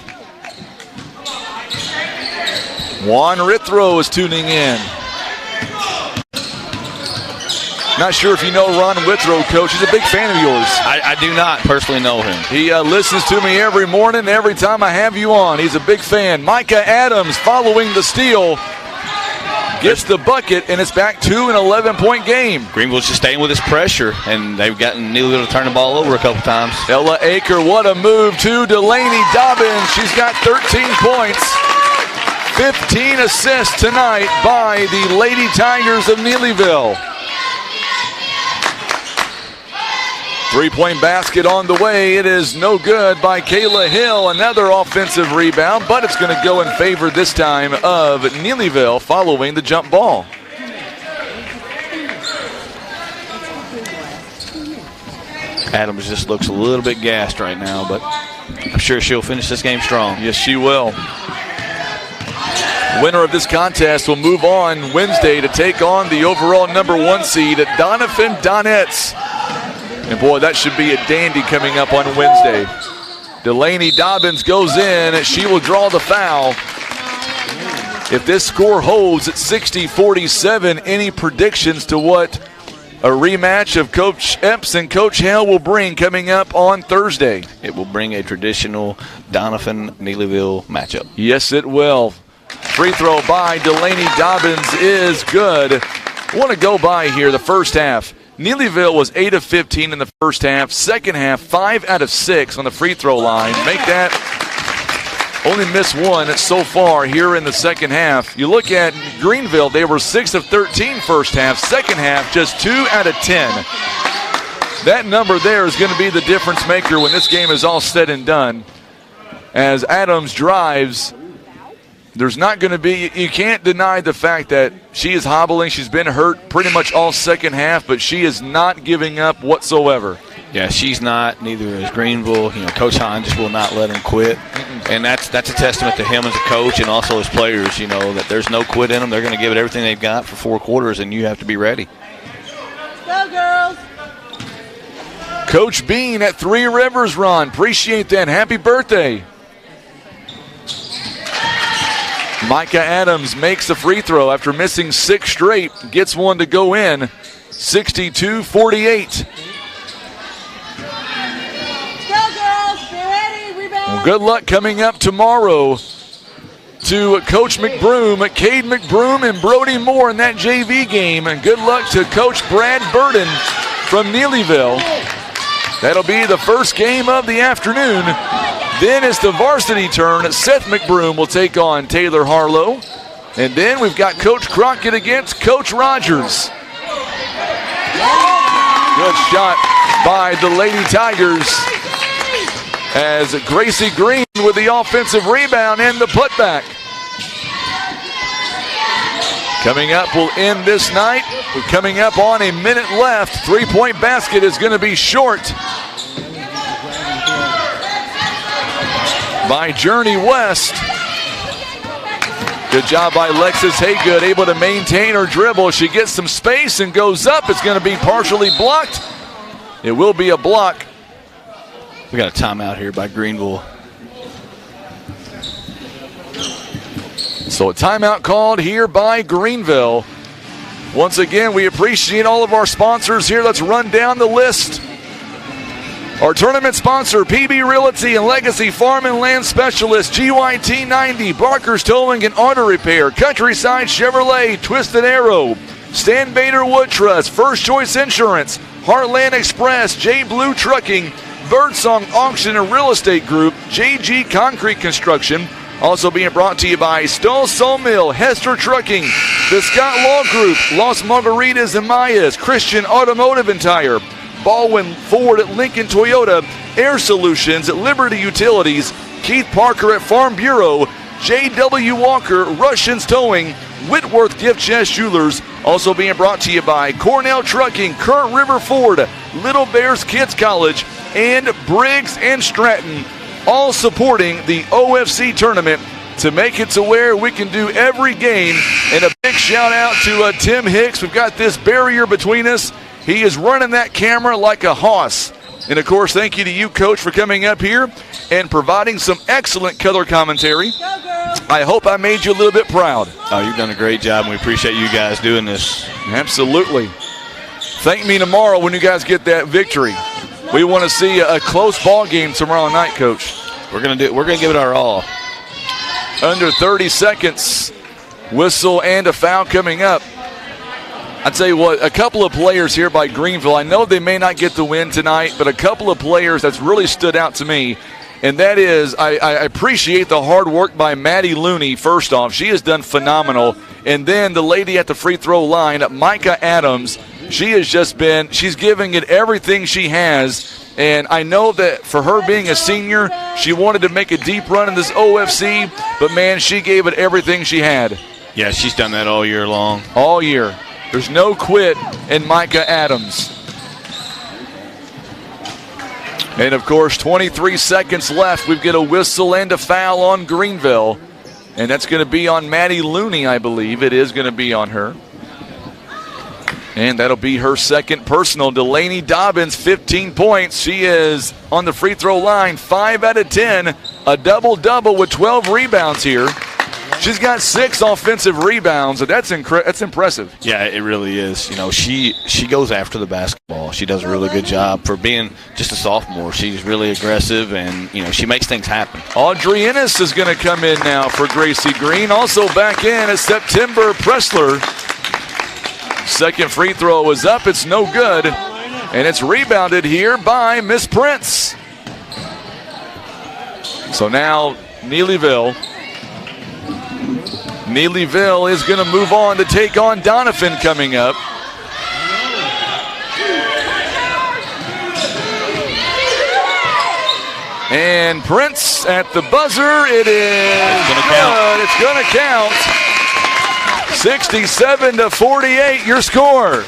Juan Rithrow is tuning in. Not sure if you know Ron Withrow, Coach. He's a big fan of yours. I do not personally know him. He listens to me every morning, every time I have you on. He's a big fan. Micah Adams following the steal. Gets the bucket, and it's back to an 11-point game. Greenville's just staying with his pressure, and they've gotten Neelyville to turn the ball over a couple times. Ella Aker, what a move to Delaney Dobbins. She's got 13 points. 15 assists tonight by the Lady Tigers of Neelyville. 3-point basket on the way. It is no good by Kayla Hill. Another offensive rebound, but it's going to go in favor this time of Neelyville following the jump ball. Adams just looks a little bit gassed right now, but I'm sure she'll finish this game strong. Yes, she will. Winner of this contest will move on Wednesday to take on the overall number 1 seed at Donovan Donetts. And boy, that should be a dandy coming up on Wednesday. Delaney Dobbins goes in. She will draw the foul. If this score holds at 60-47, any predictions to what a rematch of Coach Epps and Coach Hale will bring coming up on Thursday. It will bring a traditional Donovan-Neelyville matchup. Yes, it will. Free throw by Delaney Dobbins is good. I want to go by here the first half. Neelyville was 8 of 15 in the first half. Second half, 5 out of 6 on the free throw line. Make that only miss one so far here in the second half. You look at Greenville, they were 6 of 13 first half. Second half, just 2 out of 10. That number there is going to be the difference maker when this game is all said and done. As Adams drives, there's not going to be, you can't deny the fact that she is hobbling. She's been hurt pretty much all second half, but she is not giving up whatsoever. Yeah, she's not. Neither is Greenville. Coach Hahn just will not let him quit. And that's a testament to him as a coach and also his players, that there's no quit in them. They're going to give it everything they've got for 4 quarters, and you have to be ready. Go, girls. Coach Bean at Three Rivers, Ron. Appreciate that. Happy birthday. Micah Adams makes the free throw after missing 6 straight. Gets one to go in. 62-48. Well, good luck coming up tomorrow to Coach McBroom, Cade McBroom, and Brody Moore in that JV game. And good luck to Coach Brad Burden from Neelyville. That'll be the first game of the afternoon. Then it's the varsity turn. Seth McBroom will take on Taylor Harlow. And then we've got Coach Crockett against Coach Rogers. Good shot by the Lady Tigers as Gracie Green with the offensive rebound and the putback. Coming up, we'll end this night. We're coming up on a minute left. 3-point basket is going to be short by Journey West. Good job by Lexus Haygood, able to maintain her dribble. She gets some space and goes up. It's going to be partially blocked. It will be a block. We got a timeout here by Greenville. So a timeout called here by Greenville. Once again, we appreciate all of our sponsors here. Let's run down the list. Our tournament sponsor, PB Realty and Legacy Farm and Land Specialist, GYT 90, Barker's Towing and Auto Repair, Countryside Chevrolet, Twisted Arrow, Stan Bader Wood Trust, First Choice Insurance, Heartland Express, J Blue Trucking, Birdsong Auction and Real Estate Group, JG Concrete Construction. Also being brought to you by Stoll Sawmill, Hester Trucking, the Scott Law Group, Las Margaritas and Mayas, Christian Automotive and Tire, Baldwin Ford at Lincoln Toyota, Air Solutions at Liberty Utilities, Keith Parker at Farm Bureau, J.W. Walker, Russians Towing, Whitworth Gift Chest Jewelers. Also being brought to you by Cornell Trucking, Current River Ford, Little Bears Kids College, and Briggs and Stratton, all supporting the OFC tournament to make it to where we can do every game. And a big shout out to Tim Hicks. We've got this barrier between us. He is running that camera like a hoss. And, of course, thank you to you, Coach, for coming up here and providing some excellent color commentary. I hope I made you a little bit proud. Oh, you've done a great job, and we appreciate you guys doing this. Absolutely. Thank me tomorrow when you guys get that victory. We want to see a close ball game tomorrow night, Coach. We're gonna give it our all. Under 30 seconds. Whistle and a foul coming up. I tell you what, a couple of players here by Greenville, I know they may not get the win tonight, but a couple of players that's really stood out to me, and that is I appreciate the hard work by Maddie Looney, first off. She has done phenomenal. And then the lady at the free throw line, Micah Adams, she has just been, she's giving it everything she has. And I know that for her being a senior, she wanted to make a deep run in this OFC, but, man, she gave it everything she had. Yeah, she's done that all year long. All year. There's no quit in Micah Adams. And, of course, 23 seconds left. We've got a whistle and a foul on Greenville. And that's going to be on Maddie Looney, I believe. It is going to be on her. And that'll be her second personal. Delaney Dobbins, 15 points. She is on the free throw line, 5 out of 10. A double-double with 12 rebounds here. She's got 6 offensive rebounds, and that's impressive. Yeah, it really is. You know, she goes after the basketball. She does a really good job for being just a sophomore. She's really aggressive, and, you know, she makes things happen. Audrey Ennis is going to come in now for Gracie Green. Also back in is September Pressler. Second free throw was up. It's no good. And it's rebounded here by Miss Prince. So now Neelyville is going to move on to take on Donovan coming up. And Prince at the buzzer. It is good. It's going to count. 67-48, your score.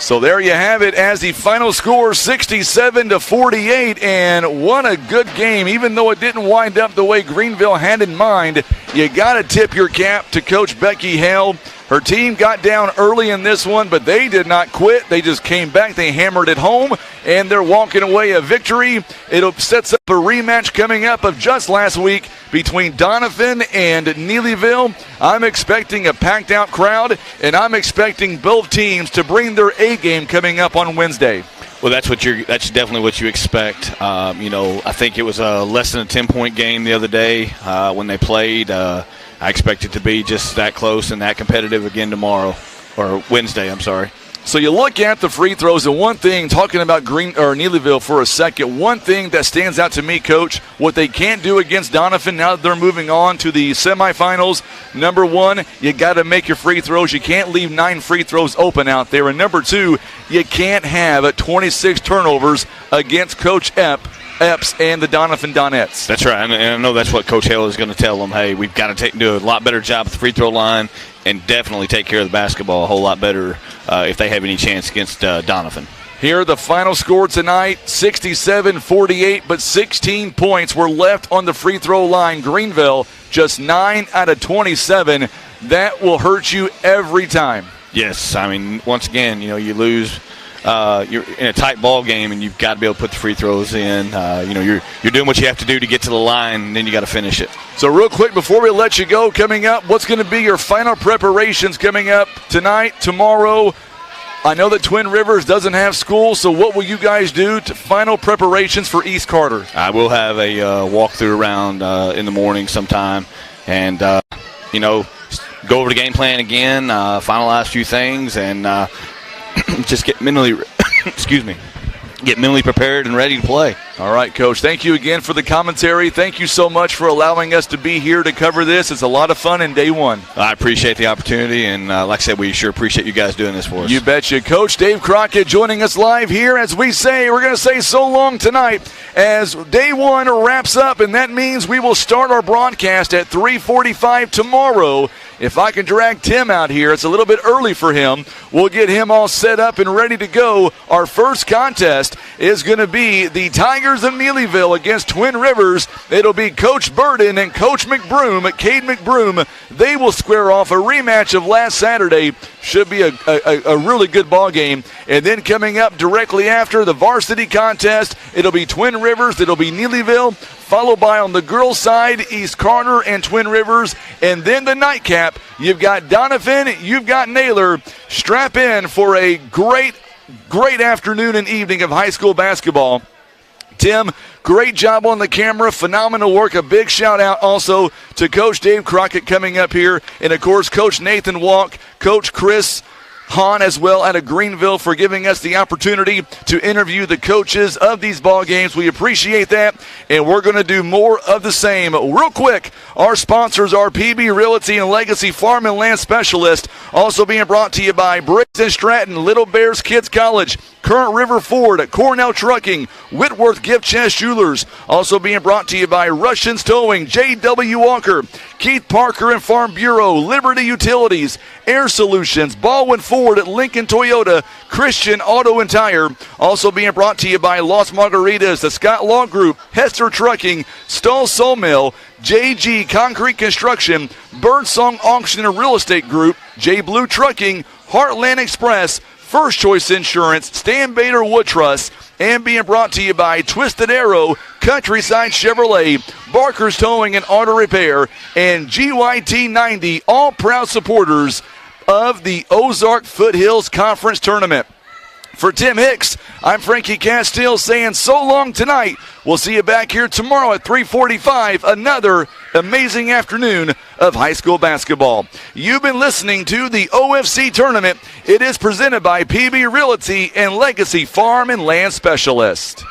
So there you have it as the final score, 67-48, and what a good game. Even though it didn't wind up the way Greenville had in mind, you got to tip your cap to Coach Becky Hale. Her team got down early in this one, but they did not quit. They just came back. They hammered it home, and they're walking away a victory. It sets up a rematch coming up of just last week between Donovan and Neelyville. I'm expecting a packed-out crowd, and I'm expecting both teams to bring their A game coming up on Wednesday. Well, that's definitely what you expect. You know, I think it was a less than a 10-point game the other day when they played. I expect it to be just that close and that competitive again tomorrow, or Wednesday, I'm sorry. So you look at the free throws, and one thing, talking about Neelyville for a second, one thing that stands out to me, Coach, what they can't do against Donovan now that they're moving on to the semifinals, number one, you got to make your free throws. You can't leave 9 free throws open out there. And number two, you can't have 26 turnovers against Coach Epps and the Donovan Donettes. That's right, and I know that's what Coach Hale is going to tell them. Hey, we've got to do a lot better job at the free throw line and definitely take care of the basketball a whole lot better if they have any chance against Donovan. Here, the final score tonight, 67-48, but 16 points were left on the free throw line. Greenville, just 9 out of 27. That will hurt you every time. Yes, I mean, once again, you know, you lose. You're in a tight ball game, and you've got to be able to put the free throws in. You know, you're doing what you have to do to get to the line, and then you got to finish it. So real quick, before we let you go, coming up, what's going to be your final preparations coming up tonight, tomorrow? I know that Twin Rivers doesn't have school, so what will you guys do to final preparations for East Carter? I will have a walkthrough around in the morning sometime, and, you know, go over the game plan again, finalize a few things, and just get mentally prepared and ready to play. All right, Coach. Thank you again for the commentary. Thank you so much for allowing us to be here to cover this. It's a lot of fun in day one. I appreciate the opportunity, and like I said, we sure appreciate you guys doing this for us. You betcha. Coach Dave Crockett joining us live here as we're going to say so long tonight as day one wraps up, and that means we will start our broadcast at 3:45 tomorrow. If I can drag Tim out here, it's a little bit early for him. We'll get him all set up and ready to go. Our first contest is going to be the Tigers of Neelyville against Twin Rivers. It'll be Coach Burden and Coach McBroom, Cade McBroom. They will square off a rematch of last Saturday. Should be a really good ball game. And then coming up directly after the varsity contest, it'll be Twin Rivers, it'll be Neelyville, followed by on the girls' side, East Carter and Twin Rivers. And then the nightcap, you've got Donovan, you've got Naylor. Strap in for a great afternoon and evening of high school basketball. Tim, great job on the camera, phenomenal work. A big shout out also to Coach Dave Crockett coming up here. And of course, Coach Nathan Walk, Coach Chris Hahn as well out of Greenville for giving us the opportunity to interview the coaches of these ball games. We appreciate that, and we're going to do more of the same. Real quick, our sponsors are PB Realty and Legacy Farm and Land Specialist, also being brought to you by Briggs & Stratton, Little Bears Kids College, Current River Ford, Cornell Trucking, Whitworth Gift Chest Jewelers, also being brought to you by Russians Towing, J.W. Walker, Keith Parker and Farm Bureau, Liberty Utilities, Air Solutions, Baldwin Ford, Lincoln Toyota, Christian Auto and Tire. Also being brought to you by Los Margaritas, the Scott Law Group, Hester Trucking, Stoll Sawmill, JG Concrete Construction, Birdsong Auction and Real Estate Group, J Blue Trucking, Heartland Express, First Choice Insurance, Stan Bader Wood Trust, and being brought to you by Twisted Arrow, Countryside Chevrolet, Barker's Towing and Auto Repair, and GYT 90, all proud supporters of the Ozark Foothills Conference Tournament. For Tim Hicks, I'm Frankie Castile saying so long tonight. We'll see you back here tomorrow at 3:45. Another amazing afternoon of high school basketball. You've been listening to the OFC Tournament. It is presented by PB Realty and Legacy Farm and Land Specialist.